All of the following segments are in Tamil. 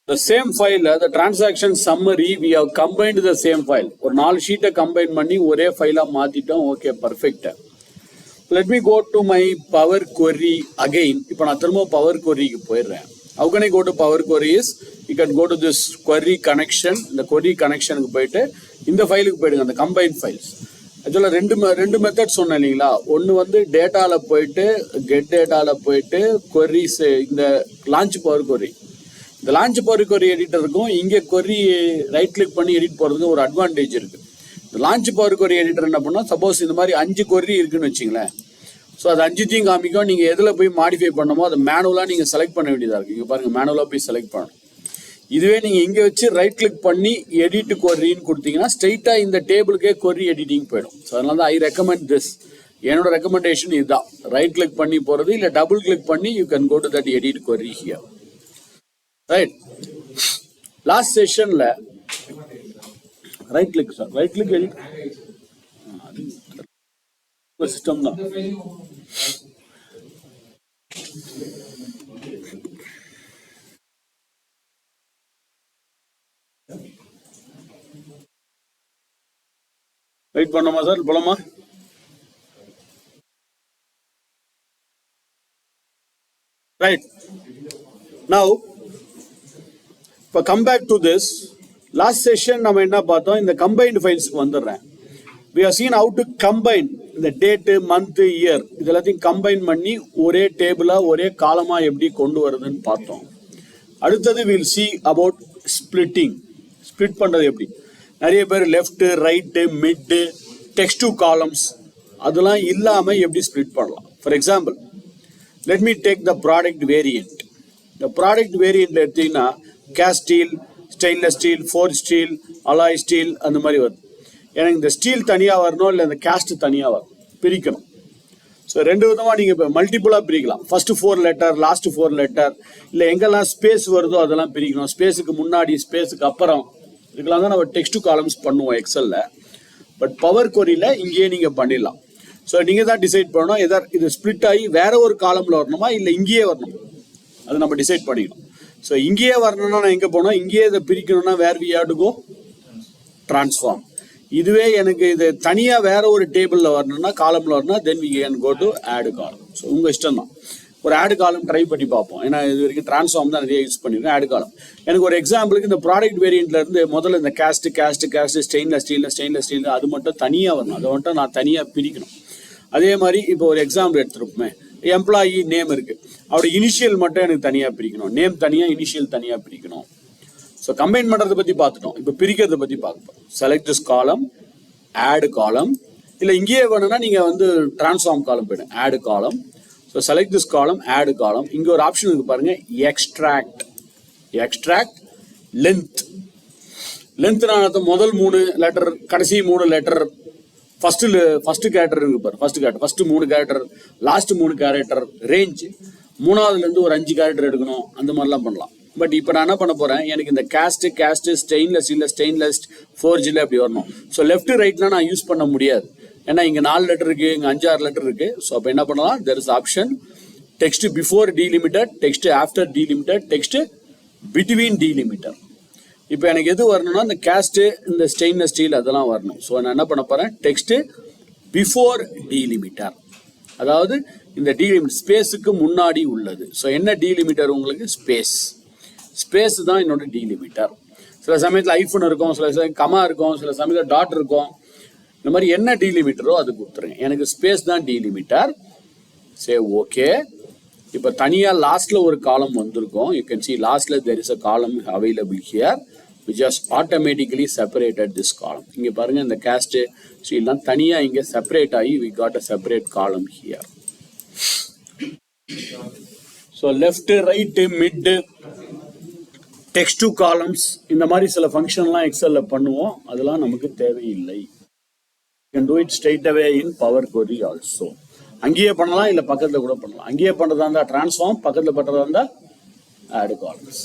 The same file, the transaction summary, we have combined the same file. Or 4 sheet combine பண்ணி ஒரே file மாத்திட்டோம். Okay, perfect. Let me go to my Power Query again. இப்போ நான் திரும்ப Power Query க்கு போயிடுறேன். How can I go to Power Query is, you can go to this query connection. இந்த query connection க்கு போயிட்டு இந்த ஃபைலுக்கு போயிடுங்க, அந்த combined files. ஆக்சுவலா ரெண்டு மெத்தட் சொன்னேன் இல்லைங்களா. ஒன்று வந்து டேட்டால போயிட்டு கெட் டேட்டால போயிட்டு queries இந்த லான்ச் பவர் query. இந்த லான்ச் பவர் query எடிட்டருக்கும் இங்கே query ரைட் கிளிக் பண்ணி எடிட் போகிறதுக்கு ஒரு அட்வான்டேஜ் இருக்குது. இந்த லான்ச் பவர் query எடிட்டர் என்ன பண்ணால், சப்போஸ் இந்த மாதிரி 5 query இருக்குன்னு வச்சிங்களேன். ஸோ அது 5த்தையும் காமிக்கும். நீங்கள் எதில் போய் மாடிஃபை பண்ணமோ அதை மேனுவலாக நீங்கள் செலக்ட் பண்ண வேண்டியதாக இருக்குது. இங்கே பாருங்கள், மேனுவலாக போய் செலக்ட் பண்ணணும். இதுவே நீங்கள் இங்கே வச்சு ரைட் கிளிக் பண்ணி எடிட் queryன்னு கொடுத்தீங்கன்னா ஸ்ட்ரெயிட்டாக இந்த டேபிளுக்கே query எடிட்டிங் போயிடும். ஸோ அதனால தான் ஐ ரெக்கமெண்ட் திஸ். என்னோட ரெக்கமெண்டேஷன் இதுதான். ரைட் கிளிக் பண்ணி போகிறது, இல்லை டபுள் கிளிக் பண்ணி you can go to that edit query here. Right. Last session la right click sir, right click edit system da. Wait பண்ணோமா சார், போலாமா? Right. Now இப்போ come back to this. Last session நம்ம என்ன பார்த்தோம், இந்த கம்பைன்டு ஃபைல்ஸ்க்கு வந்துடுறேன். We are seen how to combine இந்த டேட்டு, மந்த், இயர் இது எல்லாத்தையும் கம்பைன் பண்ணி ஒரே டேபிளாக ஒரே காலமாக எப்படி கொண்டு வருதுன்னு பார்த்தோம். அடுத்தது will see about splitting. Split பண்ணுறது எப்படி. நிறைய பேர் left, right, Mittu, text to columns அதெல்லாம் இல்லாமல் எப்படி ஸ்பிளிட் பண்ணலாம். For example, let me take the product variant. இந்த ப்ராடக்ட் வேரியன்ட் எடுத்தீங்கன்னா caste steel, stainless steel, forge steel, alloy steel அந்த மாதிரி வருது. எனக்கு இந்த ஸ்டீல் தனியாக வரணும், இல்லை இந்த கேஸ்ட் தனியாக வரும், பிரிக்கணும். ஸோ ரெண்டு விதமாக நீங்கள் இப்போ மல்டிப்புளாக பிரிக்கலாம். ஃபர்ஸ்ட் 4 லெட்டர், லாஸ்ட் 4 லெட்டர், இல்லை எங்கெல்லாம் ஸ்பேஸ் வருதோ அதெல்லாம் பிரிக்கணும். ஸ்பேஸுக்கு முன்னாடி, ஸ்பேஸுக்கு அப்புறம் இதுக்கெல்லாம் தான் நம்ம டெக்ஸ்ட் காலம்ஸ் பண்ணுவோம் எக்ஸலில். பட் பவர் queryல இங்கேயே நீங்கள் பண்ணிடலாம். ஸோ நீங்கள் தான் டிசைட் பண்ணணும், எதர் இது ஸ்பிளிட் ஆகி வேற ஒரு காலமில் வரணுமா இல்லை இங்கேயே வரணும், அது நம்ம டிசைட் பண்ணிக்கணும். ஸோ இங்கேயே வரணும்னா நான் எங்கே போனோம், இங்கேயே இதை பிரிக்கணும்னா where we have to go transform. இதுவே எனக்கு இது தனியாக வேற ஒரு டேபிளில் வரணும்னா, காலமில் வரணும்னா then we can go to add column. So உங்கள் இஷ்டம் தான். ஒரு ஆட் காலம் ட்ரை பண்ணி பார்ப்போம். ஏன்னா இது வரைக்கும் ட்ரான்ஸ்ஃபார்ம் தான் நிறைய யூஸ் பண்ணியிருக்கேன். ஆட் காலம் எனக்கு ஒரு எக்ஸாம்பிளுக்கு இந்த ப்ராடக்ட் வேரியண்ட்ல இருந்து முதல்ல இந்த கேஸ்ட், ஸ்டெயின்லெஸ் ஸ்டீல் அது மட்டும் தனியாக வரணும். அதை மட்டும் நான் தனியாக பிரிக்கணும். அதே மாதிரி இப்போ ஒரு எக்ஸாம்பிள் எடுத்துருப்போமே, எம்ப்ளாயி நேம் இருக்கு, அவரோட இனிஷியல் மட்டும் எனக்கு தனியாக பிரிக்கணும், நேம் தனியாக, இனிஷியல் தனியாக பிரிக்கணும். ஸோ கம்பைன் பண்ணுறதை பற்றி பார்த்துட்டோம். இப்போ பிரிக்கிறத பற்றி பார்ப்போம். செலக்ட் திஸ் காலம், ஆட் காலம், இல்லை இங்கேயே வேணும்னா நீங்கள் வந்து ட்ரான்ஸ்ஃபார்ம் காலம் போயிடும், add column. So select this column, add column. இங்கே ஒரு ஆப்ஷன் இருக்கு பாருங்க, எக்ஸ்ட்ராக்ட் லென்த் முதல் 3 லெட்டர், கடைசி 3 லெட்டர், ஃபர்ஸ்ட் கேரக்டர் இருக்கு பாரு, first 3 character, last 3 character, range 3வதுலேருந்து ஒரு 5 கேரக்டர் எடுக்கணும், அந்த மாதிரிலாம் பண்ணலாம். பட் இப்போ நான் என்ன பண்ண போறேன், எனக்கு இந்த கேஸ்ட் ஸ்டெயின்லெஸ் இல்லை, ஸ்டெயின்லெஸ் ஃபோர்ஜ் இல்லை அப்படி வரணும். ஸோ லெஃப்ட் ரைட்லாம் நான் யூஸ் பண்ண முடியாது, ஏன்னா இங்கே 4 லெட்டர் இருக்கு, இங்கே 5-6 லெட்டர் இருக்கு. ஸோ அப்போ என்ன பண்ணலாம், there is option text before delimited, text after delimited, text between delimiter. இப்போ எனக்கு எது வரணும்னா இந்த கேஸ்ட், இந்த ஸ்டெயின்லெஸ் ஸ்டீல் அதெல்லாம் வரணும். ஸோ நான் என்ன பண்ண போறேன், டெக்ஸ்ட் பிஃபோர் டீலிமிட்டர், அதாவது இந்த டீலிமிட் ஸ்பேஸுக்கு முன்னாடி உள்ளது. ஸோ என்ன டீலிமிட்டர் உங்களுக்கு, ஸ்பேஸ் தான் என்னோட டீலிமிட்டர். சில சமயத்தில் ஐஃபோன் இருக்கும், சில சமயம் கமா இருக்கும், சில சமயத்தில் டாட் இருக்கும். இந்த மாதிரி என்ன டீலிமிட்டரோ அது கொடுத்துருங்க. எனக்கு ஸ்பேஸ் தான் டீலிமிட்டர். சே ஓகே. இப்போ தனியாக லாஸ்ட்ல ஒரு காலம் வந்திருக்கும். யூ கேன் சி லாஸ்ட்ல there is a column available here which has automatically separated this column. இங்க பாருங்க, இந்த கேஸ்ட் எல்லாம் தனியா இங்க செப்பரேட் ஆகி we got a separate column here. So left, right, mid, text to columns இந்த மாதிரி சில ஃபங்க்ஷன்லாம் எக்ஸல்ல பண்ணுவோம். அதெல்லாம் நமக்கு தேவையில்லை. You can do it straight away in Power Query also. அங்கேயே பண்ணலாம், இல்லை பக்கத்தில் கூட பண்ணலாம். அங்கேயே பண்ணுறதா இருந்தால் ட்ரான்ஸ்ஃபார்ம், பக்கத்தில் பண்ணுறதா இருந்தால் add columns.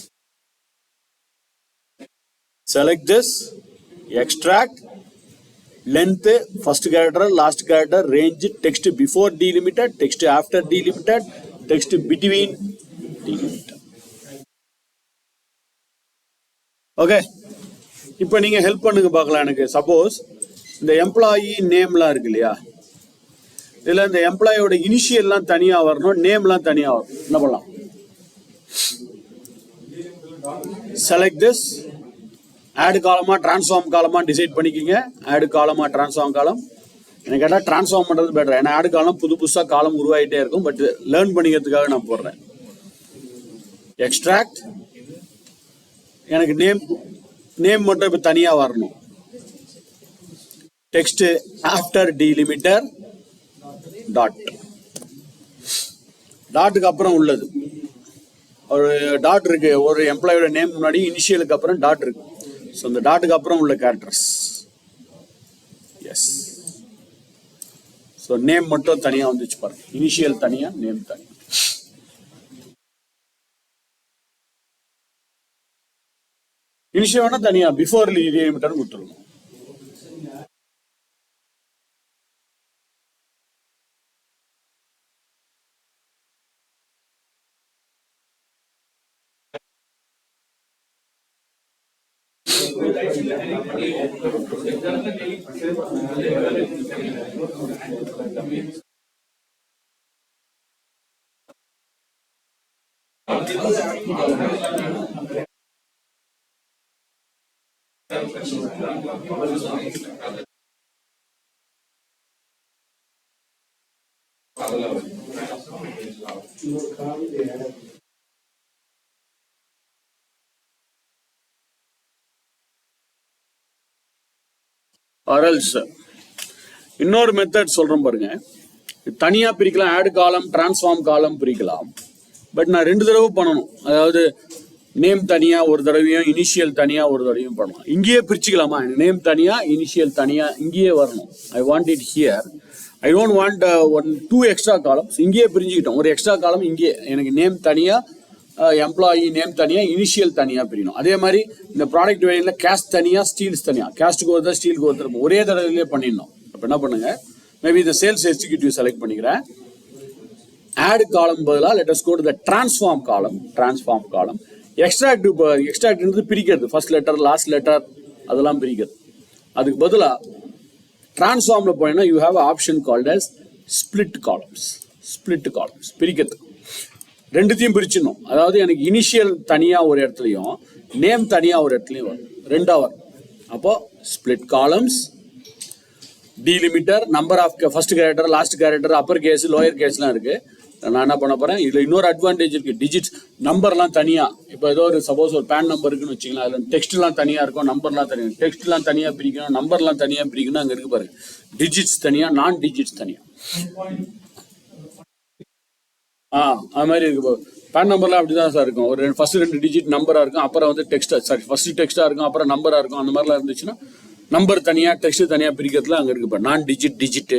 Select this, extract, length, first character, last character, range, text before delimited, text after delimited, text between delimited. Okay, இப்போ நீங்க ஹெல்ப் பண்ணுங்க பார்க்கலாம். எனக்கு சப்போஸ் இந்த எம்ப்ளாயி நேம்லாம் இருக்கு இல்லையா, இதுல இந்த எம்ப்ளாயோட இனிஷியல்லாம் தனியா வரணும், நேம்லாம் தனியா வரும். என்ன பண்ணலாம்? செலக்ட் திஸ், ஆட் காலமா டிரான்ஸ்ஃபார்ம் காலமா டிசைட் பண்ணிக்கிங்க. ஆட் காலமா டிரான்ஸ்ஃபார்ம் காலம், எனக்கு கேட்டால் டிரான்ஸ்ஃபார்ம் பண்ணுறது பெட்டர். ஏன்னா ஆடு காலம் புதுசாக காலம் உருவாகிட்டே இருக்கும். பட் லேர்ன் பண்ணிக்கிறதுக்காக நான் போடுறேன். எக்ஸ்ட்ராக்ட், எனக்கு நேம் மட்டும் இப்போ தனியாக வரணும். டெக்ஸ்ட் ஆஃப்டர் டிலிமிட்டர் டாட், டாட்டுக்கு அப்புறம் உள்ளது ஒரு டாட் இருக்கு. ஒரு எம்ப்ளாயோட நேம் முன்னாடி இனிஷியலுக்கு அப்புறம் டாட் இருக்கு. ஸோ இந்த டாட்டுக்கு அப்புறம் உள்ள கேரக்டர்ஸ். எஸ், ஸோ நேம் மட்டும் தனியா வந்துச்சு பாருங்க. இனிஷியல் தனியா, நேம் தனியா. இனிஷியல் வேணா தனியா பிஃபோர் டிலிமிட்டர் கொடுத்துருக்கணும். இன்னொரு மெத்தட் சொல்றேன் பாருங்க. தனியா பிரிக்கலாம், ஆட் காலம் டிரான்ஸ்ஃபார்ம் காலம் பிரிக்கலாம். பட் நான் 2 தடவை பண்ணணும். அதாவது நேம் தனியா ஒரு தடவையும் இனிஷியல் தனியா ஒரு தடவையும் பண்ணலாம். இங்கேயே பிரிச்சுக்கலாமா? நேம் தனியா இனிஷியல் தனியா இங்கேயே வரணும். I want it here. I don't want 2 extra columns. இங்கேயே பிரிஞ்சுக்கிட்டோம். ஒரு எக்ஸ்ட்ரா காலம் இங்கே. எனக்கு நேம் தனியா, எம்ப்ளாயி நேம் தனியா, இனிஷியல் தனியா பிரியணும். அதே மாதிரி இந்த ப்ராடக்ட் வேலையில கேஸ்ட் தனியா, ஸ்டீல்ஸ் தனியா. கேஸ்ட்டுக்கு ஒருத்தர், ஸ்டீலுக்கு ஒருத்தர் ஒரே தடவையிலே பண்ணிடணும். அப்போ என்ன பண்ணுங்க, மேபி இந்த சேல்ஸ் எக்ஸிக்யூட்டிவ் செலக்ட் பண்ணிக்கிறேன். ஆட் காலம் பதிலாக let us go to the transform column. Transform column. எக்ஸ்ட்ராக்ட்ன்றது பிரிக்கிறது. ஃபர்ஸ்ட் லெட்டர், லாஸ்ட் லெட்டர் அதெல்லாம் பிரிக்கிறது. அதுக்கு பதிலாக டிரான்ஸ்ஃபார்ம்ல போனீங்கன்னா you have option called as split columns. Split columns பிரிக்கிறது. 2த்தையும் பிரிச்சிடணும். அதாவது எனக்கு இனிஷியல் தனியா ஒரு இடத்துலையும் நேம் தனியா ஒரு இடத்துலையும் வரும். 2ஆ வரும். அப்போ split columns, delimiter, number of first character, last character, upper case, lower கேஸ்லாம் இருக்கு. நான் என்ன பண்ண போறேன், இதுல இன்னொரு அட்வான்டேஜ் இருக்கு. டிஜிட்ஸ், நம்பர்லாம் தனியா. இப்போ ஏதோ ஒரு சப்போஸ் ஒரு பேன் நம்பர் இருக்குன்னு வச்சுக்கலாம். அதுல டெக்ஸ்ட்லாம் தனியா இருக்கும், நம்பர்லாம் தனியா. டெக்ஸ்ட்லாம் தனியா பிரிக்கணும், நம்பர்லாம் தனியா பிரிக்கணும். அங்க இருக்கு பாருங்க, டிஜிட்ஸ் தனியா, நான் டிஜிட்ஸ் தனியா. அது மாதிரி இருக்கு. பேன் நம்பர்லாம் அப்படிதான் சார் இருக்கும். ஒரு ஃபர்ஸ்ட் 2 டிஜிட் நம்பரா இருக்கும், அப்புறம் வந்து டெக்ஸ்டா, சாரி ஃபர்ஸ்ட் டெக்ஸ்டா இருக்கும், அப்புறம் நம்பரா இருக்கும். அந்த மாதிரிலாம் இருந்துச்சுன்னா நம்பர் தனியா, டெக்ஸ்ட் தனியா பிரிக்கிறதுல அங்க இருக்கு பாரு, நான் டிஜிட்.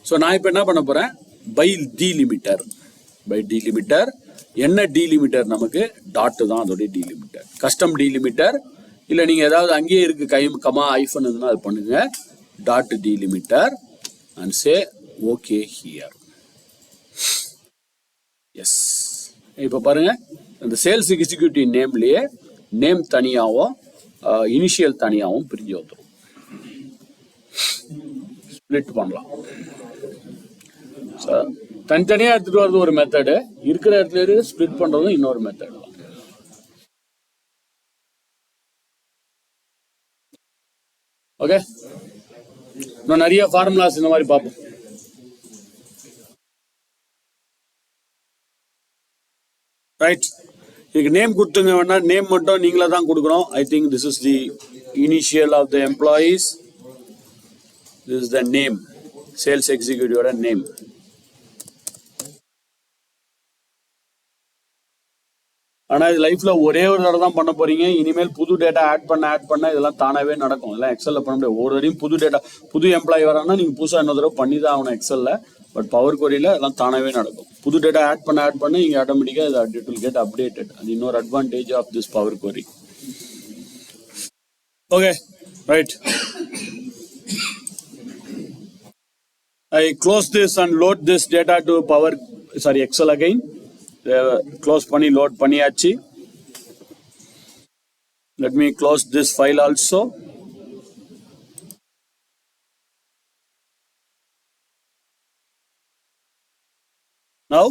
ஸோ நான் இப்போ என்ன பண்ண போறேன், பை டிலிமிட்டர். பை டிலிமிட்டர் என்ன டிலிமிட்டர்? நமக்கு டாட் தான் அதோடைய டிலிமிட்டர். கஸ்டம் டிலிமிட்டர் இல்லை நீங்க ஏதாவது அங்கேயே இருக்கு கமா ஐஃபன் இருந்தால் அது பண்ணுங்க. Dot delimiter and say okay here. Yes, இப்போ பாருங்க, இந்த சேல்ஸ் எக்ஸிக்யூட்டிவ் நேம்லயே நேம் தனியாகவும் இனிஷியல் தனியாகவும் பிரிஞ்சு வந்துடும். ஸ்பிளிட் பண்ணலாம். தனித்தனியா எடுத்துட்டு வர்றது ஒரு மெத்தடு, இருக்கிற இடத்துல ஸ்பிளிட் பண்றதும் இன்னொரு மெத்தடு தான். ஓகே, இன்னும் நிறைய ஃபார்முலாஸ் இந்த மாதிரி பார்ப்போம். ரைட், இதுக்கு நேம் கொடுத்துங்க. வேணா நேம் மட்டும் நீங்களே தான் கொடுக்கணும். I think this is the initial of the employees. This is the name, sales எக்ஸிக்யூட்டிவோட நேம். ஆனா இது லைஃப்ல ஒரே ஒரு தடவை தான் பண்ண போறீங்க. இனிமேல் புது டேட்டா ஆட் பண்ண இதெல்லாம் தானாவே நடக்கும். இதெல்லாம் எக்ஸல்ல பண்ண முடியாது. ஒரு தடையும் புது டேட்டா, புது எம்ப்ளாயி வரான்னா நீங்க புதுசா இன்னொரு தடவை பண்ணி தான் ஆகணும் எக்ஸல்ல. பட் பவர் கொரியில எல்லாம் தானாவே நடக்கும். புது டேட்டா ஆட் பண்ண இங்க ஆட்டோமேட்டிக்கா இட் வில் கெட் அப்டேட்டட். அது இன்னொரு advantage of this power query. Okay, right. I close this and load this data to Excel again. Close பண்ணி லோட் பண்ணியாச்சு. Let me close this file also. Now,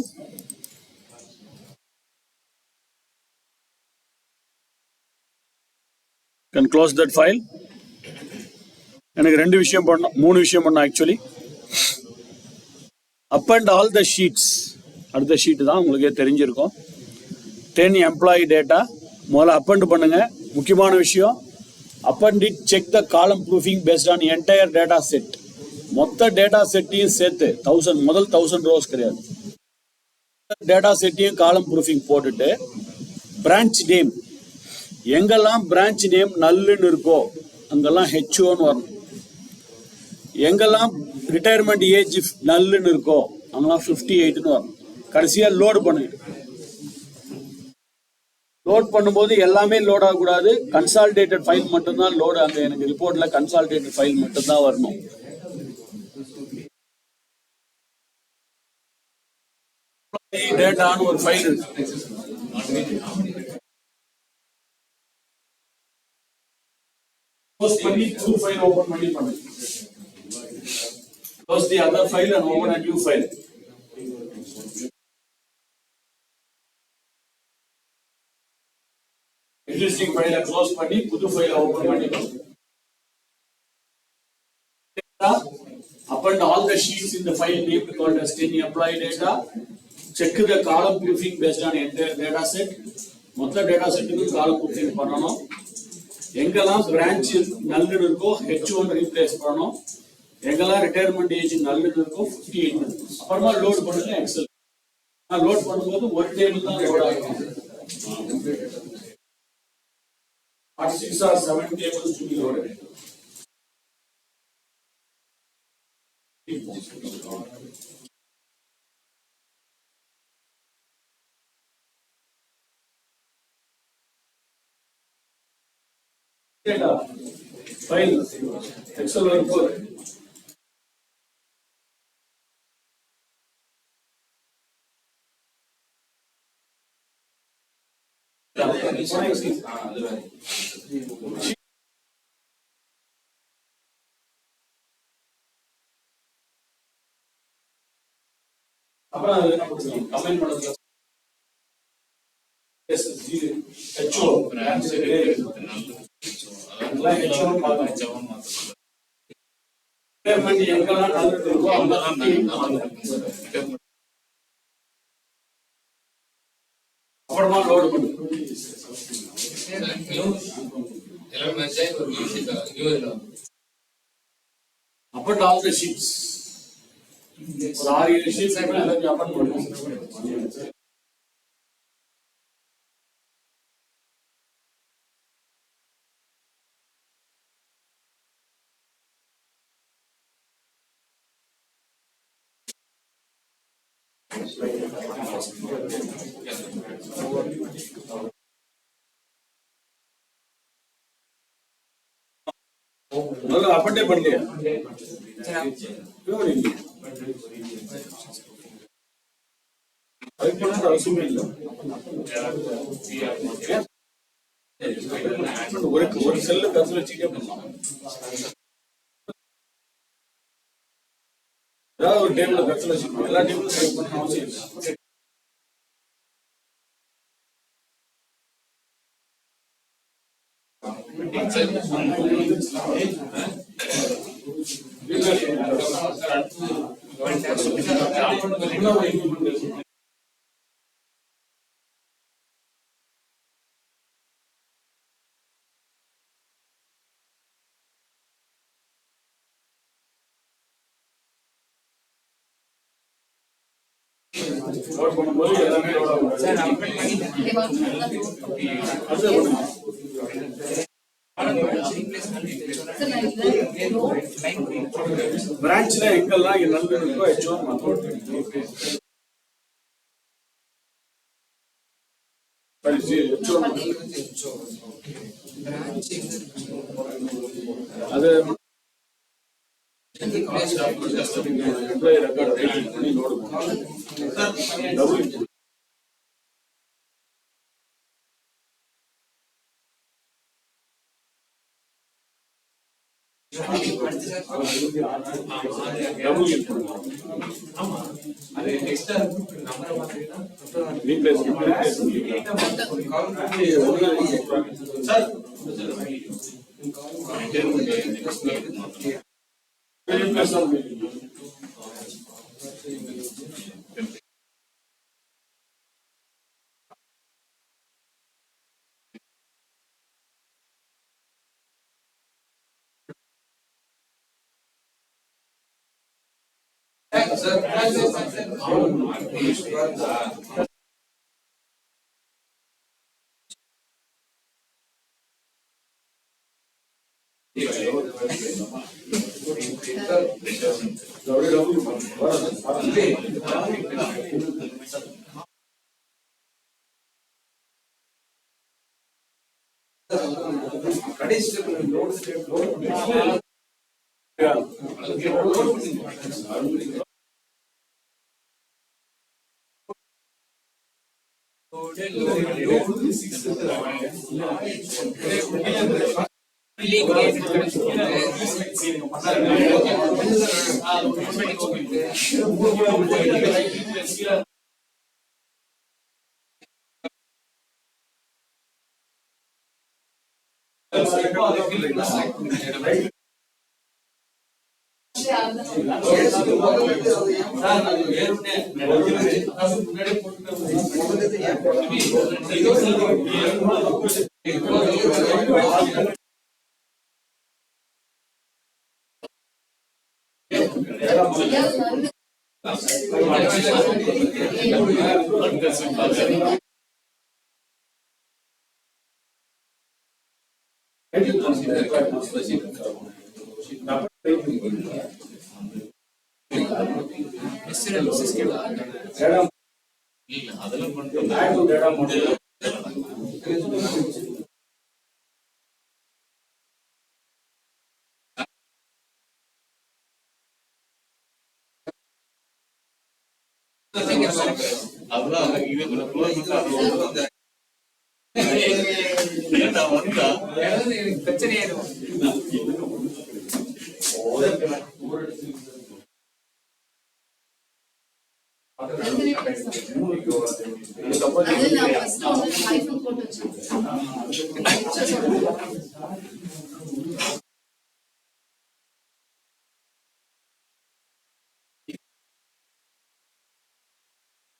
can close that file. எனக்கு ரெண்டு விஷயம் பண்ணணும், மூணு விஷயம் பண்ணணும் actually. Up and all the sheets, அடுத்த ஷீட்டு தான் உங்களுக்கே தெரிஞ்சிருக்கும். 10 எம்ப்ளாயி டேட்டா முதல்ல அப் அண்ட் பண்ணுங்க. முக்கியமான விஷயம், append it check the column proofing based on entire data set. மொத்த டேட்டா செட்டையும் சேர்த்து 1000, முதல் 1000 ரோஸ் கிடையாது, டேட்டா செட்டையும் காலம் ப்ரூஃபிங் போட்டுட்டு பிரான்ச் நேம், எங்கெல்லாம் பிரான்ச் நேம் நல்லுன்னு இருக்கோ அங்கெல்லாம் H1 வரணும். எங்கெல்லாம் ரிட்டையர்மெண்ட் ஏஜ் நல்லுன்னு இருக்கோ அங்கெல்லாம் 58ன்னு வரணும். கடைசியா லோடு பண்ணுங்க. லோட் பண்ணும்போது எல்லாமே லோட் ஆகக்கூடாது, கன்சாலிடேட்டட் ஃபைல் மட்டும்தான் லோடு. அங்க எனக்கு ரிப்போர்ட்ல கன்சாலிடேட்டட் ஃபைல் மட்டும்தான் வரணும். டேட்டான்னு ஒரு ஃபைல் இருக்கு. New file open பண்ணி பண்ணுங்க. Close the other file and open a new file. Existing file close பண்ணி புது file open பண்ணி பண்ணுங்க. Up and all the sheets in the file named called as 10 employee data. Check the column proofing based on entire data set. மொத்த டேட்டா செட்டுக்கு காலம் ப்ரூஃபிங் பண்ணணும். எங்கெல்லாம் பிரான்ச் நல்லுன்னு இருக்கோ H1 ரீப்ளேஸ் பண்ணணும். எங்கெல்லாம் ரிட்டையர்மெண்ட் ஏஜ் நல்லுன்னு இருக்கோ 58. அப்புறமா லோட் பண்ணுங்க எக்ஸல். லோட் பண்ணும்போது ஒரு டேபிள் தான் லோட் ஆகும். 6 or 7 tables to be loaded. Data file Excel report. அப்புறம் அது என்ன பண்ணுவீங்க, கமெண்ட் பண்ணுங்க. H1 அப்புறமா லோடு பண்ணு. Up and all the sheets. ஒரு 6 sheets எல்லாத்தையும் அப்பன் பண்ணுங்க. முதல்ல அப்பண்டே பண்ணலையா? அதுக்கு பண்ண அவசியமே இல்லை. ஒரு செல்ல கருத்து வச்சுட்டே பண்ணலாம். ஏதாவது ஒரு டேபிள்ல கருத்துல வச்சுக்கணும். எல்லா டேபிளும் செலக்ட் பண்ண அவசியம் இல்லை. பிரான்ச்ல எங்கெல்லாம் நல்லது இருக்கோ H1 அது எம்ப்ளாயி ரெக்கார்ட் ரைட் பண்ணி லோடு பண்ணுங்க.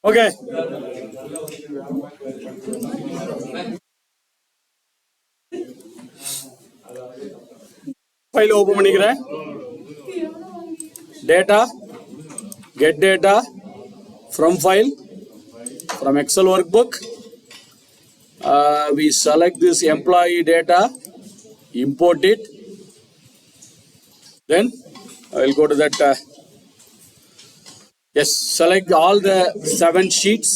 Okay. File open பண்ணிக்கிறேன். Data, get data from file, from Excel workbook. We select this employee data, import it. Then I will go to that. Yes, select all the 7 sheets.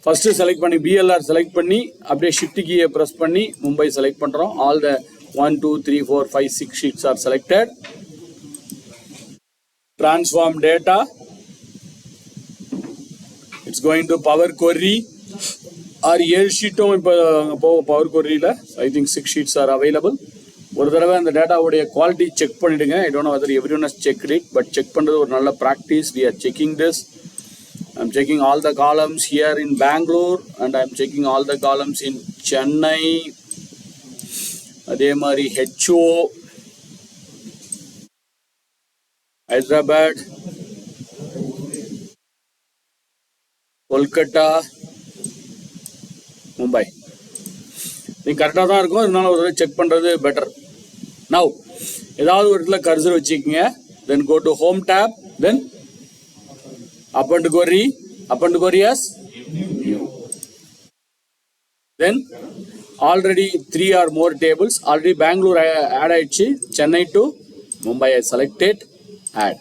First select பண்ணி BLR select பண்ணி அப்படியே shift key press பண்ணி Mumbai select பண்றோம். All the 1, 2, 3, 4, 5, 6 sheets are selected. Transform data. It's going to Power Query. Or 7 sheetum இப்போ Power Query ல I think 6 sheets are available. ஒரு தடவை அந்த டேட்டாவுடைய குவாலிட்டி செக் பண்ணிடுங்க. I don't know whether everyone has checked it, but check பண்றது ஒரு நல்ல practice. We are checking this. I'm checking all the columns here in Bangalore and I'm checking all the columns in Chennai. அதே மாதிரி HO, Hyderabad, Kolkata, Mumbai. நீங்கள் கரெக்டாக தான் இருக்கும், இருந்தாலும் ஒரு தடவை செக் பண்ணுறது பெட்டர். நவ் ஏதாவது ஒரு இடத்துல கர்சர் வச்சுக்கோங்க. Then go to home tab, then up and query as new. Then already 3 or more tables. Already Bangalore add ஆயிடுச்சு. Chennai to Mumbai I selected, add.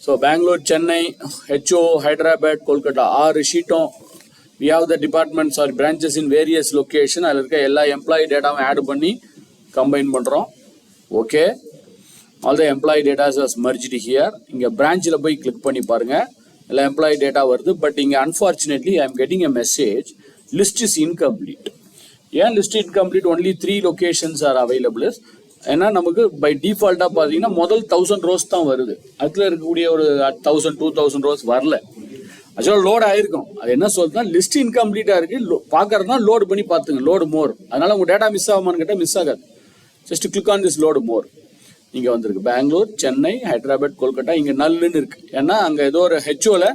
So Bangalore, Chennai, HO, Hyderabad, Kolkata 6 sheetum. We have the departments or branches in various locations. அதில் இருக்க எல்லா எம்ப்ளாயி டேட்டாவும் ஆட் பண்ணி கம்பைன் பண்ணுறோம். Okay, all the employee datas was merged here. இங்கே பிரான்ச்சில் போய் கிளிக் பண்ணி பாருங்கள், எல்லா எம்ப்ளாயி டேட்டா வருது. பட் இங்கே unfortunately I am getting a message, list is incomplete. ஏன் list incomplete? Only 3 locations are available. ஏன்னா நமக்கு பை டிஃபால்ட்டா பாத்தீங்கன்னா முதல் 1000 ரோஸ் தான் வருது. அதுல இருக்கக்கூடிய ஒரு 1000 2000 ரோஸ் வரல. ஆக்சுவலா லோட் ஆயிருக்கும். அது என்ன சொல்றதுன்னா லிஸ்ட் இன்கம்ப்ளீட்டா இருக்கு. பாக்குறதுனா லோடு பண்ணி பாத்துங்க, லோடு மோர். அதனால உங்க டேட்டா மிஸ் ஆகுமான்னு கேட்டா மிஸ் ஆகாது. Just click on this load more. இங்க வந்திருக்கு பெங்களூர், சென்னை, ஹைதராபாத், கொல்கட்டா. இங்க நல்லுன்னு இருக்கு. ஏன்னா அங்க ஏதோ ஒரு ஹெச்ஓல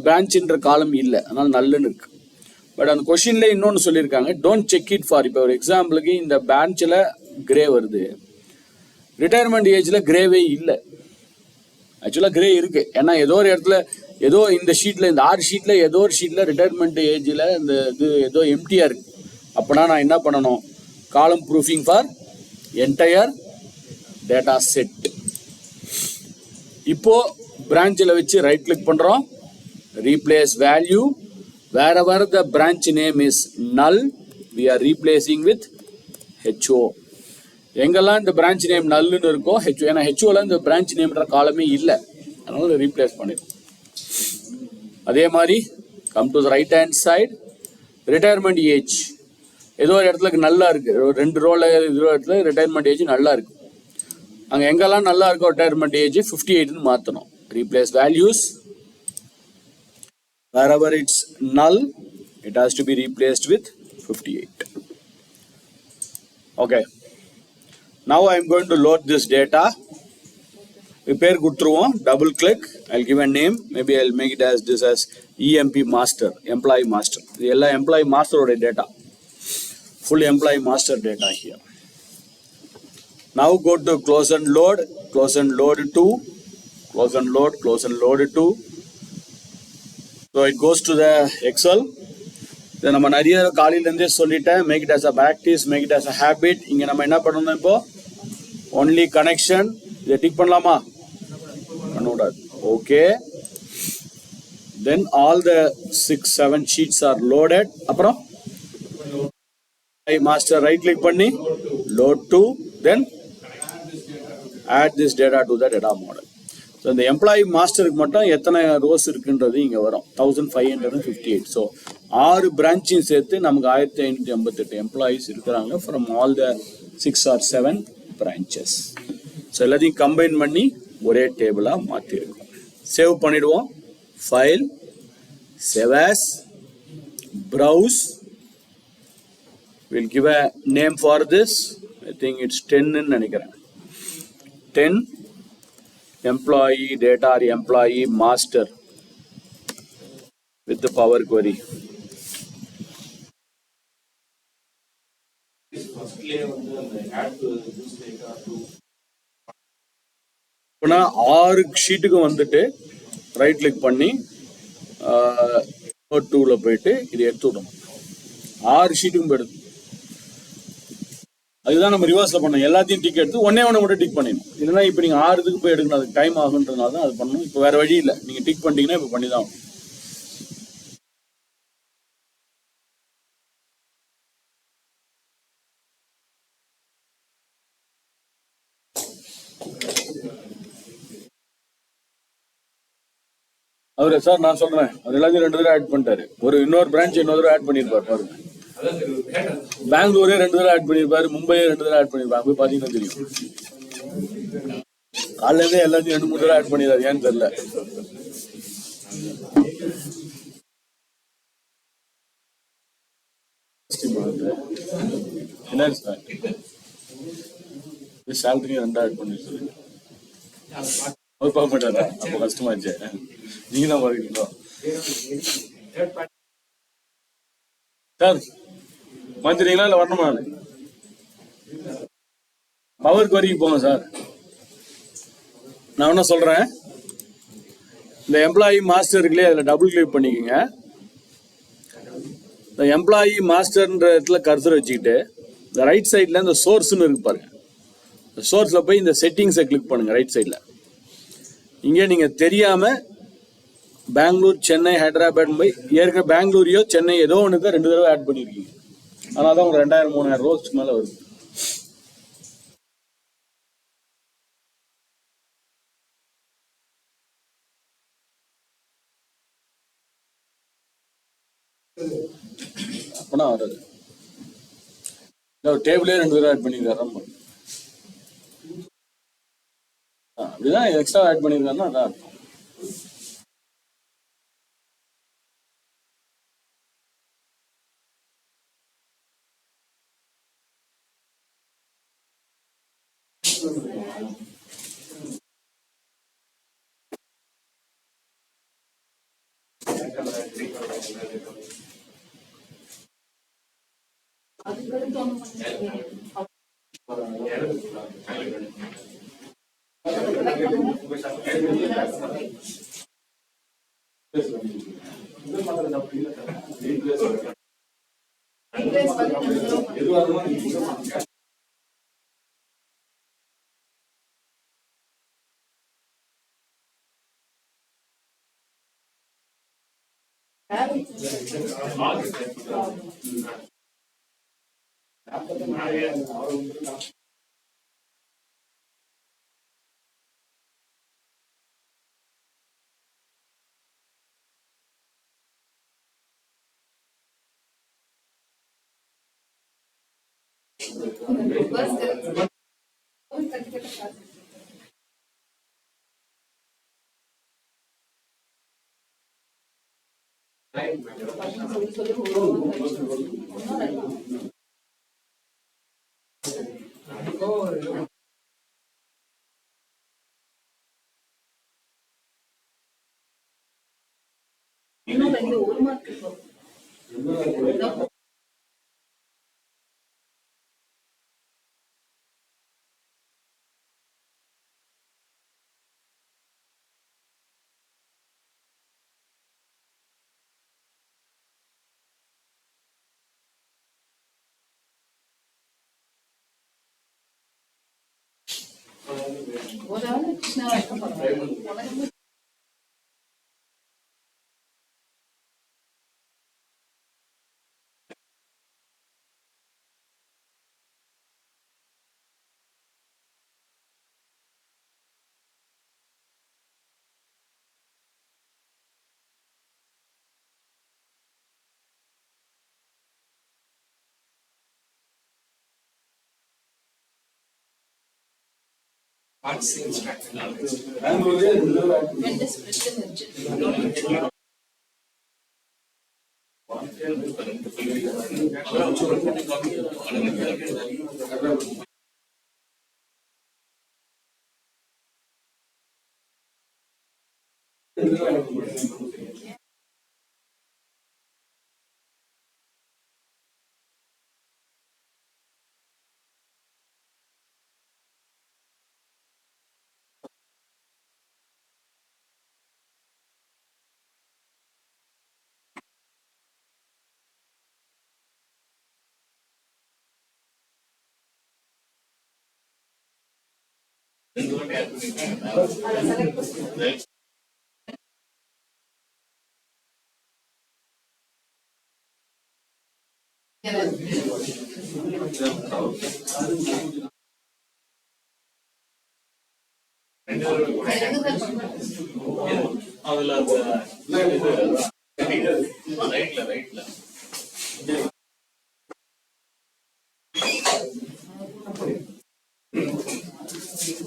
பிரான்ச்ன்ற காலம் இல்லை, அதனால நல்லுன்னு இருக்கு. பட் அந்த கொஸ்டின்ல இன்னொன்னு சொல்லியிருக்காங்க, டோன்ட் செக் இட் ஃபார். இப்போ ஒரு எக்ஸாம்பிளுக்கு இந்த பிரான்ச்ல கிரே வருது, ரிட்டையர்மெண்ட் ஏஜ்ல கிரேவே இல்லை. ஆக்சுவலா கிரே இருக்கு. ஏன்னா ஏதோ ஒரு இடத்துல ஏதோ இந்த ஷீட்ல, இந்த 6 ஷீட்ல ஏதோ ஒரு ஷீட்ல ரிட்டையர்மெண்ட் ஏஜ்ல இந்த இது ஏதோ எம்டியா இருக்கு. அப்பனா நான் என்ன பண்ணணும்? காலம் proofing for entire data set. இப்போ பிரான்ச்ல வச்சு ரைட் கிளிக் பண்றோம், replace value. wherever the branch name is null we are replacing with HO. எங்கெல்லாம் இந்த பிரான்ச் நேம் நல்லுன்னு இருக்கோ HO, ஏன்னா HOல இந்த பிரான்ச் நேம்ன்ற காலமே இல்லை, அதனால ரீப்ளேஸ் பண்ணிடும். அதே மாதிரி come to the right hand side, retirement age ஏதோ ஒரு இடத்துல நல்லா இருக்கு, 2 ரோல இடத்துல ரிட்டையர்மெண்ட் ஏஜ் நல்லா இருக்கு. அங்கே எங்கெல்லாம் நல்லா இருக்கோ ரிட்டையர்மெண்ட் ஏஜ் 58ன்னு மாற்றணும். Replace values. Wherever it's null, it has to be replaced with 58. Okay. Now I am going to load this data. Pair கொடுத்துருவோம். Double click. I'll give a name. Maybe I'll make it as this as EMP master, employee master. இது எல்லாம் employee master ஓட data. Full employee master data here. Now go to close and load. Close and load to. Close and load. Close and load to. So it goes to the Excel. Then நம்ம நிறைய காலையிலேருந்தே சொல்லிட்டேன், make it as a practice, make it as a habit. இங்கே நம்ம என்ன பண்ணணும்? இப்போ ஒன்லி கனெக்ஷன். இதை டிக் பண்ணலாமா? பண்ணக்கூடாது. Okay. Then all the 6-7 sheets are loaded. அப்புறம் மாஸ்டர் ரைட் கிளிக் பண்ணி load to, then add this data to the data model. So இந்த எம்ப்ளாயி மாஸ்டருக்கு மட்டும் எத்தனை ரோஸ் இருக்குன்றது இங்கே வரும், 1558. ஸோ 6 பிரான்ச்சையும் சேர்த்து நமக்கு 1558 எம்ப்ளாயிஸ் இருக்கிறாங்க from all the 6 or 7 branches. So எல்லாத்தையும் கம்பைன் பண்ணி ஒரே டேபிளாக மாற்றிருக்கோம். சேவ் பண்ணிடுவோம். File, save as, browse. Will give a name for this. I think it's 10ன்னு நினைக்கிறேன். 10 employee data or employee master with the Power Query. இப்போ 6 ஷீட்டுக்கு வந்துட்டு ரைட் கிளிக் பண்ணி நோட் 2ல போயிட்டு இது எடுத்து விடணும். 6 ஷீட்டுக்கும் போயிடுது. அதுதான் நம்ம ரிவர்ஸ்ல பண்ணோம். எல்லாத்தையும் டிக் எடுத்து ஒன்னே மட்டும் டிக் பண்ணிடணும். இல்லைன்னா இப்போ நீங்க 6 போய் எடுக்கணும், அதுக்கு டைம் ஆகுன்றதுனால தான் அது பண்ணணும். இப்போ வேற வழி இல்லை, நீங்க டிக் பண்ணிட்டீங்கன்னா இப்போ பண்ணி தான். அவரு சார் நான் சொல்றேன், அவர் எல்லாத்தையும் 2 தடவை ஆட் பண்ணிட்டாரு. இன்னொரு பிரான்ச் இன்னொரு ஆட் பண்ணிருப்பாரு பாருங்க. பெங்களூரே 2 தடவை ஆட் பண்ணிருப்பாரு, மும்பையே 2 தடவை ஆட் பண்ணிருப்பாரு. போய் பாத்தீங்கன்னா தெரியும். காலையில இருந்தே எல்லாத்தையும் 2-3 தடவை ஆட் பண்ணிடுறாரு, ஏன்னு தெரியல. என்ன சார் சேலரி 2 ஆட் பண்ணிருக்காரு. அவர் பார்க்க மாட்டாரா? அப்போ கஷ்டமாச்சு. நீங்க தான் பாருக்கீங்களோ சார்? வந்துட்டீங்களா இல்ல வரணுமா? பவர் குவரிக்கு போங்க சார். நான் என்ன சொல்றேன், இந்த எம்ப்ளாயி மாஸ்டர் இருக்குல்லையே, அதுல டபுள் கிளிக் பண்ணிக்கோங்க. இந்த எம்ப்ளாயி மாஸ்டர்ன்ற இடத்துல கர்சர் வச்சுக்கிட்டு இந்த ரைட் சைட்ல இந்த சோர்ஸ்னு இருக்கு பாருங்க. சோர்ஸ்ல போய் இந்த செட்டிங்ஸை கிளிக் பண்ணுங்க ரைட் சைட்ல. இங்கே நீங்க தெரியாம பெங்களூர், சென்னை, ஹைதராபாத், மும்பை, ஏற்கனவே பெங்களூரியோ சென்னை ஏதோ ஒன்று 2 தடவை ஆட் பண்ணிருக்கீங்க. அதனால தான் ஒரு 2000-3000 ரோஸ்க்கு மேல வருது. அப்பனா வராது. டேபிளே 2 தடவை ஆட் பண்ணிருக்காரு. அப்படிதான் எக்ஸ்ட்ரா ஆட் பண்ணியிருக்காருன்னா அதான் அர்த்தம்.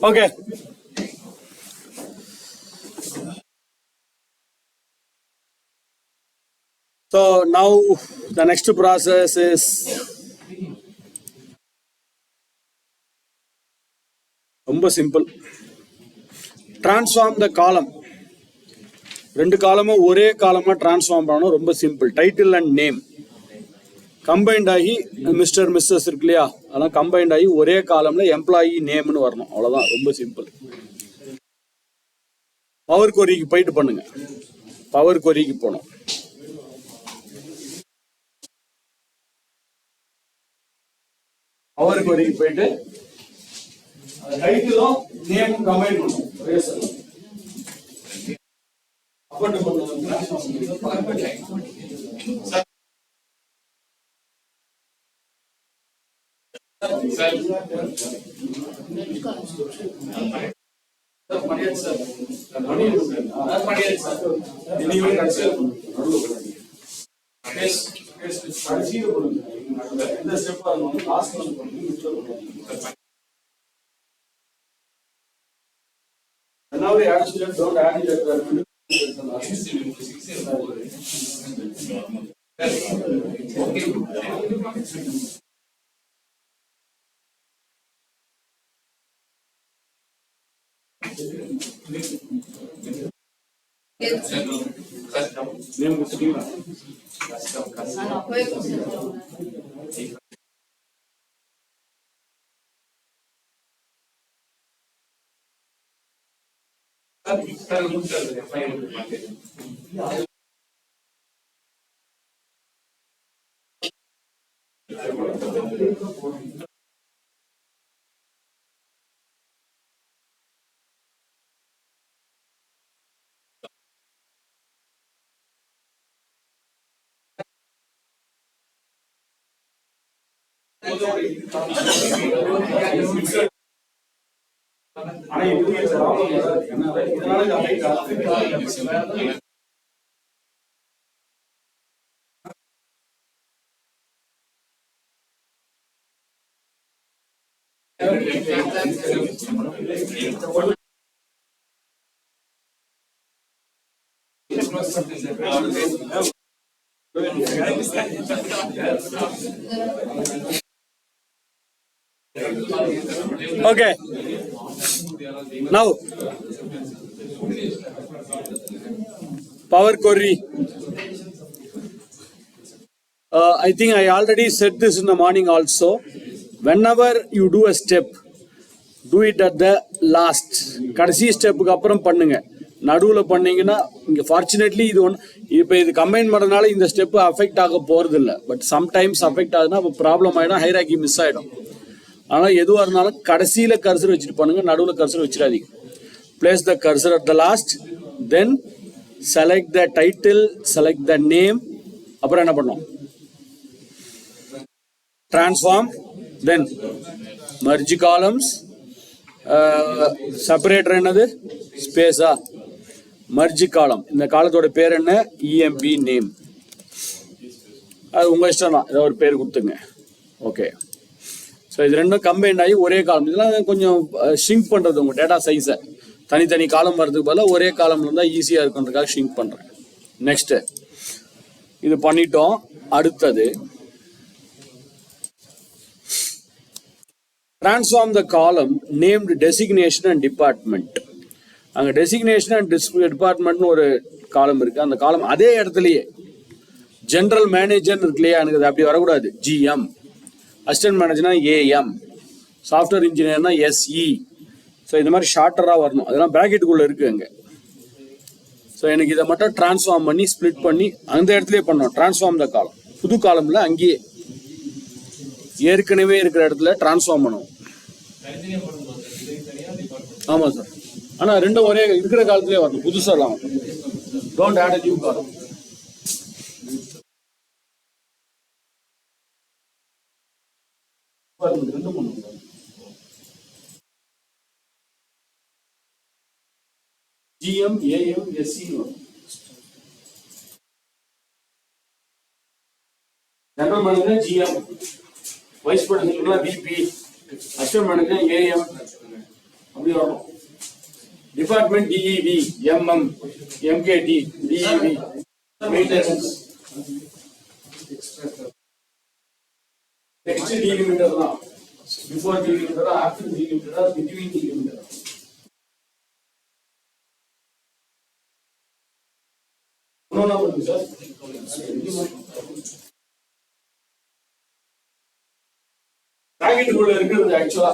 Okay. So now the next process is ரொம்ப சிம்பிள். Transform the column. ரெண்டு காலமும் ஒரே காலமா டிரான்ஸ்ஃபார்ம் பண்ணணும். ரொம்ப simple. Title and name combined ஆகி மிஸ்டர் மிஸ்ஸஸ் இருக்கு இல்லையா, அதெல்லாம் கம்பைன்ட் ஆகி ஒரே காலம்ல எம்ப்ளாயி நேம்னு வரணும். அவ்வளவுதான், ரொம்ப சிம்பிள். பவர் கொரிக்கு போயிட்டு பண்ணுங்க. பவர் கொரிக்கு போனோம். பவர் கொரிக்கு போயிட்டு டைட்டிலும் நேமும் கம்பைன் பண்ணும். have the addition, don't add it at the name of the team. Okay. Now, power query. I think I already said this in the morning also. Whenever you do a step, do it at the last. கடைசி ஸ்டெப்புக்கு அப்புறம் பண்ணுங்க. நடுவில் பண்ணீங்கன்னா இங்கே ஃபார்ச்சுனேட்லி இது ஒன்று இப்போ இது கம்பைன் பண்ணுறதுனால இந்த ஸ்டெப்பு அஃபெக்ட் ஆக போகிறது இல்லை. பட் சம்டைம்ஸ் அஃபெக்ட் ஆகுதுன்னா அப்போ ப்ராப்ளம் ஆகிடும், ஹைராக்கி மிஸ் ஆகிடும். ஆனால் எதுவாக இருந்தாலும் கடைசியில் கர்சர் வச்சுட்டு பண்ணுங்க, நடுவில் கர்சர் வச்சிடாதீங்க. Place the cursor at the last, then select the title, select the name, அப்புறம் என்ன பண்ணோம், transform, then merge columns, separator என்னது ஸ்பேஸா, merge column, இந்த காலத்தோட பேர் என்ன, emp name, அது உங்க இஷ்டம் தான், ஏதோ ஒரு பேர் கொடுத்துங்க. ஓகே, ஸோ இது ரெண்டும் கம்பைண்ட் ஆகி ஒரே காலம். இதெல்லாம் கொஞ்சம் ஷிங்க் பண்ணுறது, உங்கள் டேட்டா சைஸை தனித்தனி காலம் வர்றதுக்கு பதிலாக ஒரே காலம்ல இருந்தால் ஈஸியாக இருக்குன்றதுக்காக ஷிங்க் பண்ணுறேன். நெக்ஸ்ட்டு இது பண்ணிட்டோம். அடுத்தது transform the column named designation and department. அங்கே டெசிக்னேஷன் அண்ட் டிபார்ட்மெண்ட்னு ஒரு காலம் இருக்கு. அந்த காலம் அதே இடத்துலயே ஜெனரல் மேனேஜர் இருக்கு இல்லையா, எனக்கு அது அப்படி வரக்கூடாது. ஜிஎம், அசிஸ்டன்ட் மேனேஜர்னா ஏஎம், சாஃப்ட்வேர் இன்ஜினியர்னா எஸ்இ. ஸோ இந்த மாதிரி ஷார்ட்டராக வரணும். அதெல்லாம் ப்ராக்கெட்டுக்குள்ளே இருக்குது அங்கே. ஸோ எனக்கு இதை மட்டும் டிரான்ஸ்ஃபார்ம் பண்ணி ஸ்ப்ளிட் பண்ணி அந்த இடத்துலயே பண்ணோம். டிரான்ஸ்ஃபார்ம் த காலம், புது காலம்ல அங்கேயே ஏற்கனவே இருக்கிற இடத்துல டிரான்ஸ்ஃபார்ம் பண்ணுவோம். ஆமா சார், ஆனா ரெண்டும் ஒரே இருக்கிற காலத்திலே வரணும், புதுசாலாம் don't add a new column. GM, AM, SE general manager GM, vice பிரசிடென்ட்னா VP, அசிஸ்டன்ட் மேனேஜர் AM, அப்படி வரணும். Department DEV, MM, MKT, DEV, maintenance. Next delimiter தான். Before delimiter, after delimiter, between delimiter. இன்னொன்னா பண்ணுங்க சார், பேக்கெட்டுக்குள்ள இருக்கிறது ஆக்சுவலா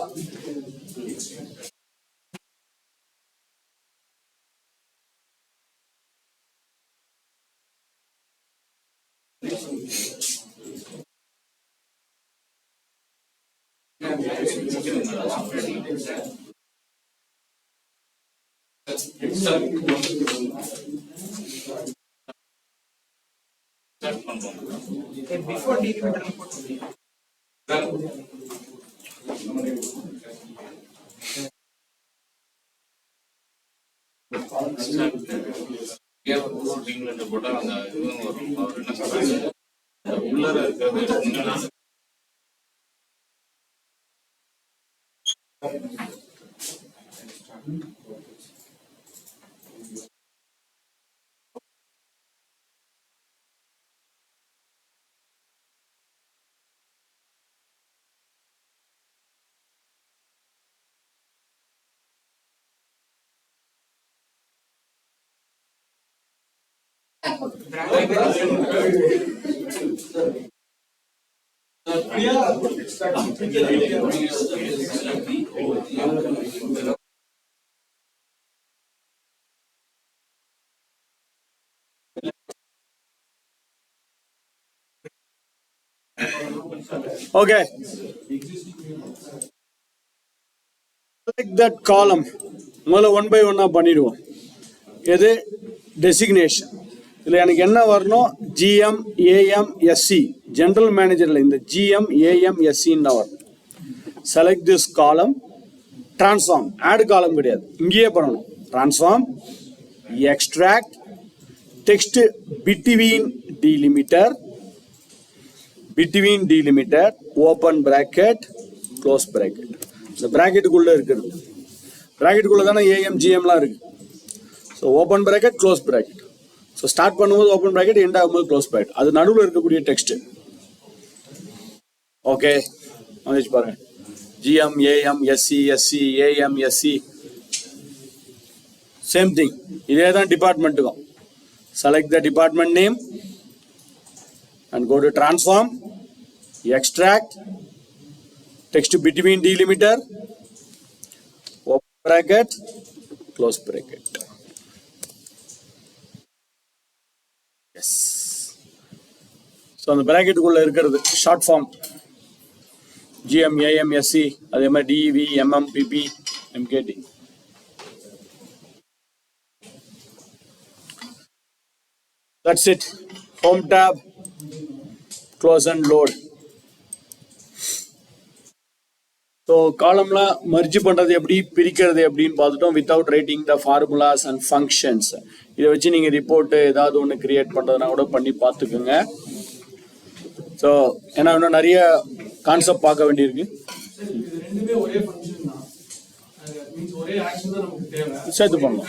before delimiter போட்டா அந்த என்ன சொல்றாங்க உள்ளர இருக்கிறது Okay. Select that column. முதல்ல ஒன் பை ஒன்னா பண்ணிடுவோம். எது டெசிக்னேஷன். இதில் எனக்கு என்ன வரணும்? ஜிஎம் ஏஎம்எஸ்சி ஜெனரல் மேனேஜரில் இந்த ஜிஎம் ஏஎம்எஸ்சின்னு வரும். Select this column. Transform add column கிடையாது, இங்கேயே பண்ணணும். Transform extract text between delimiter open bracket close bracket. இந்த பிராக்கெட்டுக்குள்ள இருக்கிறது, பிராக்கெட்டுக்குள்ள தானே ஏஎம்ஜிஎம்லாம் இருக்கு. So open bracket close bracket. So start பண்ணும்போது ஓப்பன் பிராக்கெட், எண்ட் ஆகும்போது க்ளோஸ் பிராக்கெட். அது நடுவில் இருக்கக்கூடிய டெக்ஸ்ட். ஓகே, வந்துச்சு பாருங்க. GM AM SC SC AM SC same thing. இதே தான் டிபார்ட்மெண்ட்டுக்கும். Select the department name and go to transform, extract, text between delimiter, open bracket, close bracket. Yes. So அந்த bracket குள்ள இருக்கிறது short form GM AM SC, அதே மாதிரி DEV MM PP MKT. That's it. Home tab, close and load. So காலம்லாம் மர்ஜ் பண்ணுறது எப்படி, பிரிக்கிறது எப்படின்னு பார்த்துட்டோம். Without writing the formulas and functions. இதை வச்சு நீங்கள் ரிப்போர்ட்டு ஏதாவது ஒன்று கிரியேட் பண்ணுறதுனா கூட பண்ணி பார்த்துக்குங்க. ஸோ ஏன்னா இன்னும் நிறைய கான்செப்ட் பார்க்க வேண்டியிருக்கு. சேர்த்து பண்ணலாம்.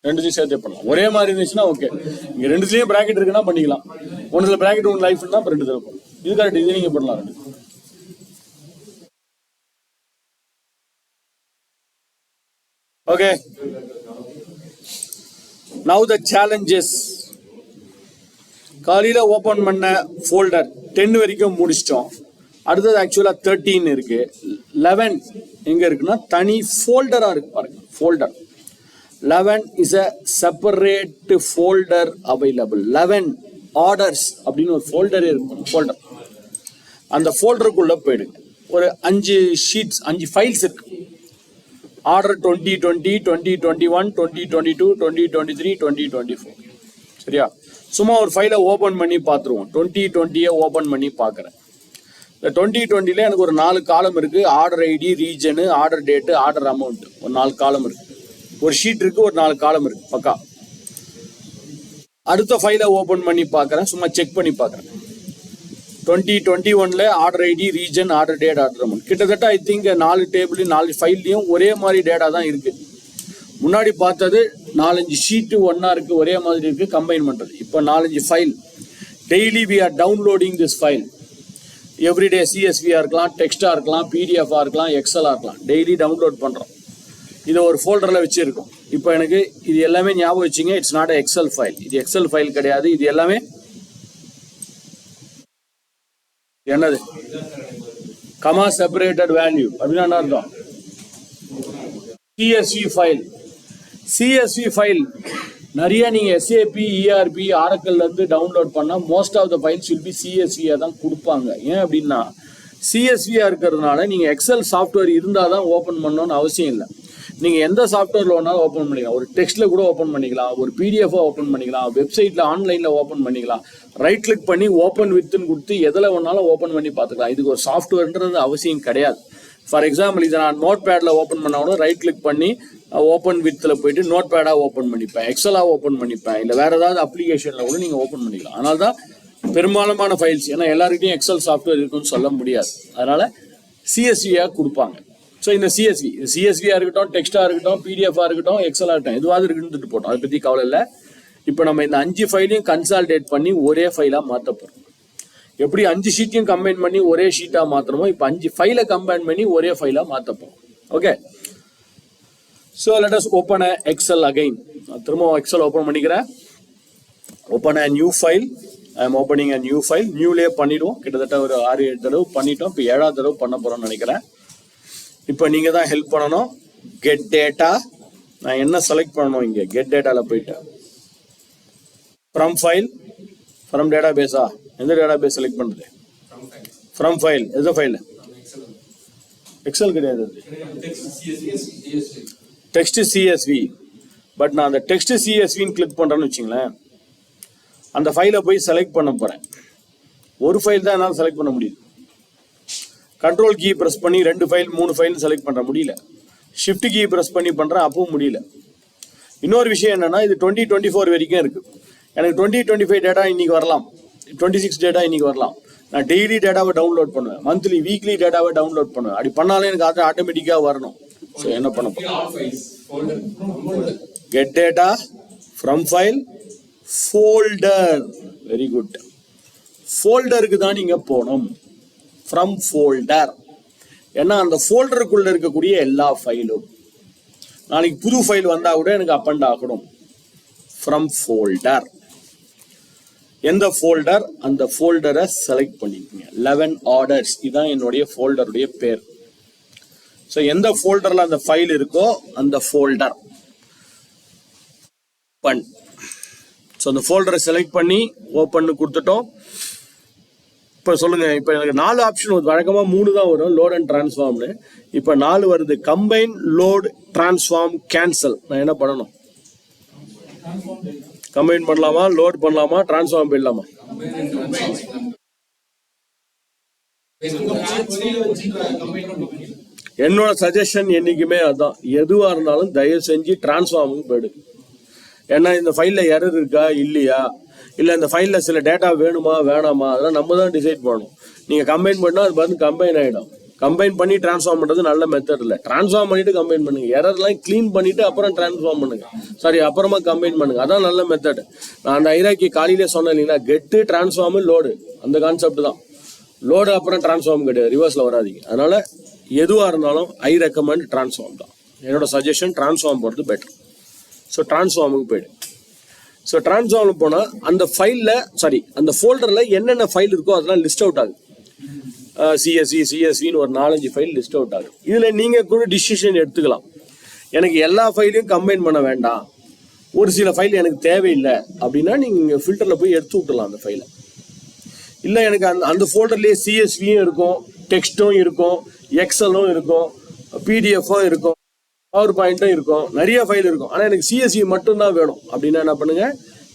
ரெண்டுத்தையும் சேர்த்தே பண்ணலாம். ஒரே மாதிரி இருந்துச்சுன்னா ஓகே. இங்க ரெண்டுத்துலயும் பிராக்கெட் இருக்குன்னா பண்ணிக்கலாம். ஒன்றுல பிராக்கெட் ஒன்று லைஃப்னா அப்ப ரெண்டு தடவை பண்ணலாம். இது கரெக்ட். இது நீங்க பண்ணலாம். ரெண்டு. ஓகே. Now the challenges. காலையில ஓபன் பண்ண ஃபோல்டர் 10 வரைக்கும் முடிச்சிட்டோம். அடுத்தது ஆக்சுவலா 13 இருக்கு. 11 எங்க இருக்குன்னா தனி ஃபோல்டரா இருக்கு பாருங்க. Folder 11 is a separate folder available. 11 orders அப்படின்னு ஒரு ஃபோல்டரே இருக்கும். ஃபோல்டர் அந்த ஃபோல்டருக்குள்ள போயிடுங்க. ஒரு 5 ஷீட்ஸ் 5 ஃபைல்ஸ் இருக்கு. ஆர்டர் 2020 2021 2022 2023 2024. சரியா? சும்மா ஒரு ஃபைலை ஓபன் பண்ணி பார்த்துருவோம். 2020 ஓபன் பண்ணி பார்க்குறேன். இந்த 2020ல எனக்கு ஒரு 4 காலம் இருக்கு. Order ID, region, order date, order amount, ஒரு 4 காலம் இருக்கு. ஒரு ஷீட் இருக்கு, ஒரு 4 காலம் இருக்கு. பக்கா. அடுத்த ஃபைலை ஓபன் பண்ணி பார்க்குறேன். சும்மா செக் பண்ணி பார்க்குறேன். 2021ல order ID, region, order date, order amount. கிட்டத்தட்ட ஐ திங்க் 4 டேபிள் 4 ஃபைல்லையும் ஒரே மாதிரி டேட்டா தான் இருக்கு. முன்னாடி பார்த்தது 4-5 ஷீட்டு ஒன்னா இருக்கு, ஒரே மாதிரி இருக்கு, கம்பைன் பண்றது. இப்போ 4-5 file. Daily we are downloading this file. Everyday சிஎஸ்வியா இருக்கலாம், டெக்ஸ்டா இருக்கலாம், பிடிஎஃபா இருக்கலாம், எக்ஸலா இருக்கலாம். டெய்லி டவுன்லோட் பண்றோம். இதை ஒரு ஃபோல்டர்ல வச்சிருக்கோம். இப்போ எனக்கு இது எல்லாமே ஞாபகம் வச்சுங்க. It's not Excel file. இது எக்ஸல் ஃபைல் கிடையாது. இது எல்லாமே என்னது? கமா செப்பரேட்டட் வேல்யூ அப்படின்னா என்ன அர்த்தம்? CSV file. சிஎஸ்வி ஃபைல் நிறைய நீங்க எஸ்ஏபி, இஆர்பி, ஆரக்கல்ல இருந்து டவுன்லோட் பண்ணா most of the files will be சிஎஸ்வியா தான் கொடுப்பாங்க. ஏன் அப்படின்னா சிஎஸ்வியா இருக்கிறதுனால நீங்க எக்ஸல் சாஃப்ட்வேர் இருந்தால் தான் ஓப்பன் பண்ணணும்னு அவசியம் இல்லை. நீங்க எந்த சாஃப்ட்வேர்ல வேணாலும் ஓப்பன் பண்ணிக்கலாம். ஒரு டெக்ஸ்ட்ல கூட ஓப்பன் பண்ணிக்கலாம், ஒரு பிடிஎஃப் ஓப்பன் பண்ணிக்கலாம், வெப்சைட்ல ஆன்லைன்ல ஓப்பன் பண்ணிக்கலாம். ரைட் கிளிக் பண்ணி ஓப்பன் வித்னு கொடுத்து எதில் வேணாலும் ஓப்பன் பண்ணி பார்த்துக்கலாம். இதுக்கு ஒரு சாஃப்ட்வேர்ன்றது அவசியம் கிடையாது. ஃபார் எக்ஸாம்பிள் இதை நான் நோட் பேட்ல ஓப்பன் பண்ணாலும் ரைட் கிளிக் பண்ணி ஓப்பன் வித்ல போயிட்டு நோட் பேடா ஓப்பன் பண்ணிப்பேன், எக்ஸலா ஓப்பன் பண்ணிப்பேன், இல்லை வேற ஏதாவது அப்ளிகேஷன்ல கூட நீங்க ஓப்பன் பண்ணிக்கலாம். அதனால தான் பெரும்பாலான ஃபைல்ஸ், ஏன்னா எல்லாருக்கிட்டையும் எக்ஸல் சாஃப்ட்வேர் இருக்குன்னு சொல்ல முடியாது. அதனால சிஎஸ்வியா கொடுப்பாங்க. ஸோ இந்த சிஎஸ்வியா இருக்கட்டும், டெக்ஸ்டா இருக்கட்டும், பிடிஎஃபா இருக்கட்டும், எக்ஸலா இருக்கட்டும், எதுவாவது இருக்குன்னு போட்டோம். அதை பத்தி கவலை இல்லை. இப்போ நம்ம இந்த 5 ஃபைலையும் கன்சால்டேட் பண்ணி ஒரே ஃபைலா மாற்ற போறோம். எப்படி 5 ஷீட்டையும் கம்பைன் பண்ணி ஒரே ஷீட்டா மாத்தணுமோ இப்போ 5 ஃபைலை கம்பைன் பண்ணி ஒரே ஃபைலா மாற்ற போறோம். Okay. So let us open a Excel again. திரும்ப Excel open பண்ணிக்கிறேன். Open a new file. I am opening a new file. Newலே பண்ணிடுவோம். கிட்டத்தட்ட ஒரு 6-7 தடவை பண்ணிட்டோம். இப்போ 7வது தடவை பண்ண போறோம்னு நினைக்கிறேன். இப்போ நீங்க தான் ஹெல்ப் பண்ணணும். Get data. நான் என்ன செலக்ட் பண்ணணும் இங்க? Get dataல போயிட்டு. From file. From database. எந்த database செலக்ட் பண்றது? From file. எந்த ஃபைல்? எக்ஸல் கிடையாது. Text CSV. பட் நான் அந்த டெக்ஸ்ட் CSVன்னு கிளிக் பண்றேன்னு வச்சுங்களேன், அந்த ஃபைலை போய் செலக்ட் பண்ண போறேன். ஒரு ஃபைல் தான் என்னால் செலக்ட் பண்ண முடியுது. கண்ட்ரோல் கீ ப்ரெஸ் பண்ணி 2 ஃபைல் 3 ஃபைல் செலக்ட் பண்ண முடியல. ஷிஃப்ட் கீ ப்ரெஸ் பண்ணி பண்றேன், அப்பவும் முடியல. இன்னொரு விஷயம் என்னன்னா, இது 2024 வரைக்கும் இருக்கு. எனக்கு 2025 டேட்டா இன்னைக்கு வரலாம், 26 டேட்டா இன்னைக்கு வரலாம். நான் டெய்லி டேட்டாவை டவுன்லோட் பண்ணுவேன், மந்த்லி வீக்லி டேட்டாவை டவுன்லோட் பண்ணுவேன். அப்படி பண்ணாலும் எனக்கு அது ஆட்டோமேட்டிக்காக வரணும். ஸோ என்ன பண்ண போறோம்? Get data from file folder. Very good. ஃபோல்டருக்கு தான் நீங்க போகணும். From folder. ஏன்னா அந்த ஃபோல்டருக்குள்ள இருக்கக்கூடிய எல்லா ஃபைலும், நாளைக்கு புது ஃபைல் வந்தா கூட எனக்கு அப் அண்ட் ஆகணும். From folder. எந்த ஃபோல்டர்? அந்த ஃபோல்டரை செலக்ட் பண்ணிக்கோங்க. 11 ஆர்டர்ஸ். இதுதான் என்னுடைய ஃபோல்டருடைய பேர். ஸோ எந்த ஃபோல்டர்ல அந்த ஃபைல் இருக்கோ அந்த ஃபோல்டர் ஓப்பன். ஸோ அந்த ஃபோல்டரை செலக்ட் பண்ணி ஓப்பன் கொடுத்துட்டோம். இப்போ சொல்லுங்க, இப்போ எனக்கு 4 ஆப்ஷன் வருது. வழக்கமாக 3 தான் வரும், லோட் அண்ட் டிரான்ஸ்ஃபார்ம்னு. இப்போ 4 வருது. Combine, load, transform, cancel. நான் என்ன பண்ணணும்? கம்பைன் பண்ணலாமா, லோட் பண்ணலாமா, டிரான்ஸ்ஃபார்ம் பண்ணலாமா? என்னோட சஜஷன் என்னைக்குமே அதான். எதுவா இருந்தாலும் தயவு செஞ்சு டிரான்ஸ்ஃபார்முக்கு போயிடு. ஏன்னா இந்த ஃபைல்ல எரர் இருக்கா இல்லையா, இல்ல இந்த ஃபைல்ல சில டேட்டா வேணுமா வேணாமா, அதெல்லாம் நம்ம தான் டிசைட் பண்ணணும். நீங்க கம்பைன் பண்ணா அது பார்த்து கம்பைன் ஆயிடும். கம்பைன் பண்ணி டிரான்ஸ்ஃபார்ம் பண்றது நல்ல மெத்தட் இல்லை. டிரான்ஸ்ஃபார்ம் பண்ணிட்டு கம்பைன் பண்ணுங்க. எரர்லாம் கிளீன் பண்ணிட்டு அப்புறம் டிரான்ஸ்ஃபார்ம் பண்ணுங்க. சாரி, அப்புறமா கம்பைன் பண்ணுங்க. அதான் நல்ல மெத்தட். நான் அந்த ஐராக்கி காலையிலே சொன்னேன் இல்லைங்களா, கெட்டு, டிரான்ஸ்ஃபார்ம், லோடு. அந்த கான்செப்ட் தான். லோடு அப்புறம் டிரான்ஸ்ஃபார்ம் கிடையாது, ரிவர்ஸ்ல வராதிங்க. அதனால எதுவா இருந்தாலும் ஐ ரெக்கமெண்ட் டிரான்ஸ்ஃபார்ம் தான். என்னோட சஜஷன் டிரான்ஸ்ஃபார்ம் போறது பெட்டர். ஸோ டிரான்ஸ்ஃபார்முக்கு போயிடு. ஸோ டிரான்ஸ்ஃபார்ம் போனா அந்த ஃபைல்ல, சாரி அந்த ஃபோல்டர்ல என்னென்ன ஃபைல் இருக்கோ அதெல்லாம் லிஸ்ட் அவுட் ஆகுது. சிஎஸ்வின்னு ஒரு 4-5 ஃபைல் லிஸ்ட் அவுட் ஆகுது. இதுல நீங்க கூட டிசிஷன் எடுத்துக்கலாம். எனக்கு எல்லா ஃபைலையும் கம்பைன் பண்ண வேண்டாம், ஒரு சில ஃபைல் எனக்கு தேவையில்லை அப்படின்னா நீங்க ஃபில்டர்ல போய் எடுத்து விட்டுலாம் அந்த ஃபைலை. இல்ல எனக்கு அந்த ஃபோல்டர்லயே சிஎஸ்வியும் இருக்கும், டெக்ஸ்டும் இருக்கும், எக்ஸலும் இருக்கும், பிடிஎஃப்பும் இருக்கும், பவர் பாயிண்ட்டும் இருக்கும், நிறைய ஃபைல் இருக்கும். ஆனா எனக்கு சிஎஸ்வி மட்டும் தான் வேணும் அப்படின்னா என்ன பண்ணுங்க,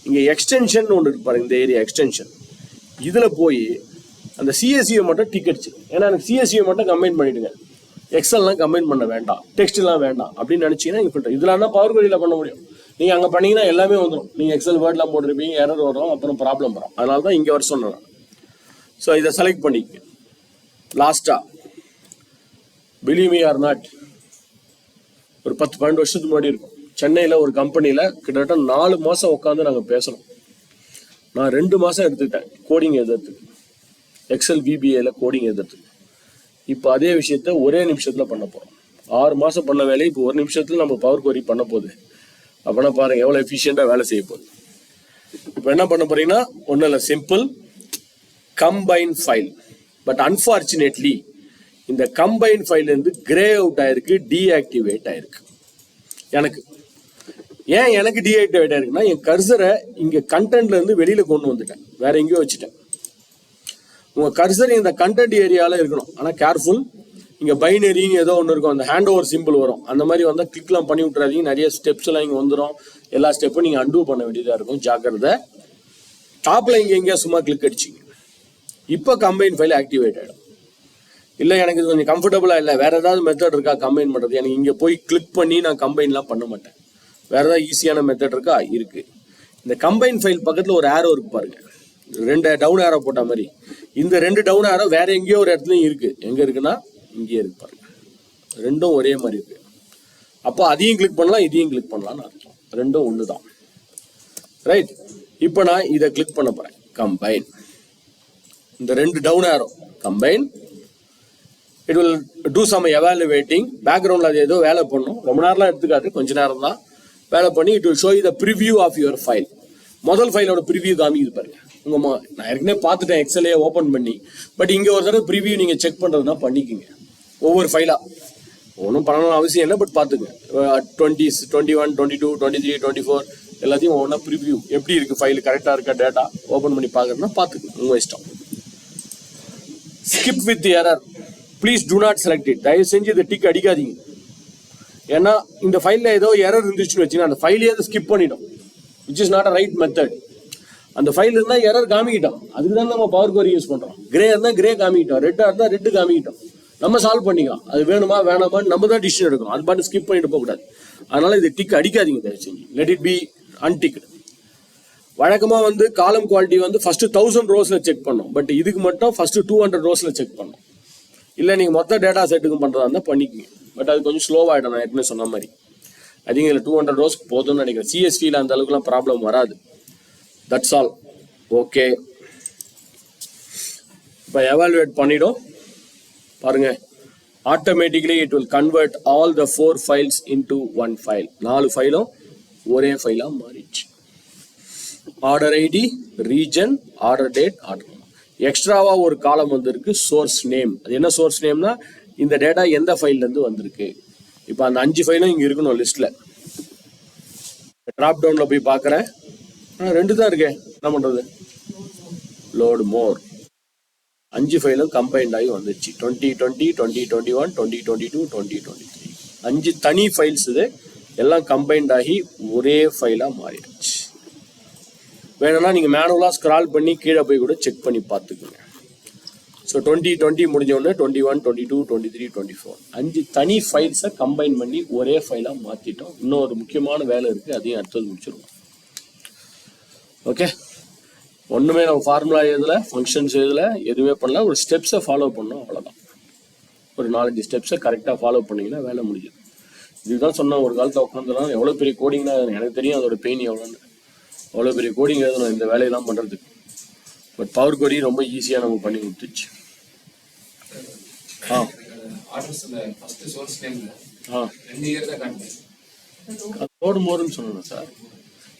இங்க எக்ஸ்டென்ஷன் ஒன்று இருக்கு பாருங்க, இந்த ஏரியா எக்ஸ்டென்ஷன். இதுல போய் அந்த சிஎஸ்வியை மட்டும் டிக் அடிச்சு, ஏன்னா எனக்கு சிஎஸ்வியை மட்டும் கம்பைன் பண்ணிடுங்க, எக்ஸல்லாம் கம்பைன் பண்ண வேண்டாம், டெக்ஸ்ட் எல்லாம் வேண்டாம் அப்படின்னு நினைச்சீங்கன்னா நீங்க ஃபில்டர். இதெல்லாம் தான் பவர் குவரியில பண்ண முடியும். நீங்க அங்க பண்ணீங்கன்னா எல்லாமே வந்துடும். நீங்க எக்ஸல் வேர்ட்லாம் போட்டிருப்பீங்க, எரர் வரும், அப்புறம் ப்ராப்ளம் வரும். அதனால தான் இங்க வர சொன்னேன். ஸோ இதை செலக்ட் பண்ணிக்க. லாஸ்டா பிலீவ் மீ ஆர் நாட், ஒரு 10-12 வருஷத்துக்கு முன்னாடி இருக்கும், சென்னையில் ஒரு கம்பெனியில் கிட்டத்தட்ட 4 மாதம் உட்காந்து நாங்கள் பேசணும். நான் 2 மாதம் எடுத்துக்கிட்டேன் கோடிங் எதிர்த்துக்கு, எக்ஸல் VBAல கோடிங் எதிர்த்துக்கு. இப்போ அதே விஷயத்த ஒரே நிமிஷத்தில் பண்ண போகிறோம். 6 மாதம் பண்ண வேலையை இப்போ 1 நிமிஷத்தில் நம்ம பவர் குவரி பண்ண போகுது. அப்படின்னா பாருங்க எவ்வளோ எஃபிஷியண்டாக வேலை செய்ய போகுது. இப்போ என்ன பண்ண போறீங்கன்னா ஒன்றும் இல்லை, simple combine file. But unfortunately இந்த கம்பைன் ஃபைல் இருந்து கிரே அவுட் ஆயிருக்கு, டீஆக்டிவேட் ஆயிருக்கு. எனக்கு டீஆக்டிவேட் ஆயிருக்குன்னா என் கர்சரை இங்க கண்டென்ட்ல இருந்து வெளியில கொண்டு வந்துட்டேன், வேற எங்கேயோ வச்சுட்டேன். உங்க கர்சர் இந்த கண்டென்ட் ஏரியால இருக்கணும். ஆனா கேர்ஃபுல், இங்க பைனரின்னு ஏதோ ஒன்று இருக்கும், அந்த ஹேண்ட் ஓவர் சிம்பிள் வரும். அந்த மாதிரி வந்தால் கிளிக்லாம் பண்ணி விட்டுறாதீங்க. நிறைய ஸ்டெப்ஸ் எல்லாம் இங்க வந்துடும். எல்லா ஸ்டெப்பும் நீங்க அன்டூ பண்ண வேண்டியதா இருக்கும். ஜாக்கிரதை. டாப்ல இங்க எங்கேயா சும்மா கிளிக் அடிச்சிங்க. இப்போ கம்பைன் ஃபைல் ஆக்டிவேட் ஆகிடும். இல்லை எனக்கு இது கொஞ்சம் கம்ஃபர்டபுளாக இல்லை, வேற ஏதாவது மெத்தட் இருக்கா கம்பைன் பண்ணுறது? எனக்கு இங்கே போய் கிளிக் பண்ணி நான் கம்பைன்லாம் பண்ண மாட்டேன். வேற ஏதாவது ஈஸியான மெத்தட் இருக்கா? இருக்கு. இந்த கம்பைன் ஃபைல் பக்கத்தில் ஒரு ஆரோ இருக்கு பாருங்க, 2 டவுன் ஆரோ போட்ட மாதிரி. இந்த 2 டவுன் ஆரோ வேற எங்கேயோ ஒரு இடத்துலையும் இருக்கு. எங்க இருக்குன்னா இங்கேயே இருக்கு பாருங்க, 2ம் ஒரே மாதிரி இருக்கு. அப்போ அதையும் கிளிக் பண்ணலாம், இதையும் கிளிக் பண்ணலாம்னு அர்த்தம். 2ம் ஒன்று தான். ரைட். இப்போ நான் இதை கிளிக் பண்ண போறேன், கம்பைன். இந்த 2 down arrow combine, it will do some evaluating. பேக்ரவுண்டில் அது ஏதோ வேலை பண்ணும், ரொம்ப நேரம்லாம் எடுத்துக்காது, கொஞ்ச நேரம் தான் வேலை பண்ணி it will show you the preview of your file. முதல் ஃபைலோட ப்ரிவியூ காமிக்குது பாருங்க. நான் ஏற்கனவே பார்த்துட்டேன் எக்ஸலே ஓப்பன் பண்ணி, பட் இங்கே ஒரு தடவை ப்ரிவியூ நீங்கள் செக் பண்ணுறதுனா பண்ணிக்கோங்க. ஒவ்வொரு ஃபைலாக ஒன்றும் பண்ணணும் அவசியம் இல்லை, பட் பார்த்துங்க. 20, 21, 22, 23, 24 எல்லாத்தையும் ஒவ்வொன்றா ப்ரிவியூ எப்படி இருக்குது, ஃபைல் கரெக்டாக இருக்கா, டேட்டா ஓப்பன் பண்ணி பார்க்குறதுனா பார்த்துக்குங்க, உங்கள் இஷ்டம். Skip with error, please do not select it. தயவு செஞ்சு இதை டிக் அடிக்காதீங்க. ஏன்னா இந்த ஃபைலில் ஏதோ எரர் இருந்துச்சுன்னு வச்சுன்னா அந்த ஃபைலே அதை ஸ்கிப் பண்ணிடும், which is not a right method. அந்த ஃபைல் இருந்தால் எரர் காமிக்கிட்டோம், அதுக்கு தான் நம்ம பவர் குவரி யூஸ் பண்ணுறோம். கிரே இருந்தால் கிரே காமிக்கிட்டோம், ரெட்டாக இருந்தால் ரெட்டு காமிக்கிட்டோம், நம்ம சால்வ் பண்ணிக்கலாம். அது வேணுமா வேணாமான்னு நம்ம தான் டிசிஷன் எடுக்கணும், அது பாட்டு ஸ்கிப் பண்ணிட்டு போகக்கூடாது. அதனால இது டிக் அடிக்காதீங்க தயவு செஞ்சு, லெட் இட் பி அன்டிக்டு. வழக்கமாக வந்து காலம் குவாலிட்டி வந்து ஃபர்ஸ்ட் 1000 ரோஸில் செக் பண்ணோம், பட் இதுக்கு மட்டும் ஃபர்ஸ்ட் 200 ரோஸில் செக் பண்ணோம். இல்லை நீங்கள் மொத்த டேட்டா செட்டுக்கு பண்ணுறதா இருந்தால் பண்ணிக்கோங்க, பட் அது கொஞ்சம் ஸ்லோவாகிடும். நான் ஏற்கனவே சொன்ன மாதிரி அதிகம் இதில் 200 ரோஸ்க்கு போதும்னு நினைக்கிறேன். சிஎஸ்வியில் அந்த அளவுக்குலாம் ப்ராப்ளம் வராது. That's all. ஓகே, இப்போ எவாலுவேட் பண்ணிடும் பாருங்க. Automatically it will convert all the 4 files into 1 file. 4 ஃபைலும் ஒரே ஃபைலாக மாறிடுச்சு. Order ID, region, order date, order. எக்ஸ்ட்ராவா ஒரு காலம் வந்திருக்கு, சோர்ஸ் நேம். அது என்ன சோர்ஸ் நேம்னா இந்த டேட்டா எந்த ஃபைல்லேருந்து வந்திருக்கு. இப்போ அந்த 5 ஃபைலும் இங்கே இருக்கணும் லிஸ்ட்டில். ட்ராப் டவுனில் போய் பார்க்குறேன், 2 தான் இருக்கேன், என்ன பண்ணுறது? லோடு மோர். 5 ஃபைலும் கம்பைன்ட் ஆகி வந்துச்சு. 2020, 2021, 2022, 2023 5 தனி ஃபைல்ஸ். இது எல்லாம் கம்பைன்ட் ஆகி ஒரே ஃபைலாக மாறிடுச்சு. வேணும்னா நீங்கள் மேனுவலாக ஸ்க்ரால் பண்ணி கீழே போய் கூட செக் பண்ணி பார்த்துக்குங்க. ஸோ 2020 முடிஞ்சோடனே 21, 22, 23, 24 5 தனி ஃபைல்ஸை கம்பைன் பண்ணி ஒரே ஃபைலாக மாற்றிட்டோம். இன்னும் ஒரு முக்கியமான வேலை இருக்குது, அதையும் அடுத்தது முடிச்சிருவோம். ஓகே, ஒன்றுமே நம்ம ஃபார்முலா எழுதலை, ஃபங்க்ஷன்ஸ் எழுதலை, எதுவுமே பண்ணல, ஒரு ஸ்டெப்ஸை ஃபாலோ பண்ணோம், அவ்வளோதான். ஒரு 4-5 ஸ்டெப்ஸை கரெக்டாக ஃபாலோ பண்ணிங்கன்னா வேலை முடிஞ்சுது. இதுதான் சொன்ன, ஒரு காலத்தில் உட்காந்துலாம் எவ்வளோ பெரிய கோடிங்னா எனக்கு தெரியும் அதோட பெயின் எவ்வளோன்னு. அவ்வளோ பெரிய கோடிங் எழுதணும் இந்த வேலையெல்லாம் பண்ணுறதுக்கு. பட் பவர் கொரி ரொம்ப ஈஸியாக நம்ம பண்ணி கொடுத்துச்சு. லோடு மோர்னு சொல்லணும் சார்,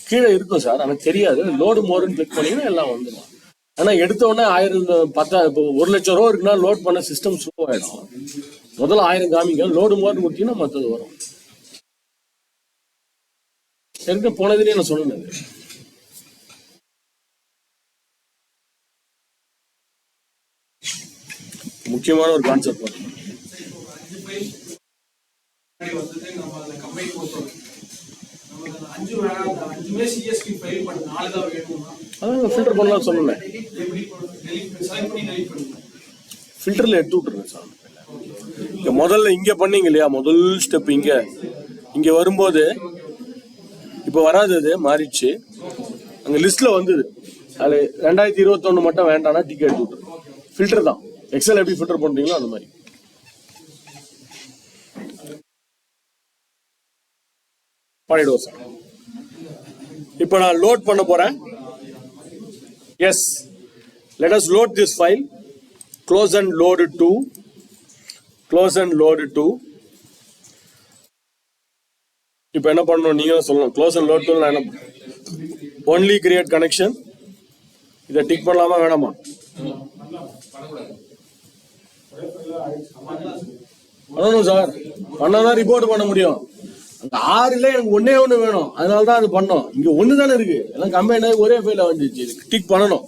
கீழே இருக்கும் சார், எனக்கு தெரியாது. லோடு மோர்னு கிளிக் பண்ணீங்கன்னா எல்லாம் வந்துடும். ஆனால் எடுத்த உடனே 1000 10 இப்போ 1 லட்சம் ரூபா இருக்குன்னா லோட் பண்ண சிஸ்டம் ஸ்லோ ஆகிடும். முதல்ல 1000 காமிங்க, லோடு மோர்னு கொடுத்தீங்கன்னா மற்றது வரும். எடுக்க போனதுலேயே நான் சொன்னது. முக்கியமான ஒரு கான்செப்ட் அதான் ஃபில்டர் பண்ணலாம் சொன்னேன். ஃபில்டர்ல எடுத்து விட்டுருங்க சார். இங்க முதல்ல இங்க பண்ணீங்க இல்லையா, முதல் ஸ்டெப் இங்க வரும்போது இப்ப வராது, அது மாறிடுச்சு. அங்க லிஸ்ட்ல வந்தது, அது 2021 மட்டும் வேண்டாம்னா டிக் எடுத்து விட்டுரு. ஃபில்டர் தான், எக்ஸல் எப்படி ஃபில்டர் பண்றீங்களோ அந்த மாதிரி பண்ணிடுவோம் சார். இப்போ நான் லோட் பண்ண போறேன். Yes, let us load this file. Close and load to. Close and load to. இப்போ என்ன பண்ணணும் நீங்க சொல்லணும். க்ளோஸ் அண்ட் லோட் டூல் நான் என்ன, ஒன்லி கிரியேட் கனெக்ஷன். இதை டிக் பண்ணலாமா வேணாமா? பண்ணணும் சார், பண்ணாதான் ரிப்போர்ட் பண்ண முடியும். அங்க 6ல எனக்கு ஒன்னே ஒண்ணு வேணும், அதனாலதான் அது பண்ணோம். இங்க ஒண்ணு தானே இருக்கு, எல்லாம் கம்பைன் ஆகி ஒரே ஃபைல வந்துச்சு. டிக் பண்ணணும்.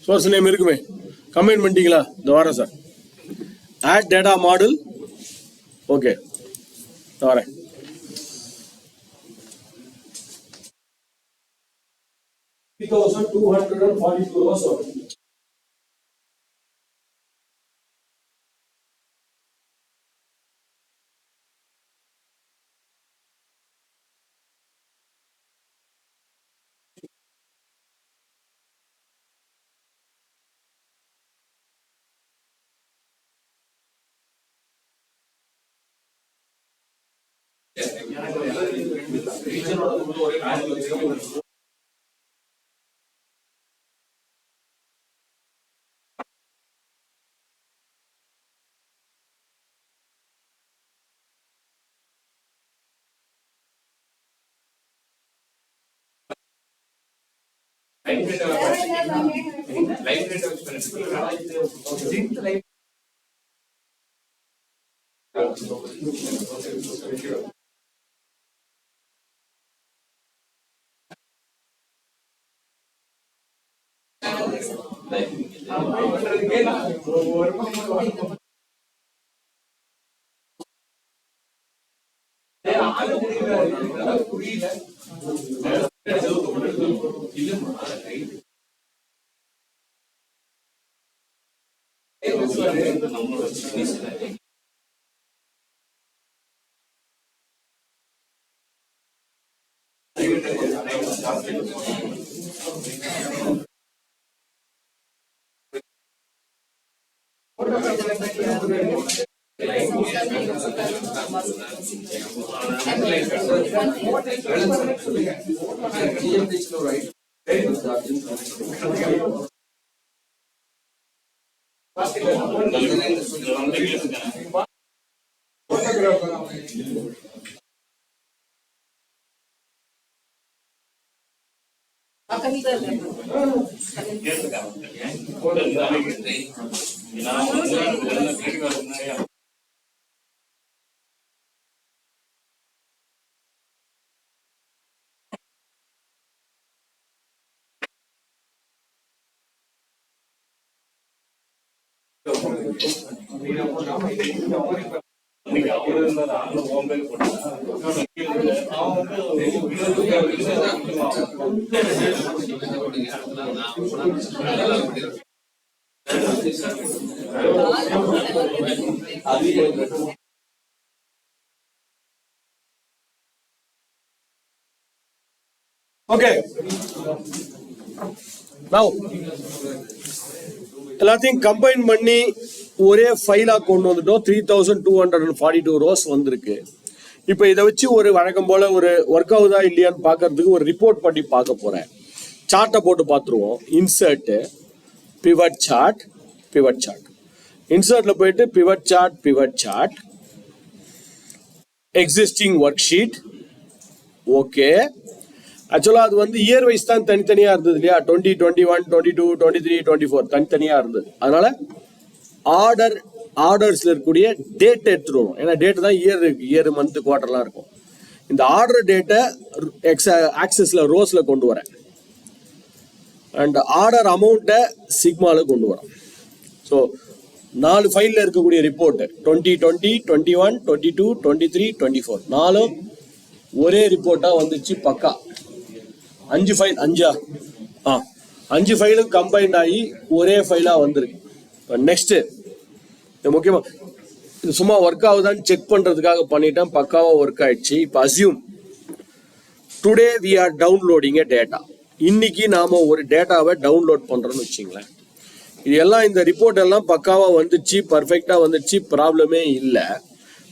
சோர்ஸ் நேம் இருக்குமே, கம்பைன் பண்ணிட்டீங்களா? இந்த வரேன் சார். Add data model. ஓகே, வரேன். Okay. Now, எல்லாத்தையும் கம்பைன் பண்ணி ஒரே ஃபைலா கொண்டு வந்துட்டோம். 3242 ரோஸ் வந்திருக்கு. இப்போ இதை வச்சு ஒரு வழக்கம் போல ஒரு ஒர்க் ஆகுதா இல்லையான்னு பார்க்கறதுக்கு ஒரு ரிப்போர்ட் பண்ணி பார்க்க போறேன். சார்ட்டை போட்டு பார்த்துருவோம். Insert pivot chart, pivot chart. இன்சர்ட்ல போயிட்டு pivot chart, pivot chart, existing work sheet. Okay. ஆக்சுவலா அது வந்து இயர் வைஸ் தான் தனித்தனியா இருந்தது இல்லையா? 20, 21, 22, 23, 24 தனித்தனியா இருந்தது. அதனால ஆர்டர்ஸ்ல இருக்கக்கூடிய டேட் எடுத்துட்டு வரும். ஏன்னா டேட் தான் இயர் மந்த் குவார்டர்லாம் இருக்கும். இந்த ஆர்டர் டேட்டை ஆக்சஸ்ல ரோஸ்ல கொண்டு வரேன். அண்ட் ஆர்டர் அமௌண்ட்டை சிக்மால கொண்டு வரேன். ஸோ 4 ஃபைல்ல இருக்கக்கூடிய ரிப்போர்ட் 2020, 21, 22, 23, 24 4 ஒரே ரிப்போர்ட்டா வந்துச்சு. பக்கா 5 ஃபைல் 5 ஃபைலும் கம்பைன்ட் ஆகி ஒரே ஃபைலா வந்திருக்கு. நெக்ஸ்ட் முக்கியமா இது சும்மா ஒர்க் ஆகுதான்னு செக் பண்றதுக்காக பண்ணிட்டேன். பக்காவா ஒர்க் ஆயிடுச்சு. இப்போ assume today we are downloading a data. இன்னைக்கு நாம ஒரு டேட்டாவை டவுன்லோட் பண்றோம்னு வச்சுங்களேன். இது எல்லாம் இந்த ரிப்போர்ட் எல்லாம் பக்காவா வந்துச்சு, பர்ஃபெக்டா வந்துச்சு, ப்ராப்ளமே இல்லை.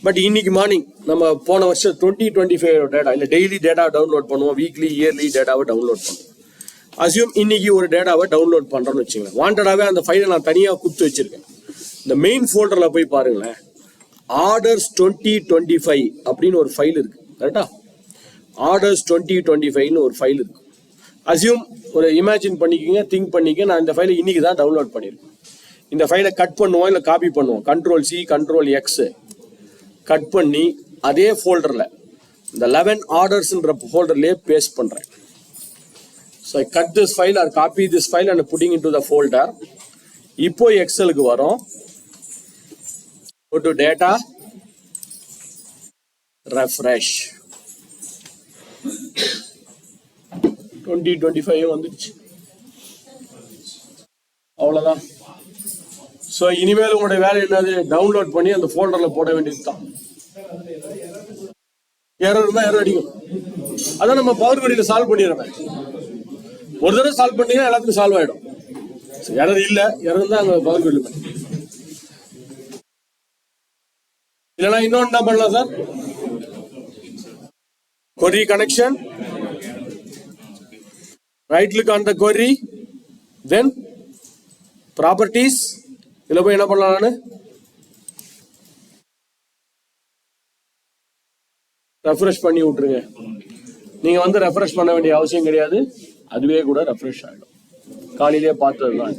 பட் இன்னைக்கு மார்னிங் நம்ம போன வருஷம் 2025 டேட்டா இல்லை, டெய்லி டேட்டா டவுன்லோட் பண்ணுவோம், வீக்லி இயர்லி டேட்டாவை டவுன்லோட் பண்ணுவோம். அசியூம் இன்னைக்கு ஒரு டேட்டாவை டவுன்லோட் பண்றோம்னு வச்சுங்களேன். வாண்டடாவே அந்த ஃபைலை நான் தனியாக குத்து வச்சிருக்கேன். இந்த மெயின் ஃபோல்டர்ல போய் பாருங்களேன். ஆர்டர்ஸ் 2025 அப்படின்னு ஒரு ஃபைல் இருக்கு. கரெக்டா? ஆர்டர்ஸ் 2025ன்னு ஒரு ஃபைல் இருக்கு. அசியூம் ஒரு இமேஜின் பண்ணிக்கோங்க, திங்க் பண்ணிக்க, நான் இந்த ஃபைலை இன்னைக்கு தான் டவுன்லோட் பண்ணியிருக்கேன். இந்த ஃபைலை கட் பண்ணுவோம் இல்லை காப்பி பண்ணுவோம். Ctrl+C Ctrl+X கட் பண்ணி அதே ஃபோல்டர்ல இந்த 11 ஆர்டர்ஸ்ன்ற ஃபோல்டர்லயே பேஸ்ட் பண்றேன். So I cut this file or copy this file and putting into the folder. இப்போ எக்ஸலுக்கு வரோம். Go to data, refresh. 2025 வந்துச்சு. அவ்வளவுதான். ஸோ இனிமேல் உங்களுடைய வேலை என்னது? டவுன்லோட் பண்ணி அந்த ஃபோல்டர்ல போட வேண்டியது தான். எரர் இருந்தா எரர் அடிக்கும். அதான் நம்ம பவர் குவரியில சால்வ் பண்ணிடுறேன். ஒரு தடவை சால்வ் பண்ணீங்கன்னா எல்லாத்துக்கும் சால்வ் ஆயிடும். எரர் இல்ல, எரர் தான் அங்க பவர் குவரியில பண்ணி. இல்லைன்னா இன்னொன்று என்ன பண்ணலாம் sir? query connection, right click on the query, then properties. இதுல போய் என்ன பண்ணலாம்? நான் ரெஃப்ரெஷ் பண்ணி விட்டுருங்க. நீங்க வந்து ரெஃப்ரெஷ் பண்ண வேண்டிய அவசியம் கிடையாது, அதுவே கூட ரெஃப்ரெஷ் ஆயிடும். காலையிலேயே பார்த்தது தான்.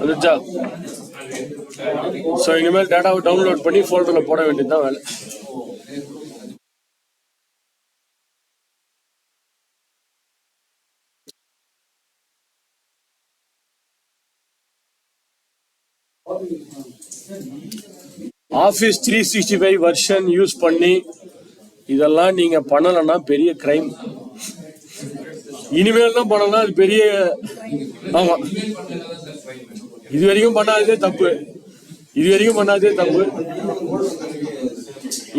வந்துச்சா? ஸோ இனிமேல் டேட்டாவை டவுன்லோட் பண்ணி ஃபோல்டரில் போட வேண்டியதுதான் வேலை. ஆஃபீஸ் 365 வெர்ஷன் யூஸ் பண்ணி இதெல்லாம் நீங்க பண்ணலன்னா பெரிய கிரைம். இனிமேல் தான் பண்ணலாம், அது பெரிய. ஆமா, இது வரைக்கும் பண்ணாததே தப்பு.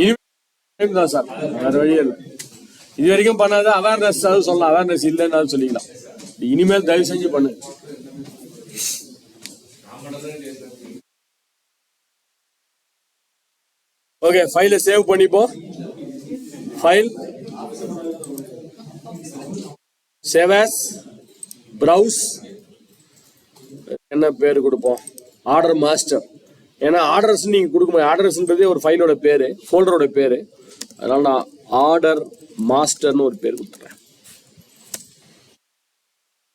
இனிமேல் தான் சார், வேற வழியே இல்லை. இது வரைக்கும் பண்ணாத அவேர்னஸ் சொல்லலாம், அவேர்னஸ் இல்லைன்னு சொல்லிக்கலாம். இனிமேல் தயவு செஞ்சு பண்ணு. ஓகே, ஃபைலை சேவ் பண்ணிப்போம். ஃபைல் சேவ் as, browse, என்ன பேர் கொடுப்போம், ஆர்டர் மாஸ்டர். ஏன்னா ஆர்டர்ஸ் நீங்க கொடுக்க முடியும், ஆர்டர்ஸ்ன்றதே ஒரு ஃபைலோட பேரு, ஃபோல்டரோட பேரு. அதனால நான் ஆர்டர் மாஸ்டர்னு ஒரு பேர் கொடுத்துறேன்.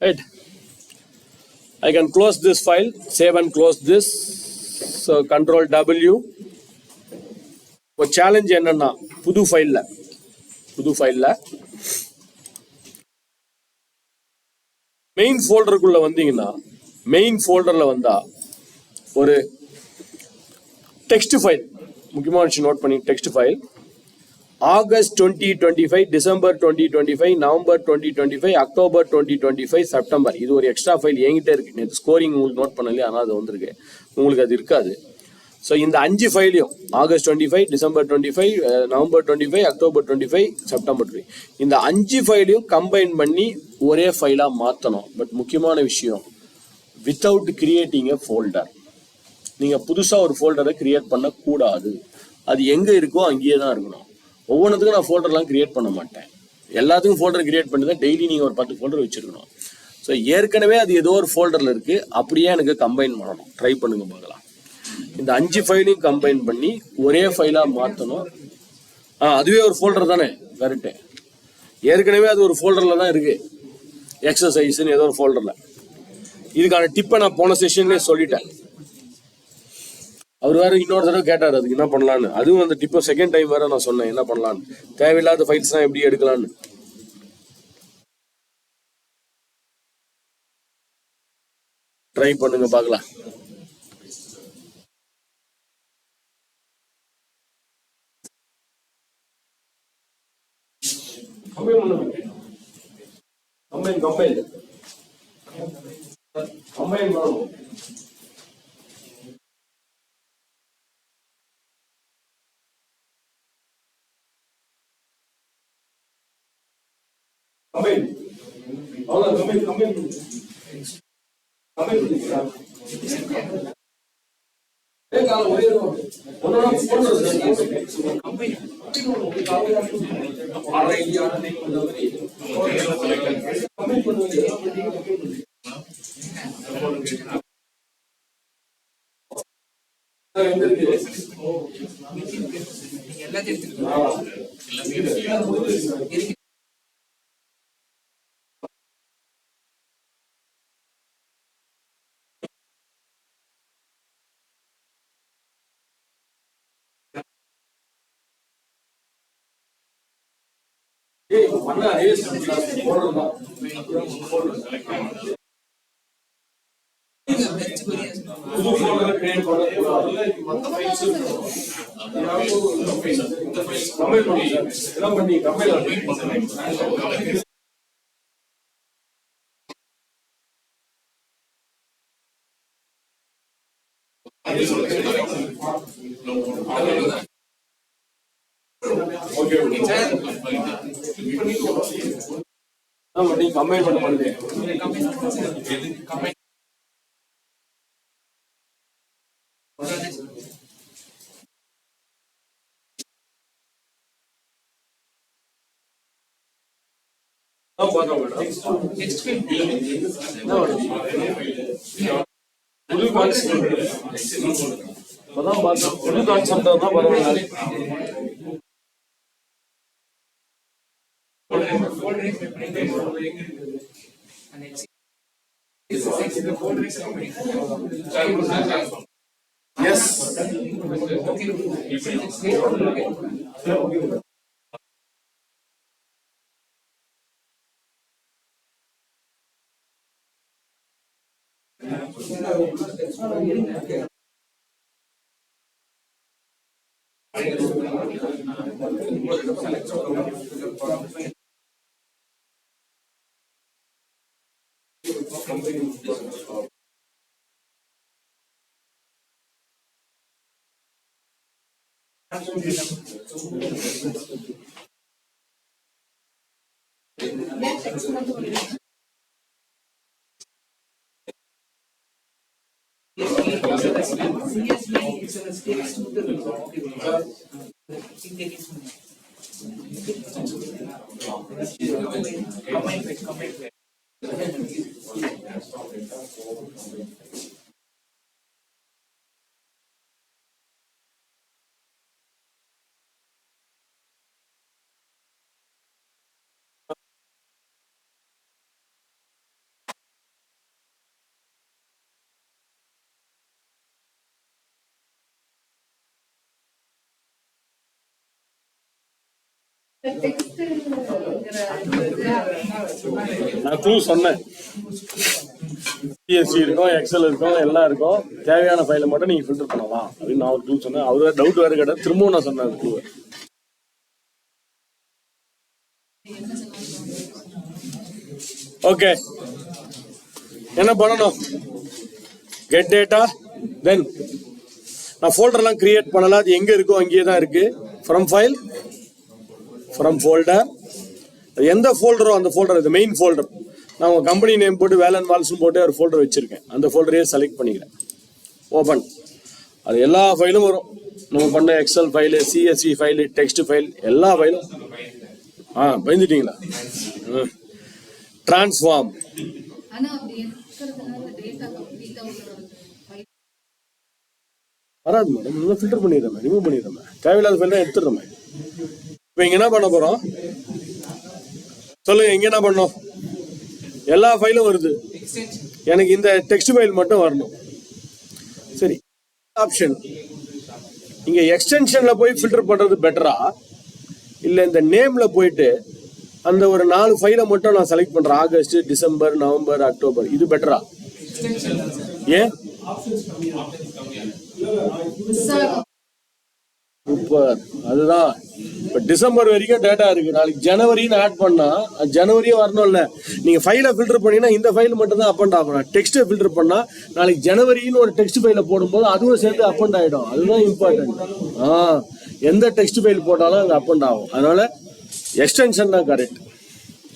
Right, I can close this file, save and close this. So control W. இப்போ சேலஞ்ச் என்னன்னா, புது ஃபைல்ல மெயின் ஃபோல்டருக்குள்ள வந்தீங்கன்னா, மெயின் ஃபோல்டர்ல வந்தா ஒரு டெக்ஸ்ட் ஃபைல், முக்கியமான விஷயம் நோட் பண்ணி, text file August 2025, December 2025, November 2025, October 2025, September. இது ஒரு எக்ஸ்ட்ரா ஃபைல் என்கிட்ட இருக்கு. நேற்று ஸ்கோரிங் உங்களுக்கு நோட் பண்ணலையே, ஆனால் அது வந்திருக்கு, உங்களுக்கு அது இருக்காது. ஸோ இந்த 5 ஃபைலையும் August 25, December 25, November 25, October 25, September 25, இந்த 5 ஃபைலையும் கம்பைன் பண்ணி ஒரே ஃபைலாக மாற்றணும். பட் முக்கியமான விஷயம், வித்தவுட் கிரியேட்டிங் எ ஃபோல்டர். நீங்கள் புதுசாக ஒரு ஃபோல்டரை கிரியேட் பண்ணக்கூடாது. அது எங்கே இருக்கோ அங்கேயே தான் இருக்கணும். ஒவ்வொன்றுத்துக்கும் நான் ஃபோல்டர்லாம் கிரியேட் பண்ண மாட்டேன். எல்லாத்துக்கும் ஃபோல்டர் கிரியேட் பண்ணி தான் டெய்லி நீங்கள் ஒரு 10 ஃபோல்டர் வச்சுருக்கணும். ஸோ ஏற்கனவே அது ஏதோ ஒரு ஃபோல்டரில் இருக்குது, அப்படியே எனக்கு கம்பைன் பண்ணணும். ட்ரை பண்ணுங்க பார்க்கலாம். இந்த 5 ஃபைலையும் கம்பைன் பண்ணி ஒரே ஃபைலாக மாற்றணும். அதுவே ஒரு ஃபோல்டர் தானே, கரெக்டு. ஏற்கனவே அது ஒரு ஃபோல்டரில் தான் இருக்குது, எக்ஸசைஸ்ன்னு ஏதோ ஒரு ஃபோல்டரில். இதுக்கான டிப்பை நான் போன செஷன்லேயே சொல்லிட்டேன். அவர் வேற இன்னொரு தடவை கேட்டார் அதுக்கு என்ன பண்ணலான்னு. அதுவும் அந்த டிப்பை செகண்ட் டைம் வேற நான் சொன்னேன் என்ன பண்ணலான்னு, தேவையில்லாத ஃபைல்ஸ்லாம் எப்படி எடுக்கலான்னு. ட்ரை பண்ணுங்க பார்க்கலாம். கம்பைன் பண்ண பண்ணுறேன். பார்த்தோம் மேடம். Next file D. புது கான்செப்ட் அதான் பார்த்தோம். புது கான்செப்ட் தான் பரவாயில்ல. Yes. நான் க்ளூ சொன்னேன். சிஎஸ்சி இருக்கும், எக்ஸல் இருக்கும், எல்லாம் இருக்கும். தேவையான ஃபைலை மட்டும் நீங்க ஃபில்டர் பண்ணலாம் அப்படின்னு நான் ஒரு க்ளூ சொன்னேன். அவரு டவுட் வேற கேட்டார். திரும்பவும் நான் சொன்னேன் க்ளூ. ஓகே, என்ன பண்ணணும்? கெட் டேட்டா, தென் நான் ஃபோல்டர்லாம் கிரியேட் பண்ணல. அது எங்க இருக்கோ அங்கேயே தான் இருக்கு. ஃப்ரம் ஃபைல், ஃப்ரம் ஃபோல்டர், எந்த ஃபோல்டரோ அந்த ஃபோல்டர், இது மெயின் ஃபோல்டர். நான் உங்கள் கம்பெனி நேம் போட்டு வேலன் வால்ஸ்னு போட்டு ஒரு ஃபோல்டர் வச்சிருக்கேன். அந்த ஃபோல்டரையே செலக்ட் பண்ணிக்கிறேன். ஓப்பன். அது எல்லா ஃபைலும் வரும். நம்ம பண்ண Excel file, CSV file, text file, எல்லா ஃபைலும். பயந்துட்டீங்களா? டிரான்ஸ்ஃபார்ம் வராது மேடம். இன்னும் ஃபில்டர் பண்ணிடுறேன், ரிமூவ் பண்ணிடுறேன். தேவையில்லாத ஃபைல் தான் எடுத்துடுறேன். இப்போ இங்கே என்ன பண்ண போகிறோம் சொல்லுங்க. இங்கே என்ன பண்ணோம்? எல்லா ஃபைலும் வருது. எனக்கு இந்த டெக்ஸ்ட் ஃபைல் மட்டும் வரணும். சரி, ஆப்ஷன் இங்க எக்ஸ்டென்ஷன்ல போய் ஃபில்டர் பண்றது பெட்டரா, இல்ல இந்த நேம்ல போயிட்டு அந்த ஒரு 4 ஃபைலை மட்டும் நான் செலக்ட் பண்றேன்? ஆகஸ்ட், டிசம்பர், நவம்பர், அக்டோபர், இது பெட்டரா? ஏன்? சூப்பர். அதுதான் இப்ப டிசம்பர் வரைக்கும் டேட்டா இருக்கு. நாளைக்கு ஜனவரின்னு ஆட் பண்ணா ஜனவரியே வரணும்ல. நீங்க ஃபைலை ஃபில்டர் பண்ணீங்கன்னா இந்த ஃபைல் மட்டும் தான் அப் அண்ட் ஆகும். டெக்ஸ்ட்டை ஃபில்டர் பண்ணா நாளைக்கு ஜனவரின்னு ஒரு டெக்ஸ்ட் ஃபைலை போடும்போது அதுவும் சேர்த்து அப் அண்ட் ஆயிடும். அதுதான் இம்பார்ட்டன்ட். எந்த டெக்ஸ்ட் ஃபைல் போட்டாலும் அது அப் அண்ட் ஆகும். அதனால எக்ஸ்டென்ஷன் தான் correct.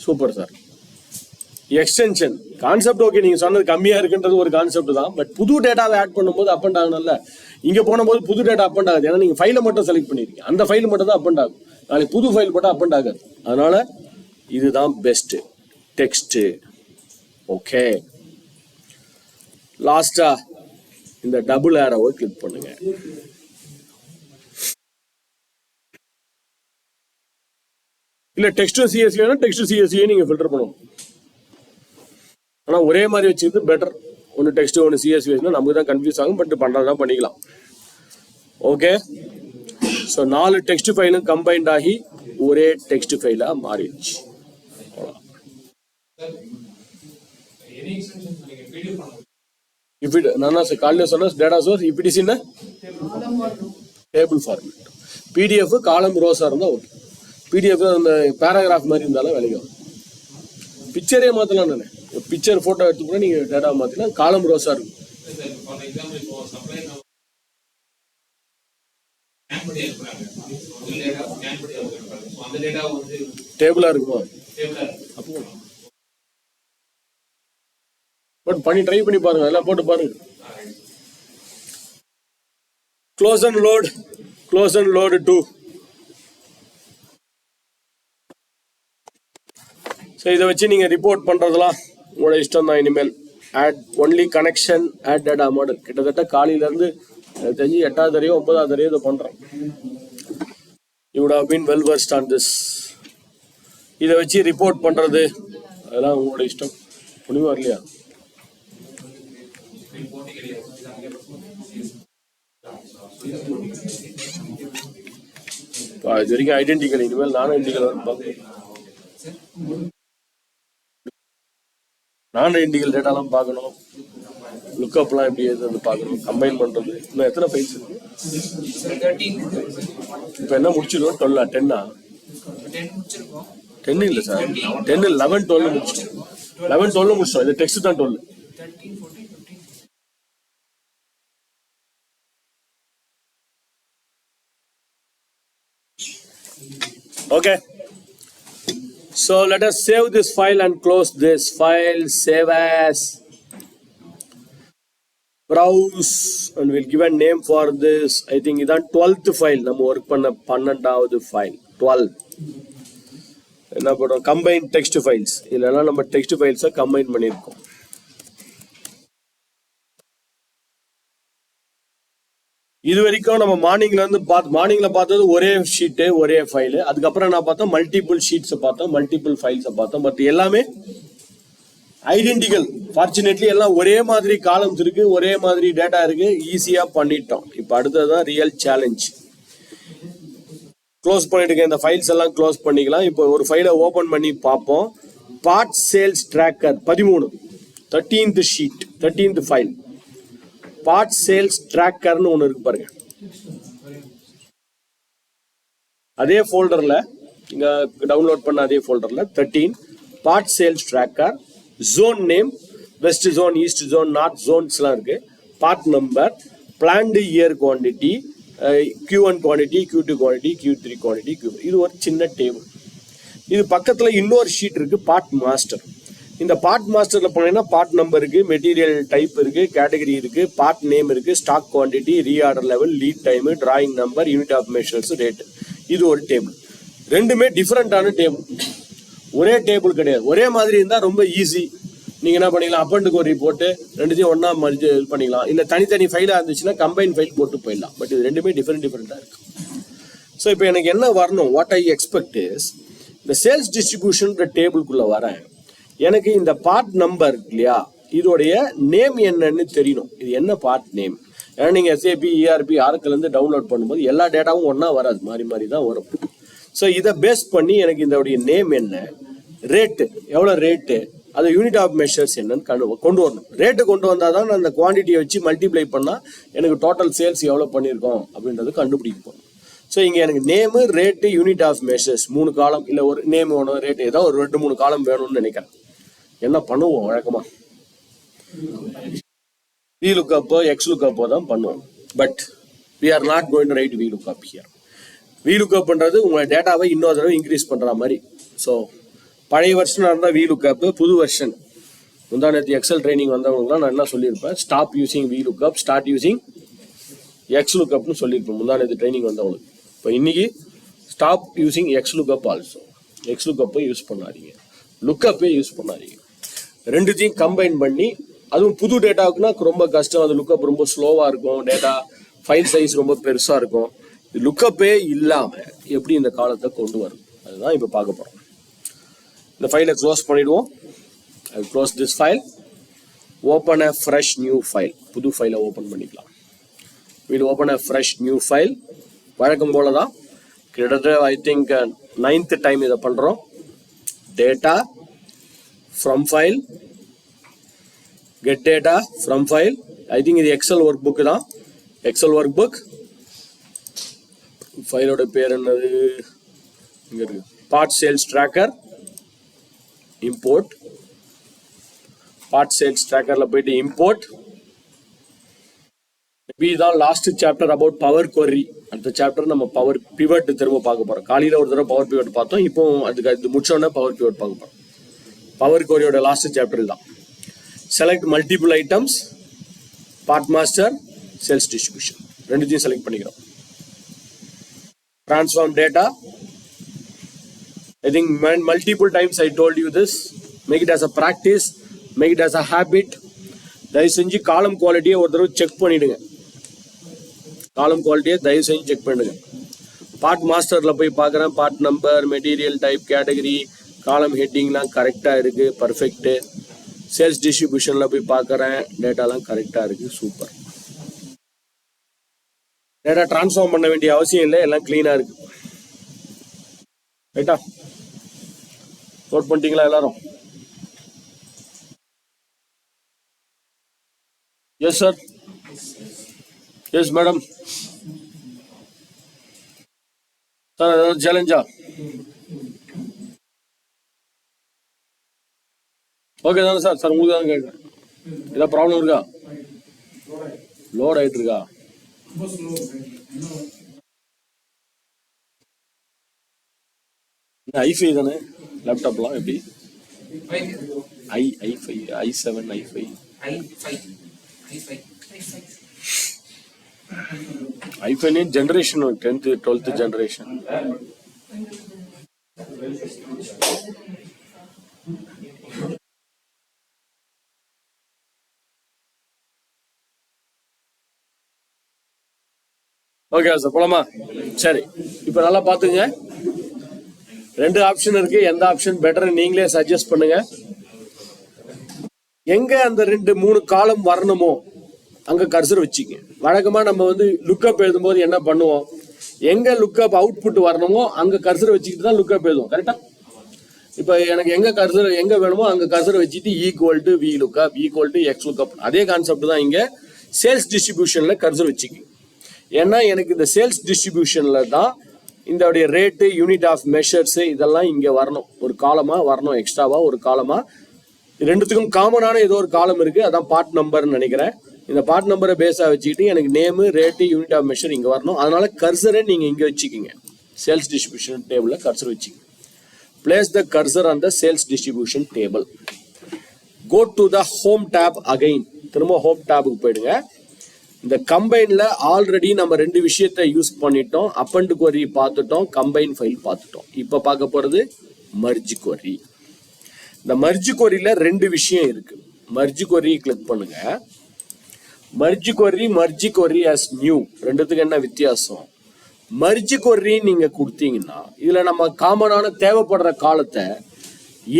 Super sir. Extension concept okay, நீங்க சொன்னது கம்மியா இருக்குன்றது ஒரு கான்செப்ட் தான். பட் புது டேட்டாவை ஆட் பண்ணும்போது அப் அண்ட் ஆகணும்ல. இங்க போனபோது புது டேட்டா அப் அண்ட் ஆகுது. ஏன்னா நீங்க ஃபைலை மட்டும் செலக்ட் பண்ணிருக்கீங்க. அந்த ஃபைல் மட்டும் தான் அப் அண்ட் ஆகும். நாளைக்கு புது ஃபைல் போட்டால் அப் அண்ட் ஆகாது. அதனால இதுதான் பெஸ்ட். டெக்ஸ்ட். ஓகே, லாஸ்டா இந்த டபுள் ஏரோவை கிளிக் பண்ணுங்க. இல்ல டெக்ஸ்ட் சிஎஸ்சி வேணும், டெக்ஸ்ட் சிஎஸ்சியை நீங்க ஃபில்டர் பண்ணணும். ஆனா ஒரே மாதிரி வச்சுக்கிறது பெட்டர். ஒன்று டெக்ஸ்ட் ஒன்று சிஎஸ்சி வச்சுன்னா நமக்கு தான் கன்ஃபியூஸ் ஆகும். பட் பண்றதுதான் பண்ணிக்கலாம். ஓகே, ஸோ 4 டெக்ஸ்ட் ஃபைலும் கம்பைன்ட் ஆகி ஒரே டெக்ஸ்ட் ஃபைலா மாறிடுச்சு. இஃப் இட் நான் காலையில் சொன்ன data source if it is in table format. PDF காலம் ரோஸா இருந்தா ஓகே. பிடிஎஃப் அந்த பேராகிராஃப் மாதிரி இருந்தாலும் வேலைக்கு வரும். பிக்சரே மாற்றலாம். நான் பிக்சர் ஃபோட்டோ எடுத்து கூட நீங்கள் டேட்டா மாற்றினா காலம் ரோஸாக இருக்கும். டேபிளாக இருக்குமா? அப்போ பட் பண்ணி ட்ரை பண்ணி பாருங்க. எல்லாம் போட்டு பாருங்க. Close and load, close and load 2. So இதை வச்சு நீங்கள் ரிப்போர்ட் பண்ணுறதுலாம் உங்களோட இஷ்டம் தான். இனிமேல் add only connection add data model கிட்டத்தட்ட காலையிலேருந்து எனக்கு தெரிஞ்சு 8வது தரையோ 9வது தரையோ இதை பண்ணுறோம். You would have been well versed on this. இதை வச்சு ரிப்போர்ட் பண்ணுறது அதெல்லாம் உங்களோட இஷ்டம். ஒன்றுமே வரலையா? இது வரைக்கும் ஐடென்டிக்கல், இனிமேல் நான் ஐடென்டிக்கல் பார்க்கணும். நான் ஐடென்டிக்கல் டேட்டாலாம் பார்க்கணும், லுக்கப்லாம் எப்படி எது பார்க்கணும், கம்பைன் பண்ணுறது. இன்னும் எத்தனை ஃபைல்ஸ் இருக்கு? இப்போ என்ன முடிச்சிருக்கோம்? 12 10 10 இல்லை சார், 10 11 12 முடிச்சிட்டோம். 11 12 முடிச்சிட்டோம். இது டெக்ஸ்ட் தான் 12. Okay, so let us save this file and close this file. Save as, browse, and we'll give a name for this. I think idan 12th file நம்ம ஒர்க் பண்ண 12வது file 12. என்ன பண்ணுறோம்? Combine text files. இல்லைன்னா நம்ம டெக்ஸ்ட் ஃபைல்ஸை கம்பைன் பண்ணியிருக்கோம். இது வரைக்கும் நம்ம மார்னிங்ல பார்த்தது ஒரே ஷீட்டு ஒரே ஃபைலு. அதுக்கப்புறம் நான் பார்த்தோம் மல்டிபிள் ஷீட்ஸை பார்த்தோம், மல்டிபிள் ஃபைல்ஸை பார்த்தோம். பட் எல்லாமே ஐடென்டிக்கல். ஃபார்ச்சுனேட்லி எல்லாம் ஒரே மாதிரி காலம்ஸ் இருக்கு, ஒரே மாதிரி டேட்டா இருக்கு, ஈஸியா பண்ணிட்டோம். இப்போ அடுத்ததுதான் ரியல் சேலஞ்ச். க்ளோஸ் பண்ணிட்டு இந்த ஃபைல்ஸ் எல்லாம் க்ளோஸ் பண்ணிக்கலாம். இப்போ ஒரு ஃபைலை ஓபன் பண்ணி பார்ப்போம். Part sales tracker 13th sheet 13th file. Part sales ட்ராக்கர்னு ஒன்று இருக்கு பாருங்க. அதே ஃபோல்டர்ல இங்க டவுன்லோட் பண்ண அதே ஃபோல்டர்ல 13 part sales tracker, zone name, west zone, east zone, north ஜோன்ஸ்லாம் இருக்கு. Part number, planned year quantity, Q1 quantity, Q2 quantity, Q3 quantity, இது ஒரு சின்ன டேபிள். இது பக்கத்துல இன்னொரு ஷீட் இருக்கு, பார்ட் மாஸ்டர். இந்த பார்ட் மாஸ்டர்ல போனீங்கன்னா பார்ட் நம்பர் இருக்கு, மெட்டீரியல் டைப் இருக்கு, கேட்டகரி இருக்கு, பார்ட் நேம் இருக்கு, stock quantity, reorder level, lead time, drawing number, unit of measures, rate. இது ஒரு டேபிள். ரெண்டுமே டிஃபரெண்டான டேபிள், ஒரே டேபிள் கிடையாது. ஒரே மாதிரி இருந்தா ரொம்ப ஈஸி. நீங்க என்ன பண்ணிக்கலாம், அப்பண்டுக்கு ஒரு ரிப்போர்ட் ரெண்டுத்தையும் ஒன்னா மர்ஜ் பண்ணிக்கலாம். இல்ல தனித்தனி ஃபைலா இருந்துச்சுன்னா கம்பைன் ஃபைல் போட்டு போயிடலாம். பட் இது ரெண்டுமே டிஃபரெண்டா இருக்கு. ஸோ இப்போ எனக்கு என்ன வரணும், வாட் ஐ எக்ஸ்பெக்ட் இஸ், இந்த சேல்ஸ் டிஸ்ட்ரிபியூஷன் டேபிள்குள்ள வரேன். எனக்கு இந்த பார்ட் நம்பர் இல்லையா, இதோடைய நேம் என்னன்னு தெரியணும். இது என்ன பார்ட் நேம். ஏன்னா நீங்க SAP, ERP, Oracle இருந்து டவுன்லோட் பண்ணும்போது எல்லா டேட்டாவும் ஒன்னா வராது, மாறி மாறி தான் வரும். ஸோ இதை பேஸ் பண்ணி எனக்கு இதோடைய நேம் என்ன, ரேட்டு எவ்வளோ ரேட்டு, அது யூனிட் ஆஃப் மெஷர்ஸ் என்னன்னு கொண்டு வரணும். ரேட்டு கொண்டு வந்தால் தான் அந்த குவான்டிட்டியை வச்சு மல்டிப்ளை பண்ணால் எனக்கு டோட்டல் சேல்ஸ் எவ்வளோ பண்ணியிருக்கோம் அப்படின்றது கண்டுபிடிப்போம். ஸோ இங்கே எனக்கு name, rate, unit of measures 3 column, இல்லை ஒரு நேம் வேணும், ரேட்டு ஏதோ ஒரு 2-3 காலம் வேணும்னு நினைக்கிறேன். என்ன பண்ணுவோம் வழக்கமா, VLOOKUP, XLOOKUP தான் பண்ணுவோம். But we are not going to write VLOOKUP here. VLOOKUPன்றது உங்களை டேட்டாவை இன்னொரு தடவை இன்க்ரீஸ் பண்ற மாதிரி. ஸோ பழைய வருஷனாக இருந்தால் VLOOKUP, புது வருஷன் முந்தானத்து எக்ஸல் ட்ரைனிங் வந்தவங்களுக்குலாம் நான் என்ன சொல்லியிருப்பேன், stop using VLOOKUP, start using XLOOKUPனு சொல்லியிருப்பேன் முந்தானத்து ட்ரைனிங் வந்தவங்களுக்கு. இப்போ இன்னைக்கு stop using XLOOKUP also. XLOOKUP use பண்ணாதீங்க, லுக்கப்பே யூஸ் பண்ணாதீங்க. ரெண்டுத்தையும் கம்பைன் பண்ணி, அதுவும் புது டேட்டாவுக்குன்னா ரொம்ப கஷ்டம். அது லுக்கப் ரொம்ப ஸ்லோவாக இருக்கும், டேட்டா ஃபைல் சைஸ் ரொம்ப பெருசாக இருக்கும். இது லுக்கப்பே இல்லாமல் எப்படி இந்த காலத்தை கொண்டு வரும், அதுதான் இப்போ பார்க்க போகிறோம். இந்த ஃபைலை க்ளோஸ் பண்ணிடுவோம். I close this file, open a fresh new file. புது ஃபைலை ஓப்பன் பண்ணிக்கலாம். We'll open a fresh new file. வழக்கம் போல தான் கிட்டத்தட்ட ஐ திங்க் 9th டைம் இதை பண்ணுறோம். Data from file, get data from file. I think இது எக்ஸல் ஒர்க் புக் தான். எக்ஸல் ஒர்க் புக் ஃபைலோட பேர் என்னது, இங்க இருக்கு, part sales tracker. Import part sales ட்ராக்கர்ல போயிட்டு இம்போர்ட். இதுதான் last chapter about power query. அடுத்த சாப்டர் நம்ம பவர் பிவட் திரும்ப பார்க்க போறோம். காலையில ஒரு தடவை பவர் பிவட் பார்த்தோம், இப்போ அதுக்கு இது முடிச்சோடனே பவர் பிவட் பார்க்க போறோம். பவர் queryயோட லாஸ்ட் சாப்டர் தான். Select multiple items, part master, sales distribution ரெண்டுத்தையும் செலக்ட் பண்ணிக்கிறோம். Transform data, I think multiple times I told you this. Make it as a practice, make it as a habit. தயவு செஞ்சு காலம் குவாலிட்டியை ஒரு தடவை செக் பண்ணிடுங்க. காலம் குவாலிட்டியை தயவு செஞ்சு செக் பண்ணுங்க. பார்ட் மாஸ்டர்ல போய் பார்க்குறேன், part number, material type, category, காலம் ஹெட்டிங்லாம் கரெக்டாக இருக்கு, பர்ஃபெக்ட். சேல்ஸ் டிஸ்ட்ரிபியூஷன்ல போய் பார்க்குறேன், டேட்டாலாம் கரெக்டாக இருக்கு, சூப்பர். டேட்டா டிரான்ஸ்ஃபார்ம் பண்ண வேண்டிய அவசியம் இல்லை, எல்லாம் கிளீனா இருக்கு. ரைட்டா? நோட் பண்ணிட்டீங்களா எல்லாரும்? Yes sir, yes madam. Sir ஏதாவது சேலஞ்சா? ஓகே தானே சார்? சார் உங்களுக்கு தான் கேட்குறேன். ஏதாவது ப்ராப்ளம் இருக்கா? லோட் ஆகிட்டு இருக்கா? ஐஃபை தானே லேப்டாப்லாம் எப்படி? ஐ5, i7, i5, i five generation 10th 12th generation. Okay sir, போலாமா? சரி, இப்ப நல்லா பாத்துங்க. 2 ஆப்ஷன் இருக்கு. எந்த ஆப்ஷன் பெட்டர் நீங்களே சஜஸ்ட் பண்ணுங்க. எங்க அந்த 2-3 காலம் வரணுமோ அங்க கர்சர் வச்சுங்க. வழக்கமா நம்ம வந்து லுக்கப் எழுதும் போது என்ன பண்ணுவோம், எங்க லுக்கப் அவுட்புட் வரணுமோ அங்க கர்சர் வச்சுக்கிட்டு தான் லுக்கப் எழுதுவோம். கரெக்டா? இப்ப எனக்கு எங்க கர்சர் எங்க வேணுமோ அங்க கர்சர் வச்சுட்டு equal to V lookup, equal to X lookup. அதே கான்செப்ட் தான் இங்க சேல்ஸ் டிஸ்ட்ரிபியூஷன்ல கர்சர் வச்சுக்கி. ஏன்னா எனக்கு இந்த சேல்ஸ் டிஸ்ட்ரிபியூஷன்ல தான் இந்த ரேட்டு, யூனிட் ஆஃப் மெஷர்ஸ் இதெல்லாம் இங்க வரணும். ஒரு காலமா வரணும், எக்ஸ்ட்ராவா ஒரு காலமா. ரெண்டுத்துக்கும் காமனான ஏதோ ஒரு காலம் இருக்கு, அதான் பார்ட் நம்பர்னு நினைக்கிறேன். இந்த பார்ட் நம்பரை பேஸா வச்சுக்கிட்டு எனக்கு name, rate, unit of measure இங்க வரணும். அதனால கர்சரை நீங்க இங்க வச்சுக்கிங்க. சேல்ஸ் டிஸ்ட்ரிபியூஷன் டேபிள்ல கர்சர் வச்சுக்கிங்க. Place the cursor on the sales distribution table. Go to the home tab again. திரும்ப ஹோம் டேபுக்கு போயிடுங்க. இந்த கம்பைன்ல ஆல்ரெடி நம்ம 2 விஷயத்தை யூஸ் பண்ணிட்டோம். அப்பண்ட் கொரி பார்த்துட்டோம், கம்பைன் ஃபைல் பார்த்துட்டோம். இப்ப பார்க்க போறது மர்ஜ் கொரி. இந்த மர்ஜ் கொரியில 2 விஷயம் இருக்கு. மர்ஜ் கொரி கிளிக் பண்ணுங்க. மர்ஜ் கொரி as நியூ, ரெண்டுத்துக்கு என்ன வித்தியாசம்? மர்ஜ் கொரி நீங்க கொடுத்தீங்கன்னா இதுல நம்ம காமனான தேவைப்படுற காலத்தை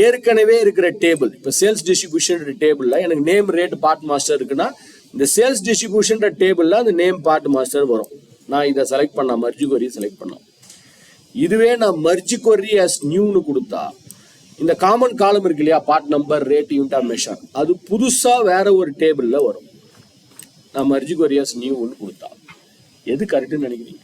ஏற்கனவே இருக்கிற டேபிள், இப்ப சேல்ஸ் டிஸ்ட்ரிபியூஷன் டேபிள்ல எனக்கு நேம், ரேட், பார்ட் மாஸ்டர் இருக்குன்னா இந்த சேல்ஸ் டிஸ்ட்ரிபியூஷன் டேபிள்ல அந்த நேம், பார்ட் மாஸ்டர் வரும். நான் இதை செலக்ட் பண்ண மர்ஜ் கொரி செலக்ட் பண்ணலாம். இதுவே நான் மர்ஜ் கொரி as நியூன்னு கொடுத்தா இந்த காமன் காலம் இருக்கு இல்லையா, part number, rate, unit of measure, அது புதுசா வேற ஒரு டேபிள்ல வரும். நான் மர்ஜ் கொரி as நியூன்னு கொடுத்தா எது கரெக்ட்னு நினைக்கிறீங்க?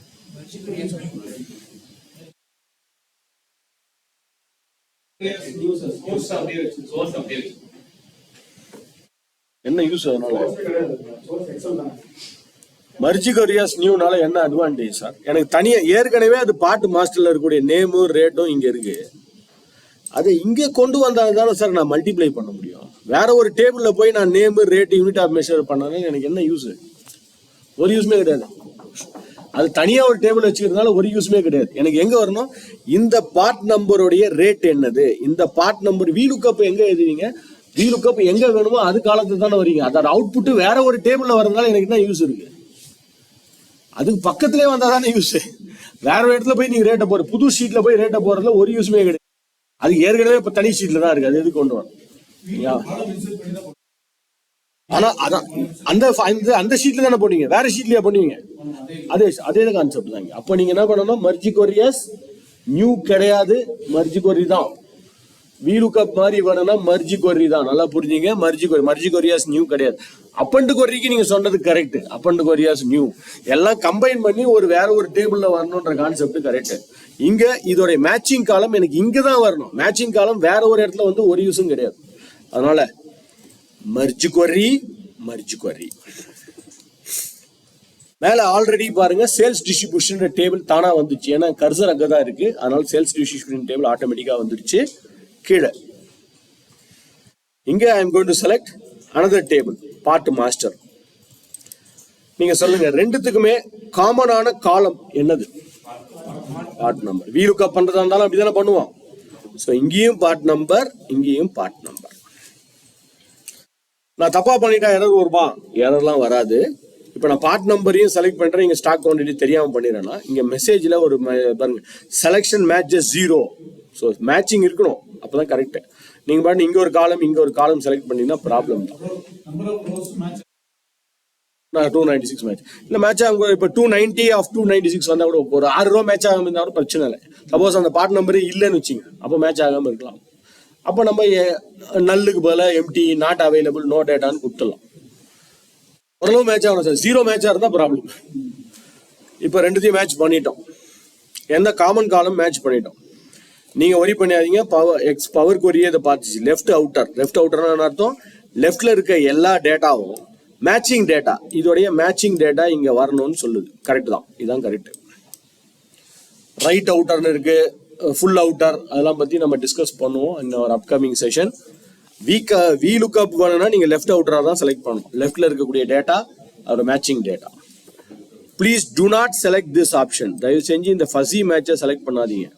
என்ன யூஸ்? அதனால மர்ஜ் கொரி as நியூனால என்ன அட்வான்டேஜ் சார்? எனக்கு தனியா ஏற்கனவே அது பார்ட் மாஸ்டர்ல இருக்கக்கூடிய நேமும் ரேட்டும் இங்க இருக்கு. அதை இங்கே கொண்டு வந்தால் தானே சார் நான் மல்டிப்ளை பண்ண முடியும். வேற ஒரு டேபிள்ல போய் நான் name, rate, unit of measure பண்ணாலும் எனக்கு என்ன யூஸ்? ஒரு யூஸ்மே கிடையாது. அது தனியா ஒரு டேபிள் வச்சுக்கிறதுனால ஒரு யூஸ்மே கிடையாது. எனக்கு எங்க வரணும், இந்த பார்ட் நம்பருடைய ரேட் என்னது, இந்த பார்ட் நம்பர் வி லுக்கப் எங்க எழுதுவீங்க, வி லுக்கப் எங்க வேணுமோ அது காலத்துல தானே வரீங்க. அதோட அவுட்புட் வேற ஒரு டேபிள்ல வரதுனால எனக்கு என்ன யூஸ் இருக்கு? அதுக்கு பக்கத்திலே வந்தா தானே யூஸ். வேற ஒரு இடத்துல போய் நீங்க ரேட்டை போற, புது ஷீட்ல போய் ரேட்டை போறதுல ஒரு யூஸ்மே கிடையாது. அது ஏற்கனவே இப்ப தனி ஷீட்ல தான் இருக்கு, அது எது கொண்டு வரும்? ஆனா அதான் அந்த ஷீட்ல தானே போனீங்க, வேற ஷீட்லயா பண்ணுவீங்க? அதே கான்செப்ட் தாங்க. அப்ப நீங்க என்ன பண்ணணும், மர்ஜ் கொரி as நியூ கிடையாது, மர்ஜ் கொரி தான். வி லுக்கப் மாதிரி வேணும்னா மர்ஜ் கொரி தான். நல்லா புரிஞ்சுங்க. மர்ஜ் கொரி as நியூ கிடையாது. அப்பண்ட் கொரிக்கு நீங்க சொன்னது கரெக்ட். அப்பண்ட் கொரி as நியூ எல்லாம் கம்பைன் பண்ணி வேற ஒரு டேபிள்ல வரணும்ன்ற கான்செப்ட் கரெக்ட். இங்க இதோட மேட்சிங் காலம் எனக்கு இங்க தான் வரணும். மேட்சிங் காலம் வேற ஒரு இடத்துல ஒரு யூஸும் கிடையாது. அதனால மர்ஜ் கொரி மேல ஆல்ரெடி பாருங்க சேல்ஸ் டிஸ்ட்ரிபியூஷன் டேபிள் தானா வந்துச்சு. ஏன்னா கர்சர் அங்கதான் இருக்கு, அதனால சேல்ஸ் டிஸ்ட்ரிபியூஷன் டேபிள் ஆட்டோமேட்டிக்கா வந்துருச்சு. கீழே இங்க I am going to select another table, part master. நீங்க சொல்லுங்க, ரெண்டுத்துக்குமே காமனான காலம் என்னது? Part number. வி லுக்கப் பண்றதா இருந்தாலும் அப்படிதானே பண்ணுவோம். ஸோ இங்கேயும் பார்ட் நம்பர், இங்கேயும் பார்ட் நம்பர். நான் தப்பா பண்ணிட்டா எரர் வருமா? எரர்லாம் வராது. இப்போ நான் பார்ட் நம்பரையும் செலக்ட் பண்றேன், இங்க ஸ்டாக் குவான்டிட்டி தெரியாம பண்ணிடுறேன்னா இங்க மெசேஜ்ல ஒரு பாருங்க, செலெக்ஷன் மேட்சஸ் 0. ஸோ மேட்சிங் இருக்கணும், அப்பதான் கரெக்ட். நீங்க பாட்டு இங்க ஒரு காலம் இங்க ஒரு காலம் செலக்ட் பண்ணீங்கன்னா ப்ராப்ளம் தான். 296 மேட்ச் இல்ல மேட்ச் ஆகும். இப்போ 290 ஆஃப் 296 வந்தா கூட ஒரு 6 ரூபா மேட்ச் ஆகாம இருந்தா கூட பிரச்சனை இல்லை. சப்போஸ் அந்த பார்ட் நம்பரே இல்லைன்னு வச்சுங்க, அப்போ மேட்ச் ஆகாம இருக்கலாம். அப்போ நம்ம நல்லுக்கு பதிலாக எம்டி, நாட் அவைலபிள், நோ டேட்டான்னு கொடுத்துடலாம். ஓரளவு மேட்ச் ஆகணும் சார். 0 மேட்சா இருந்தா ப்ராப்ளம். இப்போ ரெண்டுத்தையும் மேட்ச் பண்ணிட்டோம், எந்த காமன் காலம் மேட்ச் பண்ணிட்டோம். நீங்க ஒரி பண்ணாதீங்க. பவர் கொரியே இதை பார்த்துச்சு. லெஃப்ட் அவுட்டர்னு அர்த்தம், லெஃப்ட்ல இருக்க எல்லா டேட்டாவும் மேட்சிங் டேட்டா, இதோடைய மேட்சிங் டேட்டா இங்க வரணும்னு சொல்லுது. கரெக்ட் தான், இதுதான் கரெக்ட். ரைட் அவுட்டர்னு இருக்கு, ஃபுல் அவுட்டர், அதெல்லாம் பத்தி நம்ம டிஸ்கஸ் பண்ணுவோம் in our upcoming session. We lookup வேணும்னா நீங்க லெஃப்ட் அவுட்டரா தான் செலக்ட் பண்ணணும். லெஃப்ட்ல இருக்கக்கூடிய டேட்டா அதோட matching data. Please do not select this option. தயவு செஞ்சு இந்த ஃபஸி மேட்சை செலக்ட் பண்ணாதீங்க.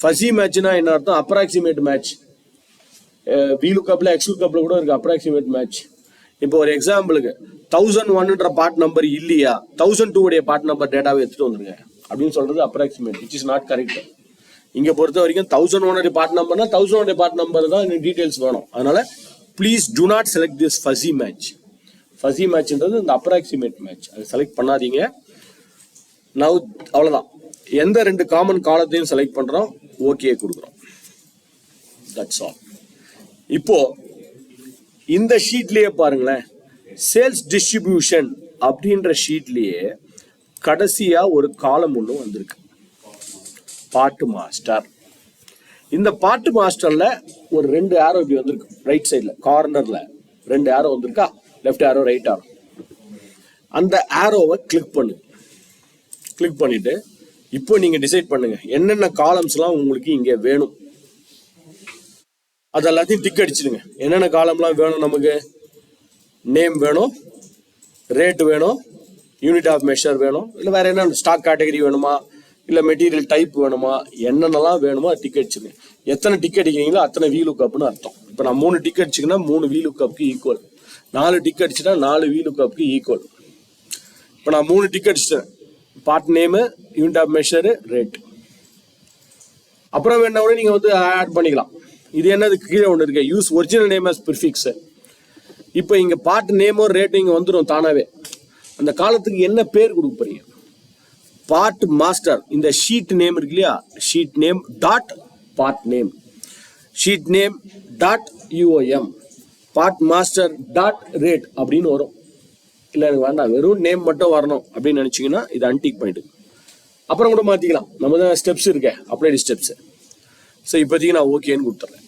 ஃபஸி மேட்ச்னா என்ன அர்த்தம்? Approximate match. வி லுக்அப்ல எக்ஸ் லுக்அப்ல கூட இருக்கு அப்ராக்சிமேட் மேட்ச். இப்போ ஒரு எக்ஸாம்பிளுக்கு 1001ன்ற பார்ட் நம்பர் இல்லையா, 1002 உடைய பார்ட் நம்பர் டேட்டாவை எடுத்துட்டு வந்துருங்க அப்படின்னு சொல்றது approximate, which is not correct. இங்க பொறுத்த வரைக்கும் 1001 பார்ட் நம்பர்னா 1001 பார்ட் நம்பர் தான் எனக்கு டீடைல்ஸ் வேணும். அதனால please do not select this fuzzy match. Fuzzy மேட்ச்ன்றது இந்த அப்ராக்சிமேட் மேட்ச், அதை செலக்ட் பண்ணாதீங்க. நவ் அவ்வளவுதான். எந்த ரெண்டு காமன் காலத்தையும் செலக்ட் பண்றோம், ஓகே கொடுக்குறோம். That's all. இப்போ இந்த ஷீட்லயே பாருங்களேன், சேல்ஸ் டிஸ்ட்ரிபியூஷன் அப்படின்ற ஷீட்லயே கடைசியா ஒரு காலம் ஒன்று வந்திருக்கு, பார்ட் மாஸ்டர். இந்த பார்ட் மாஸ்டர்ல ஒரு 2 ஆரோ இப்படி வந்திருக்கு. ரைட் சைட்ல கார்னர்ல 2 ஆரோ வந்திருக்கா, லெஃப்ட் ஆரோ ரைட் ஆரோ. அந்த ஆரோவை கிளிக் பண்ணுங்க. கிளிக் பண்ணிட்டு இப்போ நீங்க டிசைட் பண்ணுங்க என்னென்ன காலம்ஸ் எல்லாம் உங்களுக்கு இங்க வேணும். அது எல்லாத்தையும் டிக் அடிச்சிடுங்க. என்னென்ன காலம்லாம் வேணும் நமக்கு? நேம் வேணும், ரேட் வேணும், யூனிட் ஆஃப் மெஷர் வேணும், இல்லை வேற என்ன ஸ்டாக் கேட்டகரி வேணுமா, இல்லை மெட்டீரியல் டைப் வேணுமா, என்னென்னலாம் வேணுமோ அது டிக் அடிச்சிடுங்க. எத்தனை டிக் அடிக்கிறீங்களோ அத்தனை வி லுக்அப்னு அர்த்தம். இப்போ நான் 3 டிக் அடிச்சிங்கன்னா 3 வி லுக்அப்க்கு ஈக்குவல், 4 டிக் அடிச்சுன்னா 4 வி லுக்அப்க்கு ஈக்குவல். இப்போ நான் 3 டிக் அடிச்சிட்டேன். Part name, unit of measure, rate. அப்புறம் வேணா கூட நீங்க வந்து ஆட் பண்ணிக்கலாம். இது என்னது கீழே ஒன்று இருக்கு, use original name as prefix. இப்போ இங்க பார்ட் நேமோ ரேட்டும் இங்க வந்துடும் தானாவே. அந்த காலத்துக்கு என்ன பேர் கொடுக்க போறீங்க? Part master. இந்த ஷீட் நேம் இருக்கு இல்லையா, sheet name dot part name, sheet name dot UOM, part master dot rate அப்படின்னு வரும். இல்லை எனக்கு வேண்டாம், வெறும் நேம் மட்டும் வரணும் அப்படின்னு நினைச்சீங்கன்னா இதை அன்டிக் பண்ணிட்டு அப்புறம் கூட மாத்திக்கலாம். நம்ம தான் ஸ்டெப்ஸ் இருக்கே, அப்ளைடு ஸ்டெப்ஸ். ஸோ இப்போதைக்கு நான் ஓகேன்னு கொடுத்துட்றேன்.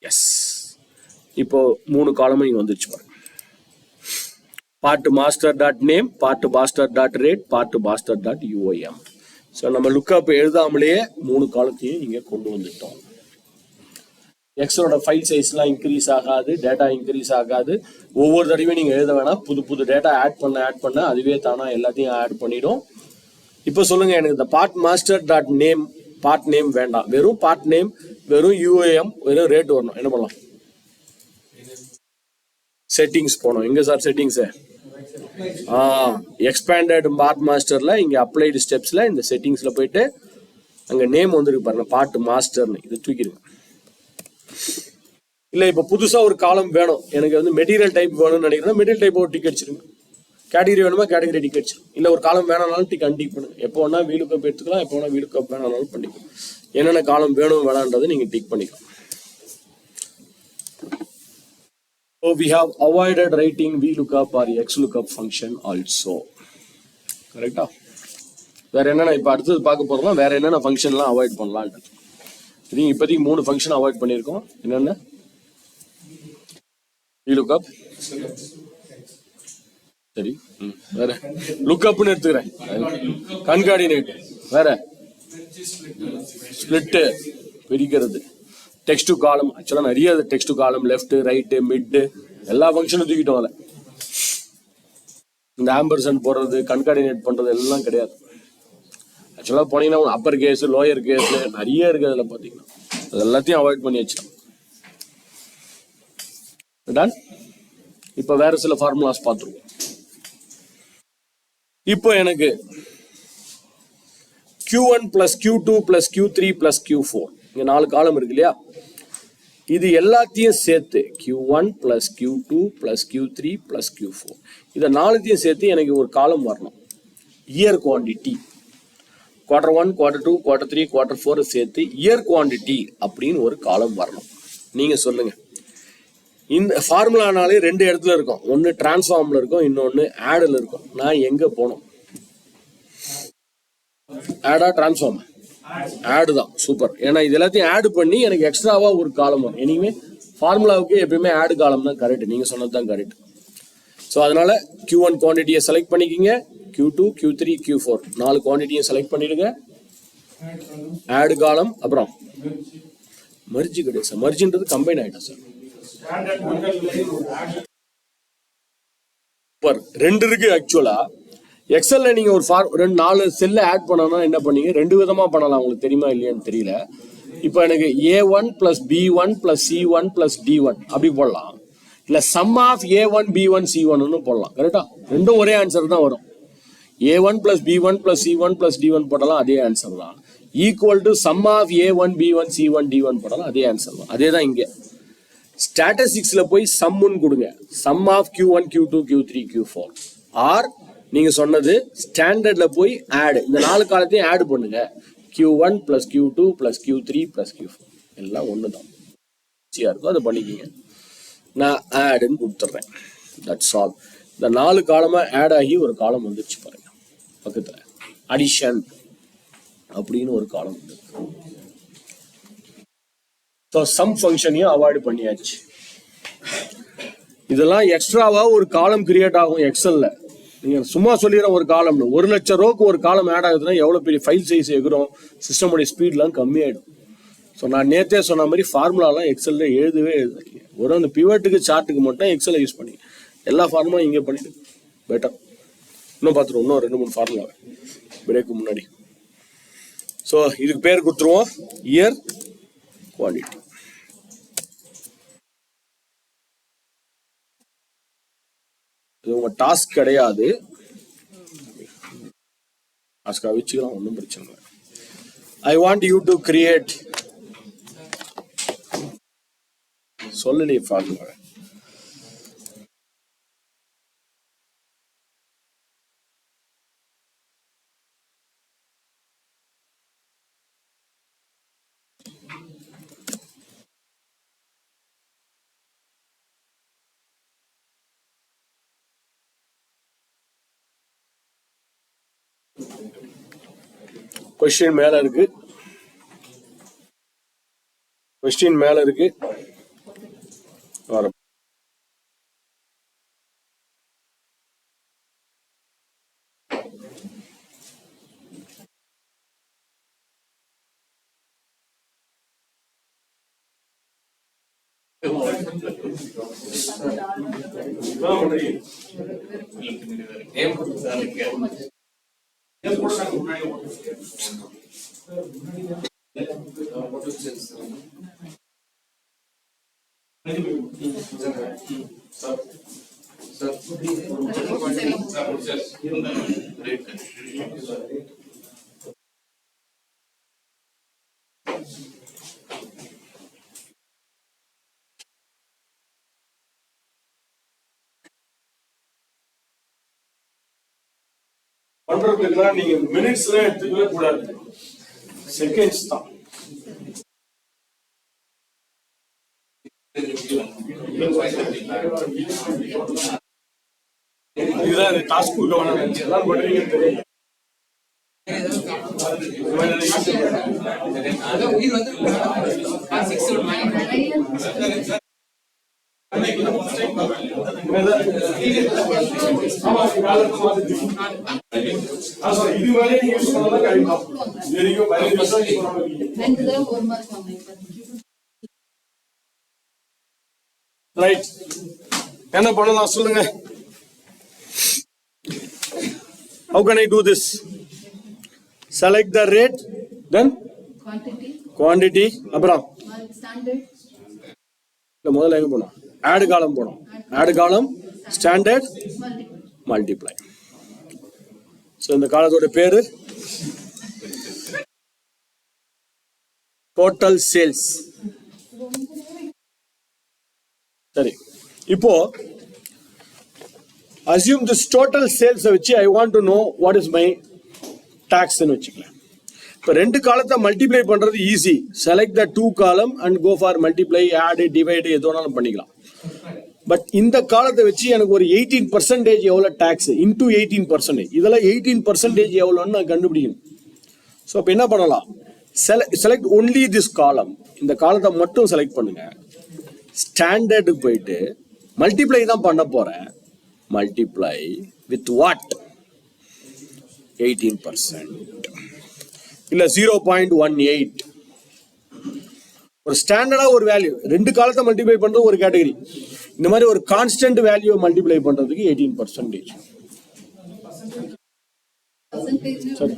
எஸ், இப்போ 3 காலமும் இங்கே வந்துருச்சு பாருங்க. Part master dot name, part master dot rate, part master dot UOM. So நம்ம லுக்அப் எழுதாமலேயே 3 காலத்தையும் இங்கே கொண்டு வந்துட்டோம். எக்ஸலோட ஃபைல் சைஸ்லாம் இன்க்ரீஸ் ஆகாது, டேட்டா இன்க்ரீஸ் ஆகாது. ஒவ்வொரு தடவையும் நீங்கள் எழுத வேணாம், புது டேட்டா ஆட் பண்ண அதுவே தானா எல்லாத்தையும் ஆட் பண்ணிடும். இப்போ சொல்லுங்க, எனக்கு இந்த part master dot name, part name வேண்டாம், வெறும் பார்ட் நேம், வெறும் யூஏஎம், வெறும் ரேட் வரணும். என்ன பண்ணலாம்? செட்டிங்ஸ் போனோம். எங்க சார் செட்டிங்ஸ்? எக்ஸ்பேண்டட் பார்ட் மாஸ்டர்ல இங்க அப்ளைடு ஸ்டெப்ஸ்ல இந்த செட்டிங்ஸ்ல போயிட்டு அங்க நேம் வந்துருக்கு பாருங்க, பார்ட் மாஸ்டர்னு. இதை தூக்கிடுங்க. இல்ல இப்ப புதுசா ஒரு காலம் வேணும், எனக்கு வந்து மெட்டீரியல் டைப் வேணும்னு நினைக்கிறேன், மெட்டீரியல் டைப் ஒரு டிக் அடிச்சிருங்க. கேட்டகரி வேணுமா கேட்டகரி டிக் அடிச்சிடும். இல்ல ஒரு காலம் வேணாலும் டிக் அன்டிக் பண்ணுங்க. எப்போ வேணா வீலுக்கப் எடுத்துக்கலாம், எப்போ வேணா வீலுக்கப் வேணாலும் பண்ணிக்கலாம். என்னென்ன காலம் வேணும் வேணான்றதை நீங்க டிக் பண்ணிக்கலாம். So we have avoided writing VLOOKUP or XLOOKUP function also. கரெக்டா? வேற என்னென்ன இப்ப அடுத்தது பார்க்க போறோம்னா வேற என்னென்ன ஃபங்க்ஷன்லாம் அவாய்ட் பண்ணலாம்ன்றது. இது இப்போதைக்கு 3 ஃபங்க்ஷன் அவாய்ட் பண்ணியிருக்கோம். என்னென்ன? VLOOKUP, சரி, வேற லுக்அப்னு எடுத்துக்கிறேன், கன்கார்டினேட், வேற ஸ்பிளிட் பிரிக்கிறது, டெக்ஸ்ட் டு காலம். ஆக்சுவலா நிறைய டெக்ஸ்ட் டு காலம், லெஃப்ட், ரைட், மிட் எல்லா ஃபங்க்ஷனும் தூக்கிட்டோம். அதில் இந்த ஆம்பர்சன் போடுறது, கன்கார்டினேட் பண்றது எல்லாம் கிடையாது. ஆக்சுவலாக போனீங்கன்னா அப்பர் கேஸ், லோயர் கேஸ் நிறைய இருக்கு அதில் பார்த்தீங்கன்னா. அது எல்லாத்தையும் அவாய்ட் பண்ணி வச்சிடும். டன். இப்போ வேற சில ஃபார்முலாஸ் பார்த்துருவோம். இப்போ எனக்கு Q1 plus Q2 plus Q3 plus Q4 இங்க 4 காலம் இருக்கு இல்லையா? இது எல்லாத்தையும் சேர்த்து Q1 plus Q2 plus Q3 plus Q4 இதை 4த்தையும் சேர்த்து எனக்கு ஒரு காலம் வரணும். Year quantity Q1, Q2, Q3, Q4 சேர்த்து இயர் குவான்டிட்டி அப்படின்னு ஒரு காலம் வரணும். நீங்க சொல்லுங்க. இந்த ஃபார்முலானாலே 2 இடத்துல இருக்கும். ஒன்று டிரான்ஸ்ஃபார்ம்ல இருக்கும், இன்னொன்று ஆடில் இருக்கும். நான் எங்க போனோம்? ஆடா டிரான்ஸ்ஃபார்ம்? ஆடு தான். சூப்பர். ஏன்னா இது எல்லாத்தையும் ஆட் பண்ணி எனக்கு எக்ஸ்ட்ராவா ஒரு காலம் வரும். இனிமே ஃபார்முலாவுக்கு எப்பயுமே ஆடு காலம் தான் கரெக்ட். நீங்க சொன்னது தான் கரெக்ட். ஸோ அதனால Q1 குவான்டிட்டியை செலக்ட் பண்ணிக்கிங்க, Q2, Q3, Q4 4 குவான்டிட்டியை செலக்ட் பண்ணிடுங்க. ஆடு காலம், அப்புறம் மர்ஜி கிடையாது சார். மர்ஜின்றது கம்பைன் ஆயிட்டா சார். ரெண்டு இருக்கு ஆக்சுவலா. எக்ஸல்ல நீங்க ஒரு 4 செல்ல ஆட் பண்ணனா என்ன பண்ணீங்க? 2 விதமா பண்ணலாம். உங்களுக்கு தெரியுமா இல்லையான்னு தெரியல. இப்போ எனக்கு A1 plus B1 plus C1 plus D1 அப்படி போடலாம். இல்ல some of A1 B1 C1 போடலாம். கரெக்டா? ரெண்டும் ஒரே ஆன்சர் தான் வரும். A1 plus B1 plus C1 plus D1 போடலாம், அதே ஆன்சர் தான். Equal to some of A1 B1 C1 D1 போடலாம், அதே ஆன்சர் தான். அதே தான் இங்க. ஸ்டாட்டிஸ்டிக்ஸ்ல போய் சம்முன்னு கொடுங்க. Some of Q1 Q2 Q3 Q4 R நீங்க சொன்னது ஸ்டாண்டர்ட்ல போய் ஆட், இந்த 4 காலத்தையும் ஆட் பண்ணுங்க. Q1 plus Q2 plus Q3 plus Q4 எல்லாம் ஒண்ணுதான். ஈஸியா இருக்கும், அதை பண்ணிக்கிங்க. நான் ஆடுன்னு கொடுத்துட்றேன். That's all. இந்த 4 காலமா ஆட் ஆகி ஒரு காலம் வந்துருச்சு பாருங்க பக்கத்துல. அடிஷன் அப்படின்னு ஒரு காலம் வந்து சம் ஃபங்க்ஷனையும் அவாய்டு பண்ணியாச்சு. இதெல்லாம் எக்ஸ்ட்ராவா ஒரு காலம் கிரியேட் ஆகும் எக்ஸல்ல. நீங்க சும்மா சொல்லிடுற ஒரு காலம் 1 லட்சம் ரூபாய்க்கு ஒரு காலம் ஆட் ஆகுதுன்னா எவ்வளவு பெரிய ஃபைல் சைஸ் எகிறோம், சிஸ்டமுடைய ஸ்பீட்லாம் கம்மியாயிடும். ஸோ நான் நேற்றே சொன்ன மாதிரி ஃபார்முலாலாம் எக்ஸல்ல எழுதவே எழுதுறீங்க. ஒரு அந்த பிவட்டுக்கு சார்ட்டுக்கு மட்டும் எக்ஸலை யூஸ் பண்ணி எல்லா ஃபார்முலா இங்கே பண்ணிட்டு பெட்டர். இன்னும் பார்த்துருவோம், இன்னும் 2-3 ஃபார்முலா பிரேக்கு முன்னாடி. ஸோ இதுக்கு பேர் கொடுத்துருவோம் இயர் குவான்டிட்டி. இது உங்க டாஸ்க் கிடையாது, டாஸ்கா வச்சுக்கலாம், ஒன்றும் பிரச்சனை இல்லை. I want you to create சொல்லலையே ஃபார்முலா. கொஸ்டின் மேல இருக்கு, கொஸ்டின் மேல இருக்கு. பண்றதுக்குலாம் நீங்க மினிட்ஸ்ல எடுத்துக்கவே கூடாது, செகண்ட்ஸ் தான். இதுதான் டாஸ்க் எல்லாம் பண்றீங்க தெரியும். இது வேலையை யூஸ் பண்ணலாம் கழிப்பான். ரைட், என்ன பண்ணலாம் சொல்லுங்க. How can I do this? select the rate, then quantity, அப்புறம் standard, முதல்ல எங்க போனோம், add column போனோம், add column, standard, multiply. So இந்த காலத்தோட பேரு total sales. சரி, இப்போ assume this total sales வச்சு I want to know what is my tax ன்னு வச்சுக்கலாம். இப்போ ரெண்டு காலத்தை மல்டிப்ளை பண்றது easy. Select the two column and go for multiply, add, divide எது வேணாலும் பண்ணிக்கலாம். பட் இந்த காலத்தை வச்சு எனக்கு ஒரு 18% எவ்வளோ டேக்ஸ் இன்டூ 18%, இதெல்லாம் 18% எவ்வளோன்னு நான் கண்டுபிடிக்கணும். ஸோ இப்போ என்ன பண்ணலாம், செலக்ட் ஒன்லி திஸ் காலம், இந்த காலத்தை மட்டும் செலக்ட் பண்ணுங்க. ஸ்டாண்டர்டுக்கு போயிட்டு மல்டிப்ளை தான் பண்ண போறேன். மல்டிப்ளை வித் வாட், 18% இல்ல 0.18. ஒரு ஸ்டாண்டர்டா ஒரு வேல்யூ, ரெண்டு காலத்தை மல்டிப்ளை பண்றது ஒரு கேட்டகரி. இந்த மாதிரி ஒரு கான்ஸ்டன்ட் வேல்யூ மல்டிப்ளை பண்றதுக்கு 18%. சரி,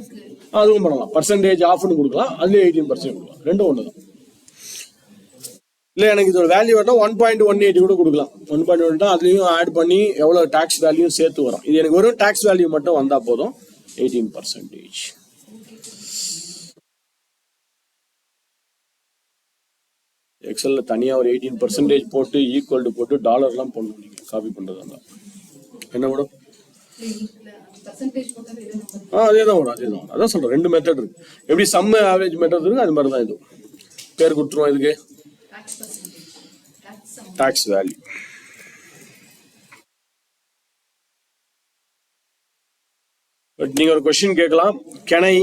அதுவும் பண்ணலாம். பர்சன்டேஜ் ஆஃப்னு கொடுக்கலாம், அதுல 18% கொடுக்கலாம். ரெண்டும் ஒண்ணுதான். இல்ல எனக்கு இதோட வேல்யூ வேணா 1.18 கூட கொடுக்கலாம். 1.18 அதுலயும் ஆட் பண்ணி எவ்வளவு டாக்ஸ் வேல்யூ சேர்த்து வரும். இது எனக்கு வெறும் டாக்ஸ் வேல்யூ மட்டும் வந்தா போதும். 18%. எக்ஸல்ல தனியா ஒரு 18% போட்டு ஈக்குவல் டு போட்டு டாலர்லாம் போடணும். நீங்க காப்பி பண்றதா என்ன மேடம்? அதேதான் வரும், அதேதான் வரும். அதான் சொல்றேன், ரெண்டு மெத்தட் இருக்கு. எப்படி சம் ஆவரேஜ் மெத்தட் இருக்கு, அது மாதிரி தான் இது. பேர் கொடுத்துருவோம் இதுக்கு, டாக்ஸ் வேல்யூ. பட் நீங்க ஒரு கொஸ்டின் கேட்கலாம், கேன் ஐ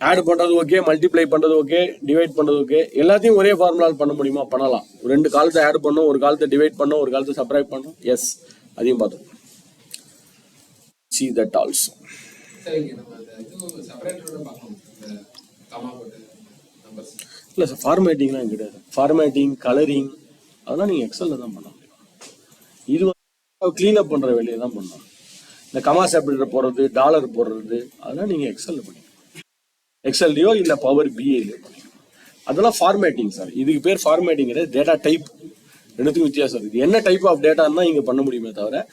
ஆட் பண்றது ஓகே, மல்டிப்ளை பண்றது ஓகே, டிவைட் பண்றது ஓகே, எல்லாத்தையும் ஒரே ஃபார்முலால பண்ண முடியுமா? பண்ணலாம். ரெண்டு காலத்தை ஆட் பண்ணும், ஒரு காலத்தை டிவைட் பண்ணும், ஒரு காலத்தை சப்ராக்ட் பண்ணும். எஸ், அதையும் பார்த்தோம். See that also. இல்ல சார், ஃபார்மேட்டிங்லாம் கிடையாது. ஃபார்மேட்டிங், கலரிங் அதெல்லாம் நீங்க எக்ஸல்ல தான் பண்ண முடியும். இது கிளீன் அப் பண்ற வேலையை தான் பண்ணணும். இந்த கமா செப்பரேட்டர் போடுறது, டாலர் போடுறது, அதெல்லாம் நீங்க எக்ஸல்ல பண்ணிக்கலாம். எக்ஸல்லையோ இல்ல பவர் பிஏலையோ பண்ணிக்கலாம். அதெல்லாம் ஃபார்மேட்டிங் சார். இதுக்கு பேர் ஃபார்மேட்டிங் கிடையாது, டேட்டா டைப். ரெண்டுத்துக்கும் வித்தியாசம் இருக்கு. என்ன டைப் ஆஃப் டேட்டான்னா இங்க பண்ண முடியுமே தவிர,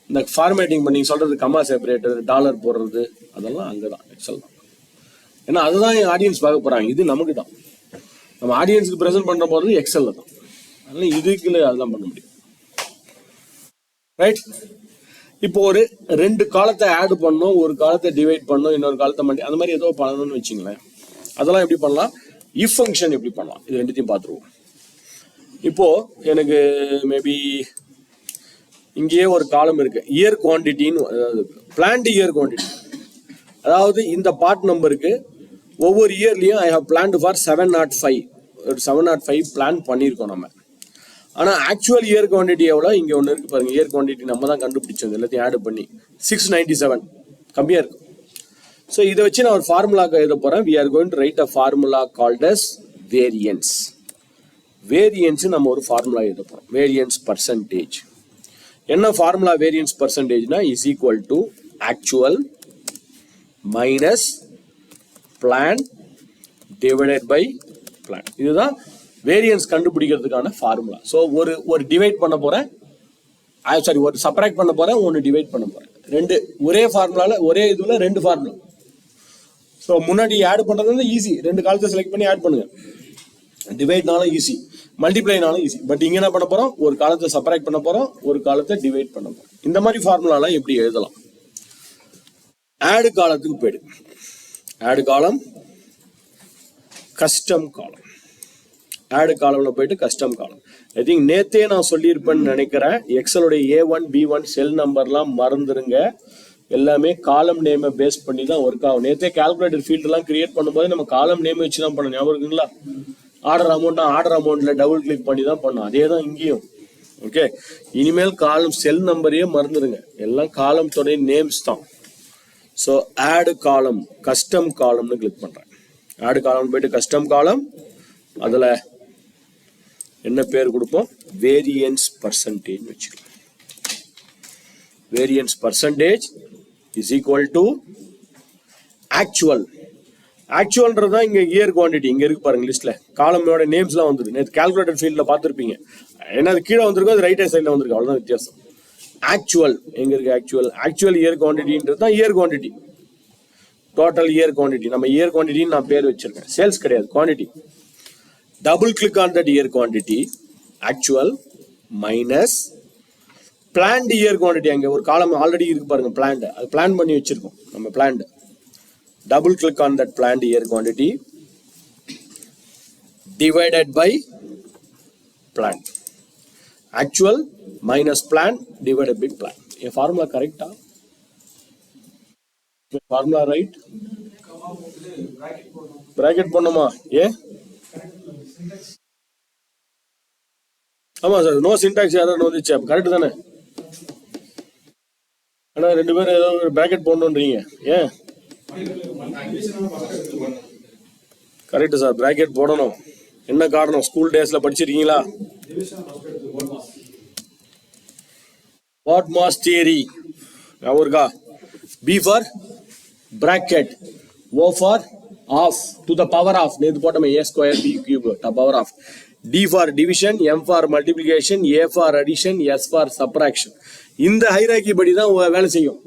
இந்த ஃபார்மேட்டிங் பண்ணி சொல்றது, கமா செப்பரேட்டர், டாலர் போடுறது, அதெல்லாம் அங்கதான், எக்ஸல் தான். ஏன்னா அதுதான் என் ஆடியன்ஸ் பார்க்க போறாங்க. இது நமக்கு தான், நம்ம ஆடியன்ஸுக்கு ப்ரெசென்ட் பண்ற போறது எக்ஸல்ல தான். அதனால இதுக்குள்ள அதெல்லாம் பண்ண முடியும். ரைட். இப்போ ஒரு ரெண்டு காலத்தை ஆட் பண்ணோம், ஒரு காலத்தை டிவைட் பண்ணோம், இன்னொரு காலத்தை அந்த மாதிரி ஏதோ பண்ணணும்னு வச்சுங்களேன். அதெல்லாம் எப்படி பண்ணலாம், இஃப் ஃபங்க்ஷன் எப்படி பண்ணலாம், இது ரெண்டுத்தையும் பார்த்துருவோம். இப்போ எனக்கு மேபி இங்கேயே ஒரு காலம் இருக்கு, இயர் குவான்டிட்டின்னு, அதாவது பிளான்ட் இயர் குவான்டிட்டி. அதாவது இந்த பார்ட் நம்பருக்கு ஒவ்வொரு இயர்லயும் ஐ ஹவ் பிளான்ட் ஃபார் 705, ஒரு 705 பிளான் பண்ணியிருக்கோம் நம்ம. ஆனா ஆக்சுவல் இயர் குவான்டிட்டி எவ்வளோ, இங்க ஒன்று இருக்கு பாருங்க. இயர் குவான்டிட்டி நம்ம தான் கண்டுபிடிச்சது, எல்லாத்தையும் ஆட் பண்ணி 697, கம்மியா இருக்கு. ஸோ இதை வச்சு நான் ஒரு ஃபார்முலாக்கு எழுத போறேன். We are going to write a formula called as variance. Variance நம்ம ஒரு ஃபார்முலா எழுத போறோம், வேரியன்ஸ் பர்சன்டேஜ். என்ன ஃபார்முலா வேரியன்ஸ் பர்சன்டேஜ்னா is equal to actual minus plan divided by plan. இதுதான் வேரியன்ஸ் கண்டுபிடிக்கிறதுக்கான ஃபார்முலா. ஸோ ஒரு டிவைட் பண்ண போறேன், சாரி ஒரு சப்ராக்ட் பண்ண போறேன், ஒன்று டிவைட் பண்ண போறேன். ரெண்டு ஒரே ஃபார்முலால, ஒரே இதுல ரெண்டு ஃபார்முலா. ஸோ முன்னாடி ஆட் பண்றது வந்து ஈஸி, ரெண்டு காலத்தை செலக்ட் பண்ணி ஆட் பண்ணுங்க. டிவைட்னாலும் ஈஸி, மல்டிப்ளைனாலும் ஈஸி. பட் இங்க என்ன பண்ண போறோம், ஒரு காலத்தை சப்ராக்ட் பண்ண போறோம், ஒரு காலத்தை டிவைட் பண்ண போறோம். இந்த மாதிரி ஃபார்முலாலாம் எப்படி எழுதலாம். ஆட் காலத்துக்கு போயிடு. ஆட் காலம், கஸ்டம் காலம். ஆட் காலம்ல போயிட்டு கஸ்டம் காலம். ஐ திங்க் நேத்தே நான் சொல்லியிருப்பேன்னு நினைக்கிறேன். எக்ஸலோட A1 B1 செல் நம்பர்லாம் மறந்துருங்க. எல்லாமே காலம் நேமை பேஸ் பண்ணி தான் ஒர்க் ஆகும். நேத்தே கால்குலேட்டர் ஃபீல்ட் எல்லாம் கிரியேட் பண்ணும்போது நம்ம காலம் நேம் வச்சு தான் பண்ணோம், ஞாபகம் இருக்குங்களா? ஆர்டர் அமௌண்ட்னா ஆர்டர் அமௌண்ட்ல டபுள் கிளிக் பண்ணி தான் பண்ணோம். அதே தான் இங்கேயும். ஓகே, இனிமேல் காலம் செல் நம்பரையே மறந்துடுங்க, எல்லாம் காலம் தொடை நேம்ஸ் தான். ஸோ ஆட் காலம், கஸ்டம் காலம்னு கிளிக் பண்றேன். ஆட் காலம் போயிட்டு கஸ்டம் காலம், அதுல என்ன பேர் கொடுப்போம், வேரியன்ஸ் பர்சன்டேஜ் வச்சுக்கலாம். Variance percentage is equal to actual. ஆக்சுவல்ன்றது தான் இங்க இயர் குவான்டிட்டி இங்க இருக்கு பாருங்க லிஸ்ட்ல. காலமோட நேம்ஸ்லாம் வந்துருக்கு. நேற்று கால்குலேட்டர் ஃபீல்ட்ல பார்த்துருப்பீங்க. ஏன்னா அது கீழே வந்திருக்கும், அது ரைட் ஹேண்ட் சைட்ல வந்திருக்கு, அவ்வளவுதான் வித்தியாசம். ஆக்சுவல் எங்க இருக்கு? ஆக்சுவல். ஆக்சுவல் இயர் குவான்டிட்டின்றது தான் year quantity. Total year quantity. நம்ம இயர் குவான்டிட்டின்னு நான் பேர் வச்சிருக்கேன். சேல்ஸ் கிடையாது, quantity. Double click on that year quantity. Actual minus plant year quantity. அங்க ஒரு காலம் ஆல்ரெடி இருக்கு பாருங்க, பிளான்ட். அது பிளான் பண்ணி வச்சிருக்கோம் நம்ம plant. Double click on that planned year quantity divided by planned. Actual minus planned divided by planned. A formula correct? Formula right? Bracket போடணுமா? ஏ ஆமா சார், நோ சின்டாக்ஸ் யாரும் வந்துச்சு, கரெக்ட் தானே? ஆனா ரெண்டு பேரும் ஏதோ பிராக்கெட் போடணுன்றீங்க, ஏன்? கரெக்ட் சார், பிராக்கெட் போடணும். என்ன காரணம்? ஸ்கூல் டேஸ்ல படிச்சிருக்கீங்களா? வாட் மாஸ் தியரி ஞாபகம் இருக்கா? B for bracket, O for of, to the power of. நேத்து போட்டோமே A square B cube power of. D for division, M for multiplication, A for addition, S for subtraction. இந்த ஹைரார்கி படி தான் வேலை செய்யும்.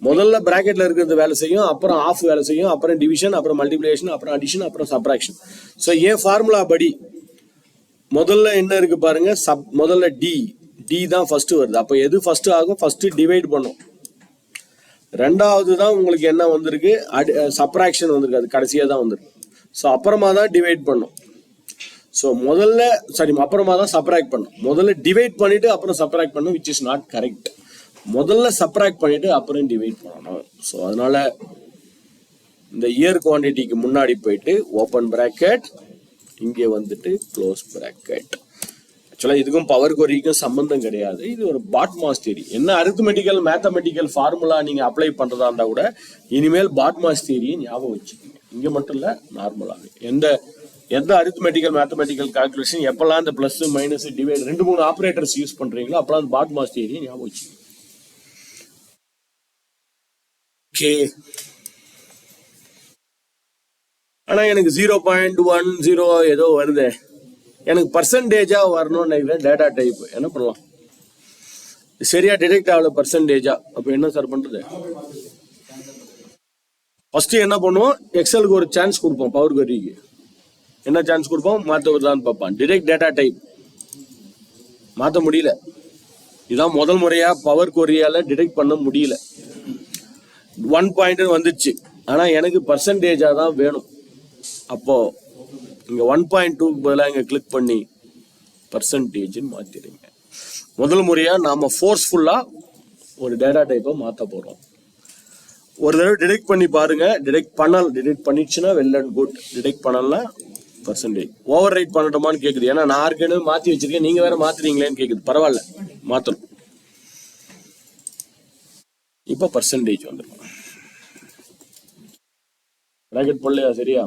முதல்ல பிராக்கெட்ல இருக்கிறது வேலை செய்யும், அப்புறம் ஆஃப் வேலை செய்யும், அப்புறம் டிவிஷன், அப்புறம் மல்டிப்ளிகேஷன், அப்புறம் அடிஷன், அப்புறம் சப்ராக்ஷன். ஸோ ஏன் ஃபார்முலா படி முதல்ல என்ன இருக்கு பாருங்க, முதல்ல டி தான் ஃபர்ஸ்ட் வருது. அப்போ எது ஃபர்ஸ்ட் ஆகும்? ஃபர்ஸ்ட் டிவைட் பண்ணும். ரெண்டாவது தான் உங்களுக்கு என்ன வந்திருக்கு? சப்ராக்ஷன் வந்திருக்கு, அது கடைசியா தான் வந்திருக்கு. ஸோ அப்புறமா தான் டிவைட் பண்ணும். ஸோ முதல்ல அப்புறமா தான் சப்ராக்ட் பண்ணும். முதல்ல டிவைட் பண்ணிட்டு அப்புறம் சப்ராக்ட் பண்ணும், விச் இஸ் நாட் கரெக்ட். முதல்ல சப்ராக்ட் பண்ணிட்டு அப்புறம் டிவைட் பண்ணணும். ஸோ அதனால இந்த இயர் குவான்டிட்டிக்கு முன்னாடி போயிட்டு ஓப்பன் பிராக்கெட், இங்கே வந்துட்டு க்ளோஸ் பிராக்கெட். ஆக்சுவலா இதுக்கும் பவர் கொரிக்கும் சம்பந்தம் கிடையாது. இது ஒரு பாட்மாஸ் தியரி. என்ன அரித்மெட்டிக்கல் மேத்தமெட்டிக்கல் ஃபார்முலா நீங்க அப்ளை பண்றதா இருந்தா கூட இனிமேல் பாட்மாஸ் தியரியை ஞாபகம் வச்சுக்கோங்க. இங்க மட்டும் இல்ல, நார்மலாக எந்த அரித்மெட்டிக்கல் மேத்தமெட்டிக்கல் கால்குலேஷன் எப்பெல்லாம் இந்த plus minus divide 2-3 operators use பண்றீங்களோ அப்பெல்லாம் பாட்மாஸ் தியரியை ஞாபகம் வச்சுக்கோங்க. ஆனா எனக்கு 0.10 ஏதோ வருது, எனக்கு பர்சன்டேஜா வரணும்னு நினைக்கிறேன். டேட்டா டைப் என்ன பண்ணலாம்? சரியா டிடெக்ட் ஆகல பர்சன்டேஜா. அப்ப என்ன சார் பண்றது? ஃபர்ஸ்ட் என்ன பண்ணுவோம்? எக்ஸலுக்கு ஒரு சான்ஸ் கொடுப்போம். பவர் கொரிக்கு என்ன சான்ஸ் கொடுப்போம்? மாத்த வருதான்னு பார்ப்பான். டிடெக்ட் டேட்டா டைப் மாத்த முடியல. இதான் முதல் முறையா பவர் கொரியால டிடெக்ட் பண்ண முடியல. 1 பாயிண்ட் வந்துச்சு, ஆனா எனக்கு பர்சன்டேஜா தான் வேணும். அப்போ இங்க 1.2 பதிலாக இங்க கிளிக் பண்ணி பர்சன்டேஜ் மாத்திடுங்க. முதல் முறையா நாம ஃபோர்ஸ்ஃபுல்லா ஒரு டேட்டா டைப்பை மாத்த போறோம். ஒரு தடவை டிடெக்ட் பண்ணி பாருங்க. டிடெக்ட் பண்ணிடுச்சுன்னா வெல் அண்ட் குட். டிடெக்ட் பண்ணலாம் பர்சன்டேஜ். ஓவர் ரைட் பண்ணட்டுமான்னு கேக்குது. ஏன்னா நான் ஏற்கனவே மாத்தி வச்சிருக்கேன், நீங்க வேற மாத்துறீங்களேன்னு கேக்குது. பரவாயில்ல, மாத்தணும். இப்ப பர்சன்டேஜ் வந்துடும். பிராக்கெட் போடலையா? சரியா?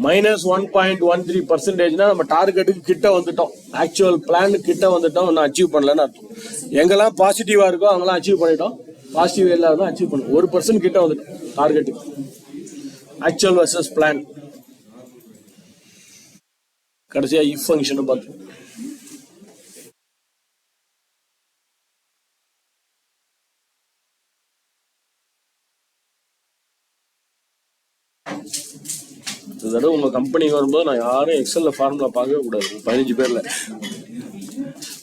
-1.13% நம்ம டார்கெட்டுக்கு கிட்ட வந்துட்டோம். ஆக்சுவல் பிளான் கிட்ட வந்துட்டோம். நான் அச்சீவ் பண்ணலன்னு அர்த்தம். எங்கெல்லாம் பாசிட்டிவா இருக்கோ அவங்களாம் அச்சீவ் பண்ணிட்டோம். பாசிட்டிவ் எல்லாரும் அச்சீவ் பண்ணும். 1% கிட்ட வந்துட்டோம் டார்கெட்டுக்கு. Actual versus plan. கடைசியா இஃப் ஃபங்க்ஷன் பார்த்து தடவை உங்க கம்பெனிக்கு வரும்போது நான் யாரும் எக்ஸல்ல ஃபார்முலா பார்க்கவே கூடாது. 15 பேர்ல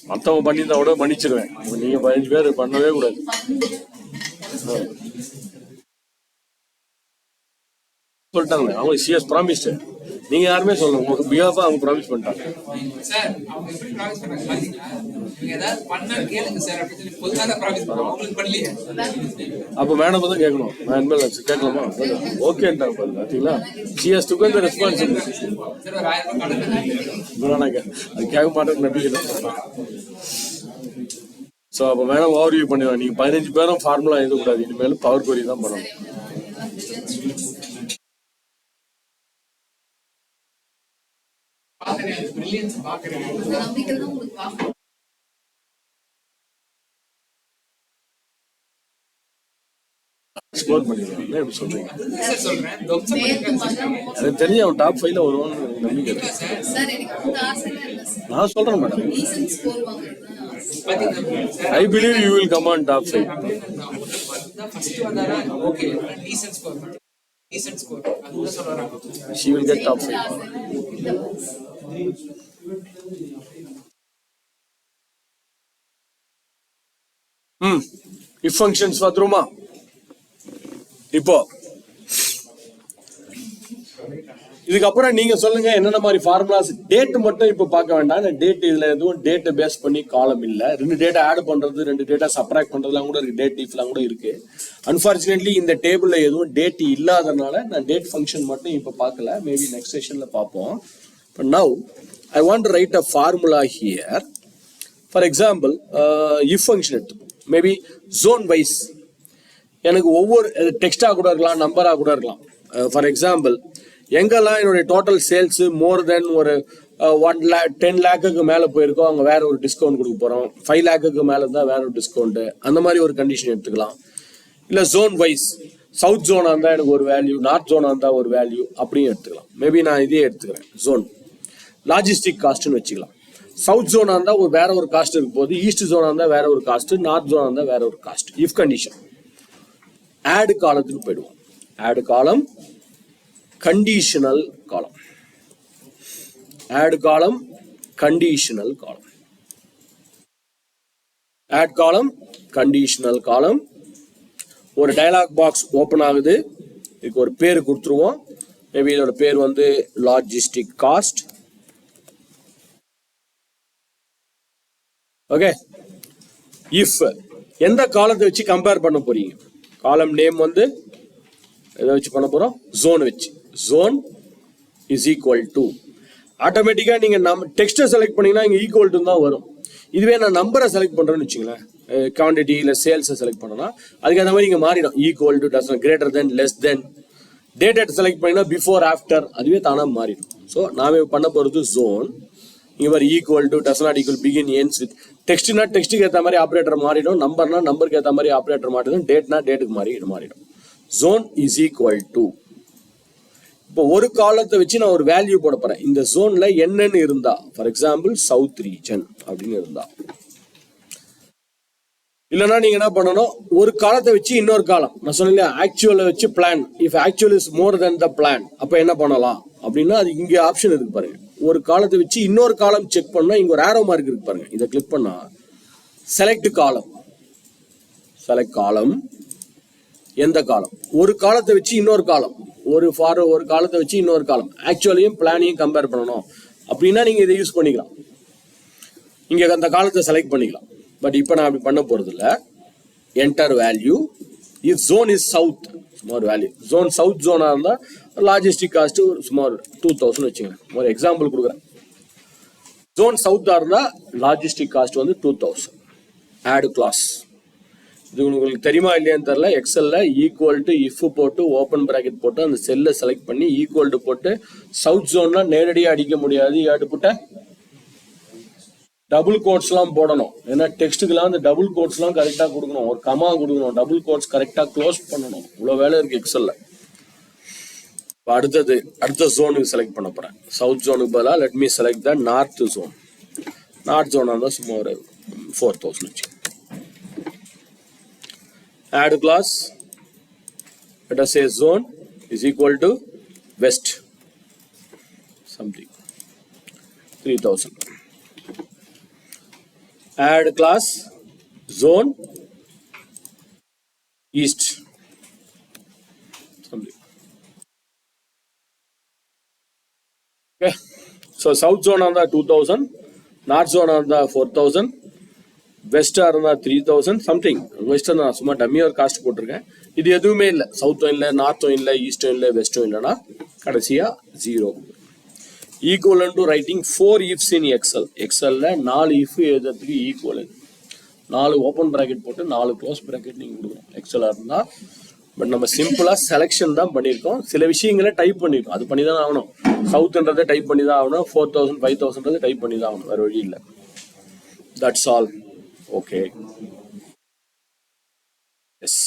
மத்தவங்க பண்ணியிருந்தா கூட மன்னிச்சிருவேன். நீங்க 15 பேர் பண்ணவே கூடாது. சொல்லிட்டாங்க அவங்க சிஎஸ் ப்ராமிஸ். நீங்க யாருமே சொல்லணும். உங்களுக்கு பிஹாஃபா அவங்க ப்ராமிஸ் பண்ணிட்டாங்க. அப்ப மேடம் தான் கேட்கணும். நான் இனிமேல் கேட்கலாமா? ஓகேன்ட்டாங்க பாத்தீங்களா? சிஎஸ் டுக் அந்த ரெஸ்பான்சிபிலிட்டி. அது கேட்க மாட்டேன்னு நம்பிக்கை. ஸோ அப்போ மேடம் ஓவர்வியூ பண்ணிடுவாங்க. நீங்க 15 பேரும் ஃபார்முலா எழுதக்கூடாது. இனிமேல் பவர் கொரி தான் பண்ணணும். ஸ்கோர் பண்ணிடுவாங்க எப்படி சொல்றீங்க? எனக்கு தெரிஞ்ச அவன் டாப் 5ல வருவான்னு நம்பிக்கை இருக்கு. நான் சொல்றேன் madam, I believe you will come on top 5. She will get top 5. If functions வந்துருமா? இப்போ இதுக்கப்புறம் நீங்க சொல்லுங்க என்னென்ன மாதிரி ஃபார்முலாஸ். டேட் மட்டும் இப்ப பார்க்க வேண்டாம். டேட் இதுல எதுவும் டேட் பேஸ் பண்ணி காலம் இல்ல. 2 டேட்டா ஆட் பண்றது, 2 டேட்டா சப்ராக்ட் பண்றதுலாம் கூட இருக்கு, டேட் டிஃப்லாம் கூட இருக்கு. அன்பார்ச்சுனேட்லி இந்த டேபிள்ல எதுவும் டேட் இல்லாதனால நான் டேட் ஃபங்க்ஷன் மட்டும் இப்ப பார்க்கல. மேபி நெக்ஸ்ட் செஷன்ல பார்ப்போம். But now I want to write a formula here. For example if function எடுத்துப்போம். மேபி ஜோன் வைஸ் எனக்கு ஒவ்வொரு டெக்ஸ்டா கூட இருக்கலாம், நம்பரா கூட இருக்கலாம். ஃபார் எக்ஸாம்பிள் எங்கெல்லாம் என்னுடைய டோட்டல் சேல்ஸ் மோர் தென் ஒரு 1 lakh 10 lakhக்கு மேல போயிருக்கோ அங்க வேற ஒரு டிஸ்கவுண்ட் கொடுக்க போறோம். 5 lakhக்கு மேல இருந்தா வேற ஒரு டிஸ்கவுண்ட். அந்த மாதிரி ஒரு கண்டிஷன் எடுத்துக்கலாம். இல்ல ஜோன் வைஸ் சவுத் ஜோனா இருந்தா எனக்கு ஒரு வேல்யூ, நார்த் ஜோனா இருந்தா ஒரு வேல்யூ, அப்படியும் எடுத்துக்கலாம். மேபி நான் இதே எடுத்துக்கிறேன். ஜோன் லாஜிஸ்டிக் காஸ்ட்னு வச்சுக்கலாம். சவுத் ஜோனா இருந்தா வேற ஒரு காஸ்ட் இருக்கும் போது, ஈஸ்ட் ஜோனா இருந்தா வேற ஒரு காஸ்ட், நார்த் ஜோனா இருந்தா வேற ஒரு காஸ்ட். இஃப் கண்டிஷன் ஆட் காலத்துக்கு போயிடுவோம். ஆட் காலம், கண்டிஷனல் காலம், ஆட் காலம், கண்டிஷனல் காலம், ஆட் காலம், கண்டிஷனல் காலம். ஒரு டயலாக் பாக்ஸ் ஓபன் ஆகுது. இதுக்கு ஒரு பேர் கொடுத்துருவோம். மேபி இதோட பேர் வந்து லாஜிஸ்டிக் காஸ்ட். ஓகே. இஃப் எந்த காலத்தை வச்சு கம்பேர் பண்ண போறீங்க? காலம் நேம் வந்து எதை வச்சு பண்ண போறோம்? ஜோன் வச்சு. ஜோன் இஸ் ஈக்குவல் டு, ஆட்டோமேட்டிக்கா நீங்க நம்ம டெக்ஸ்ட்டை செலக்ட் பண்ணீங்கன்னா இங்க ஈக்குவல் டு தான் வரும். இதுவே நான் நம்பரை செலக்ட் பண்றேன்னு வச்சுங்களேன், குவான்டிட்டி இல்ல சேல்ஸை செலக்ட் பண்ணனா அதுக்கு அந்த மாதிரி இங்க மாறிடும். Equal to, does greater than, less than. Date select பண்ணீங்கன்னா பிஃபோர் ஆஃப்டர், அதுவே தானா மாறிடும். ஸோ நாம பண்ண போறது ஜோன். இங்க வர equal to, does not equal, begin, ends with. டெக்ஸ்ட்னா டெக்ஸ்ட்டுக்கு ஏற்ற மாதிரி ஆப்ரேட்டர் மாறிடும். நம்பர்னா நம்பருக்கு ஏற்ற மாதிரி ஆப்ரேட்டர் மாறிடும். டேட்னா டேட்டுக்கு மாறிடும். Zone is equal to. இப்போ ஒரு காலத்தை வச்சு நான் ஒரு வேல்யூ போட போறேன். இந்த ஜோன்ல என்னன்னு இருந்தா, ஃபார் எக்ஸாம்பிள் சவுத் ரீஜன் அப்படின்னு இருந்தா, இல்லைன்னா நீங்க என்ன பண்ணணும், ஒரு காலத்தை வச்சு இன்னொரு காலம். நான் சொன்னேன் ஆக்சுவலை வச்சு plan. If actual is more then the plan, அப்ப என்ன பண்ணலாம் அப்படின்னா அது இங்க ஆப்ஷன் இருக்கு பாருங்க. ஒரு காலத்தை வச்சு இன்னொரு காலம் செக் பண்ணா இங்க ஒரு ஆரோ மார்க் இருக்கு பாருங்க. இதை கிளிக் பண்ணா செலக்ட் காலம், செலக்ட் காலம், எந்த காலம், ஒரு காலத்தை வச்சு இன்னொரு காலம், ஒரு காலத்தை வச்சு இன்னொரு காலம், ஆக்சுவலையும் பிளானையும் கம்பேர் பண்ணணும் அப்படின்னா நீங்க இதை யூஸ் பண்ணிக்கலாம். இங்க அந்த காலத்தை செலக்ட் பண்ணிக்கலாம். பட் இப்போ நான் அப்படி பண்ண போறது இல்லை. Enter value. If zone is south, சுமார் வேல்யூ. ஜோன் சவுத் ஜோனா இருந்தா லாஜிஸ்டிக் காஸ்ட் சுமார் 2000 வச்சுக்கோங்க. ஒரு எக்ஸாம்பிள் கொடுக்குறேன். ஜோன் சவுத்தா இருந்தா லாஜிஸ்டிக் காஸ்ட் வந்து 2000. Add class. இது உங்களுக்கு தெரியுமா இல்லையான்னு தெரியல. எக்ஸல்ல ஈக்குவல் டு இஃப் போட்டு ஓப்பன் பிராக்கெட் போட்டு அந்த செல்லை செலக்ட் பண்ணி ஈக்குவல் டு போட்டு சவுத் ஜோன்னா நேரடியாக அடிக்க முடியாது. ஏடுபட்ட டபுள் கோட்ஸ் எல்லாம் போடணும். ஏன்னா டெக்ஸ்ட்டுக்கெல்லாம் அந்த டபுள் கோட்ஸ் எல்லாம் கரெக்டா கொடுக்கணும். ஒரு கமா கொடுக்கணும். டபுள் கோட்ஸ் கரெக்டா க்ளோஸ் பண்ணணும். இவ்வளவு வேலை இருக்கு எக்ஸல்ல. அடுத்த ஜோனுக்கு செலக்ட் பண்ண போறேன். சவுத் ஜோனுக்கு பதிலா let me select the north zone. North ஜோனா இருந்தா சும்மா ஒரு 4000 வச்சு. Add class. Let us say zone is equal to west. Something 3000. Add class zone east. Something. Okay. So south zone on the 2000, north zone on the 4000. Vesta இருந்தா 3000 சம்திங். வெஸ்ட் நான் சும்மா டம்மியா ஒரு காஸ்ட் போட்டிருக்கேன். இது எதுவுமே இல்லை. சவுத்தும் இல்லை, நார்த்தும் இல்லை, ஈஸ்டும் இல்லை, வெஸ்டும் இல்லைன்னா கடைசியா 0. Equal to writing 4 ifs in Excel. எக்ஸல்ல 4 if எழுதுறதுக்கு ஈக்குவல். 4 ஓப்பன் பிராக்கெட் போட்டு 4 க்ளோஸ் பிராக்கெட் நீங்க கொடுக்கணும். எக்ஸலா இருந்தா பட் நம்ம சிம்பிளா செலெக்ஷன் தான் பண்ணியிருக்கோம். சில விஷயங்களை டைப் பண்ணிருக்கோம், அது பண்ணி தான் ஆகணும். சவுத்ன்றதை டைப் பண்ணி தான் ஆகணும், 4000 5000 டைப் பண்ணி தான் ஆகணும், வேற வழி இல்லை. That's all. ஓகே, எஸ்,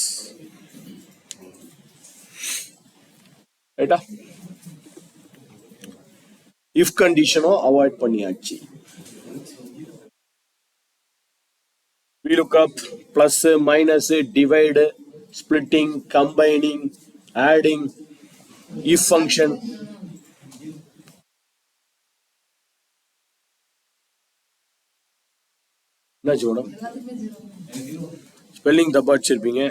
ரைட்டா? இஃப் கண்டிஷனும் அவாய்ட் பண்ணியாச்சு. VLOOKUP, plus, minus, divide, splitting, combining, adding, if function. என்னாச்சு மேடம்? ஸ்பெல்லிங் தப்பா வச்சிருப்பீங்க.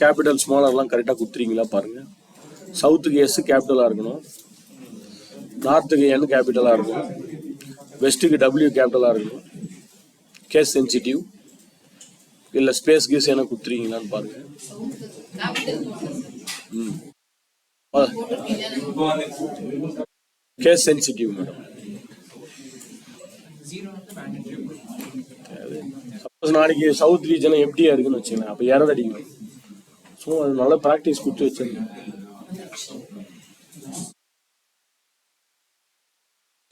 கேபிட்டல் ஸ்மாலர்லாம் கரெக்டாக கொடுத்துறீங்களா பாருங்க. சவுத்துக்கு எஸ் கேபிட்டலாக இருக்கணும், நார்த்துக்கு என் கேபிட்டலாக இருக்கணும், வெஸ்ட்டுக்கு டபிள்யூ கேபிட்டலாக இருக்கணும். கேஸ் சென்சிட்டிவ் இல்லை ஸ்பேஸ் கேஸ் என்ன கொடுத்துறீங்களான்னு பாருங்க. Case sensitive madam. சப்போஸ் நாளைக்கு சவுத் ரீஜன் எம்டியா இருக்குன்னு வச்சுக்கோங்க, அப்போ இறதடிக்கணும். ஸோ அது நல்ல ப்ராக்டிஸ் கொடுத்து வச்சிருங்க.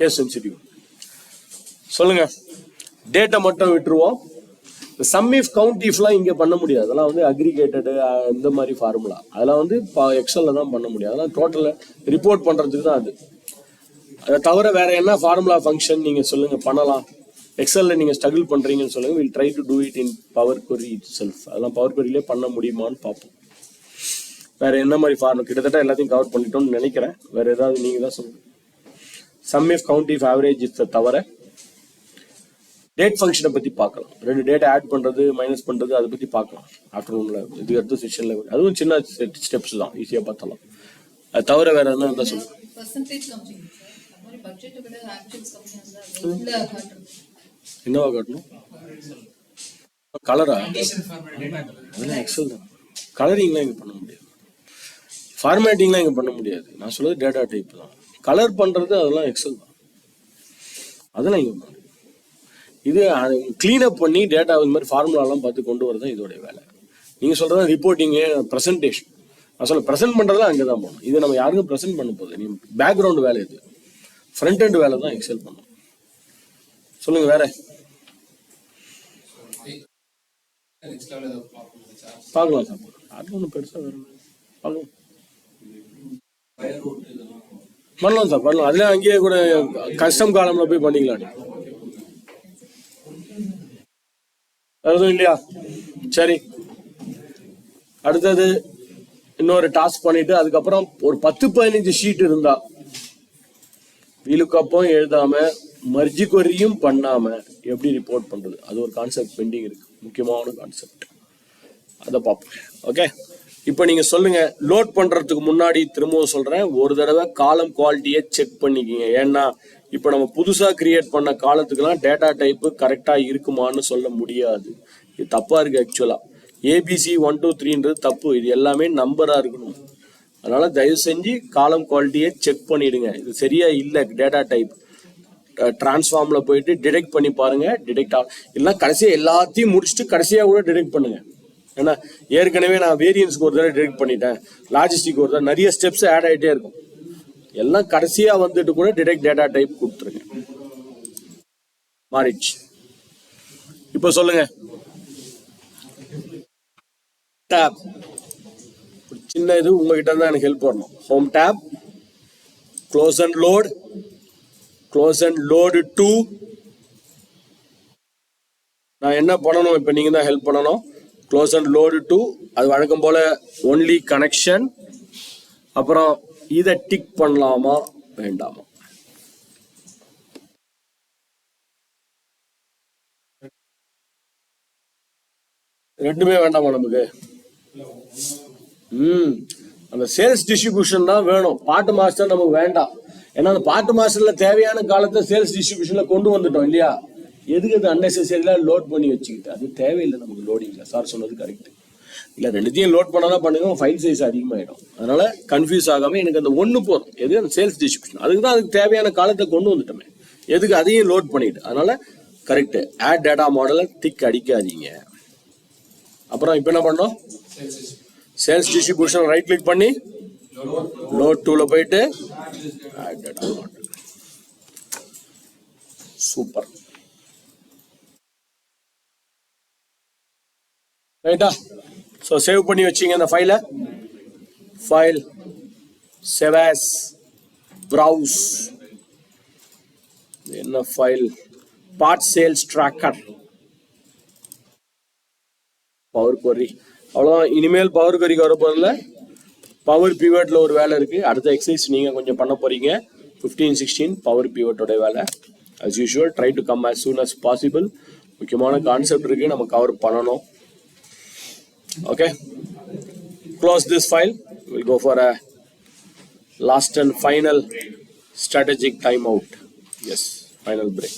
கேஸ் சென்சிட்டிவ் சொல்லுங்க. டேட்டா மட்டும் விட்டுருவோம். சம் இஃப் கவுண்ட் இஃப்லாம் இங்கே பண்ண முடியாது. அதெல்லாம் வந்து அக்ரிகேட்டடு இந்த மாதிரி ஃபார்முலா அதெல்லாம் வந்து எக்ஸல்ல தான் பண்ண முடியாது. அதெல்லாம் டோட்டலை ரிப்போர்ட் பண்ணுறதுக்கு தான் அது. அதை தவிர வேற என்ன ஃபார்முலா ஃபங்க்ஷன் நீங்கள் சொல்லுங்க பண்ணலாம். எக்ஸல்ல நீங்கள் ஸ்ட்ரகிள் பண்ணுறீங்கன்னு சொல்லுங்க. Will try to do it in power query it self. அதெல்லாம் பவர் கொரியிலே பண்ண முடியுமான்னு பார்ப்போம். வேற என்ன மாதிரி ஃபார்முலா, கிட்டத்தட்ட எல்லாத்தையும் கவர் பண்ணிட்டோம்னு நினைக்கிறேன். வேற ஏதாவது நீங்கள் தான் சொல்லுங்க. Some if count if average is தவிர டேட் ஃபங்க்ஷனை பற்றி பார்க்கலாம். 2 டேட்டா ஆட் பண்ணுறது மைனஸ் பண்ணுறது அதை பற்றி பார்க்கலாம் ஆஃப்டர்நூனில். இதுக்கு அடுத்த செஷனில் அதுவும் சின்ன ஸ்டெப்ஸ் தான், ஈஸியாக பார்த்தலாம். அது தவிர வேற என்ன தான் சொல்லுங்க. என்னவா காட்டணும்? கலரா? அதெல்லாம் எக்ஸல் தான். கலரிங்லாம் இங்கே பண்ண முடியாது, ஃபார்மேட்டிங்லாம் இங்கே பண்ண முடியாது. நான் சொல்றது டேட்டா டைப் தான். கலர் பண்ணுறது அதெல்லாம் எக்ஸல் தான், அதெல்லாம் இங்கே பண்ண. இது கிளீன் அப் பண்ணி டேட்டா இந்த மாதிரி ஃபார்முலாலாம் பார்த்து கொண்டு வரதான் இதோடைய வேலை. நீங்கள் சொல்கிறது ரிப்போர்ட்டிங்கு, ப்ரெசன்டேஷன். நான் சொல்ல ப்ரெசென்ட் பண்ணுறதுலாம் அங்கே தான் போகணும். இது நம்ம யாருக்கும் ப்ரெசென்ட் பண்ண போகுது. நீ பேக்ரவுண்ட் வேலை, இது ஃப்ரண்ட் எண்ட் வேலை தான் எக்ஸல் பண்ணணும். சொல்லுங்க வேற. பார்க்கலாம் சார், அது ஒன்றும் பெருசாக வேற பார்க்கலாம், பண்ணலாம் சார், பண்ணலாம். அதுல அங்கேயே கூட கஸ்டம் காலம்ல போய் பண்ணிக்கலாம். எதுவும் இல்லையா? சரி, அடுத்தது இன்னொரு டாஸ்க் பண்ணிட்டு அதுக்கப்புறம் ஒரு 10-15 ஷீட் இருந்தா VLOOKUPம் எழுதாம மர்ஜி கொரியும் பண்ணாம எப்படி ரிப்போர்ட் பண்றது, அது ஒரு கான்செப்ட் பெண்டிங் இருக்கு, முக்கியமான கான்செப்ட். அதை பார்ப்போம். ஓகே, இப்போ நீங்க சொல்லுங்க. லோட் பண்றதுக்கு முன்னாடி திரும்பவும் சொல்றேன், ஒரு தடவை காலம் குவாலிட்டியை செக் பண்ணிக்கிங்க. ஏன்னா இப்போ நம்ம புதுசா கிரியேட் பண்ண காலத்துக்குலாம் டேட்டா டைப்பு கரெக்டா இருக்குமான்னு சொல்ல முடியாது. இது தப்பா இருக்கு. ஆக்சுவலா ABC 1 2 3ன்றது தப்பு. இது எல்லாமே நம்பரா இருக்கணும். அதனால தயவு செஞ்சு காலம் குவாலிட்டியை செக் பண்ணிடுங்க. இது சரியா இல்லை டேட்டா டைப். டிரான்ஸ்ஃபார்ம்ல போயிட்டு டிடெக்ட் பண்ணி பாருங்க. டிடெக்ட் இல்லைன்னா கடைசியா எல்லாத்தையும் முடிச்சுட்டு கடைசியா கூட டிடெக்ட் பண்ணுங்க. ஏன்னா ஏற்கனவே நான் வேரியன்ஸ்க்கு ஒரு தடவை டிடெக்ட் பண்ணிட்டேன், லாஜிஸ்டிக் ஒரு தடவை, நிறைய ஸ்டெப்ஸ் ஆட் ஆகிட்டே இருக்கும். எல்லாம் கடைசியா வந்துட்டு கூட டிடெக்ட் டேட்டா டைப் கொடுத்துருங்க. மாறிடுச்சு. இப்போ சொல்லுங்க. டேப் சின்ன இது உங்ககிட்ட தான் எனக்கு ஹெல்ப் பண்ணணும். Home tape, close and load, close and load to. நான் என்ன பண்ணணும் இப்போ, நீங்க தான் ஹெல்ப் பண்ணணும். க்ளோஸ் அண்ட் லோடு டு, அது வழக்கம் போல ஒன்லி கனெக்ஷன். அப்புறம் இதை டிக் பண்ணலாமா வேண்டாமா? ரெண்டுமே வேண்டாமா நமக்கு? அந்த சேல்ஸ் டிஸ்ட்ரிபியூஷன் தான் வேணும். பாட்டு மாஸ்டர் நமக்கு வேண்டாம். ஏன்னா அந்த பாட்டு மாஸ்டர்ல தேவையான காலத்தை சேல்ஸ் டிஸ்ட்ரிபியூஷன்ல கொண்டு வந்துட்டோம் இல்லையா? எதுக்கு அது அன்னெசரிலாம் லோட் பண்ணி வச்சுக்கிட்டு, அது தேவையில்லை நமக்கு. லோடிங்ல சார் சொன்னது கரெக்ட். இல்லை, ரெண்டுத்தையும் லோட் பண்ணாதான் பண்ணுங்க, ஃபைல் சைஸ் அதிகமாகிடும். அதனால கன்ஃபியூஸ் ஆகாம எனக்கு அந்த ஒன்று போதும். எது அந்த சேல்ஸ் டிஸ்ட்ரிபியூஷன், அதுக்கு தான் அதுக்கு தேவையான காலத்தை கொண்டு வந்துட்டோமே. எதுக்கு அதையும் லோட் பண்ணிட்டு. அதனால கரெக்ட். ஆட் டேட்டா மாடலை டிக் அடிக்காதீங்க. அப்புறம் இப்போ என்ன பண்ணோம்? சேல்ஸ் டிஸ்ட்ரிபியூஷன் ரைட் கிளிக் பண்ணி நோட் 2ல போயிட்டு சூப்பர். ரைட்டா? ஸோ சேவ் பண்ணி வச்சிங்க இந்த ஃபைலை. File, save as, browse. என்ன file? Part sales tracker, power query. அவ்வளோதான். இனிமேல் பவர் கொரிக்கு வர போகிறதுல பவர் பிவட்ல ஒரு வேலை இருக்கு. அடுத்த எக்ஸசைஸ் நீங்க கொஞ்சம் பண்ண போறீங்க. 15-16 பவர் பிவட்டோட வேலை. as usual try to come as soon as possible. முக்கியமான கான்செப்ட் இருக்கு, நம்ம கவர் பண்ணணும். Okay, close this file. We'll go for a last and final strategic timeout. Yes, final break.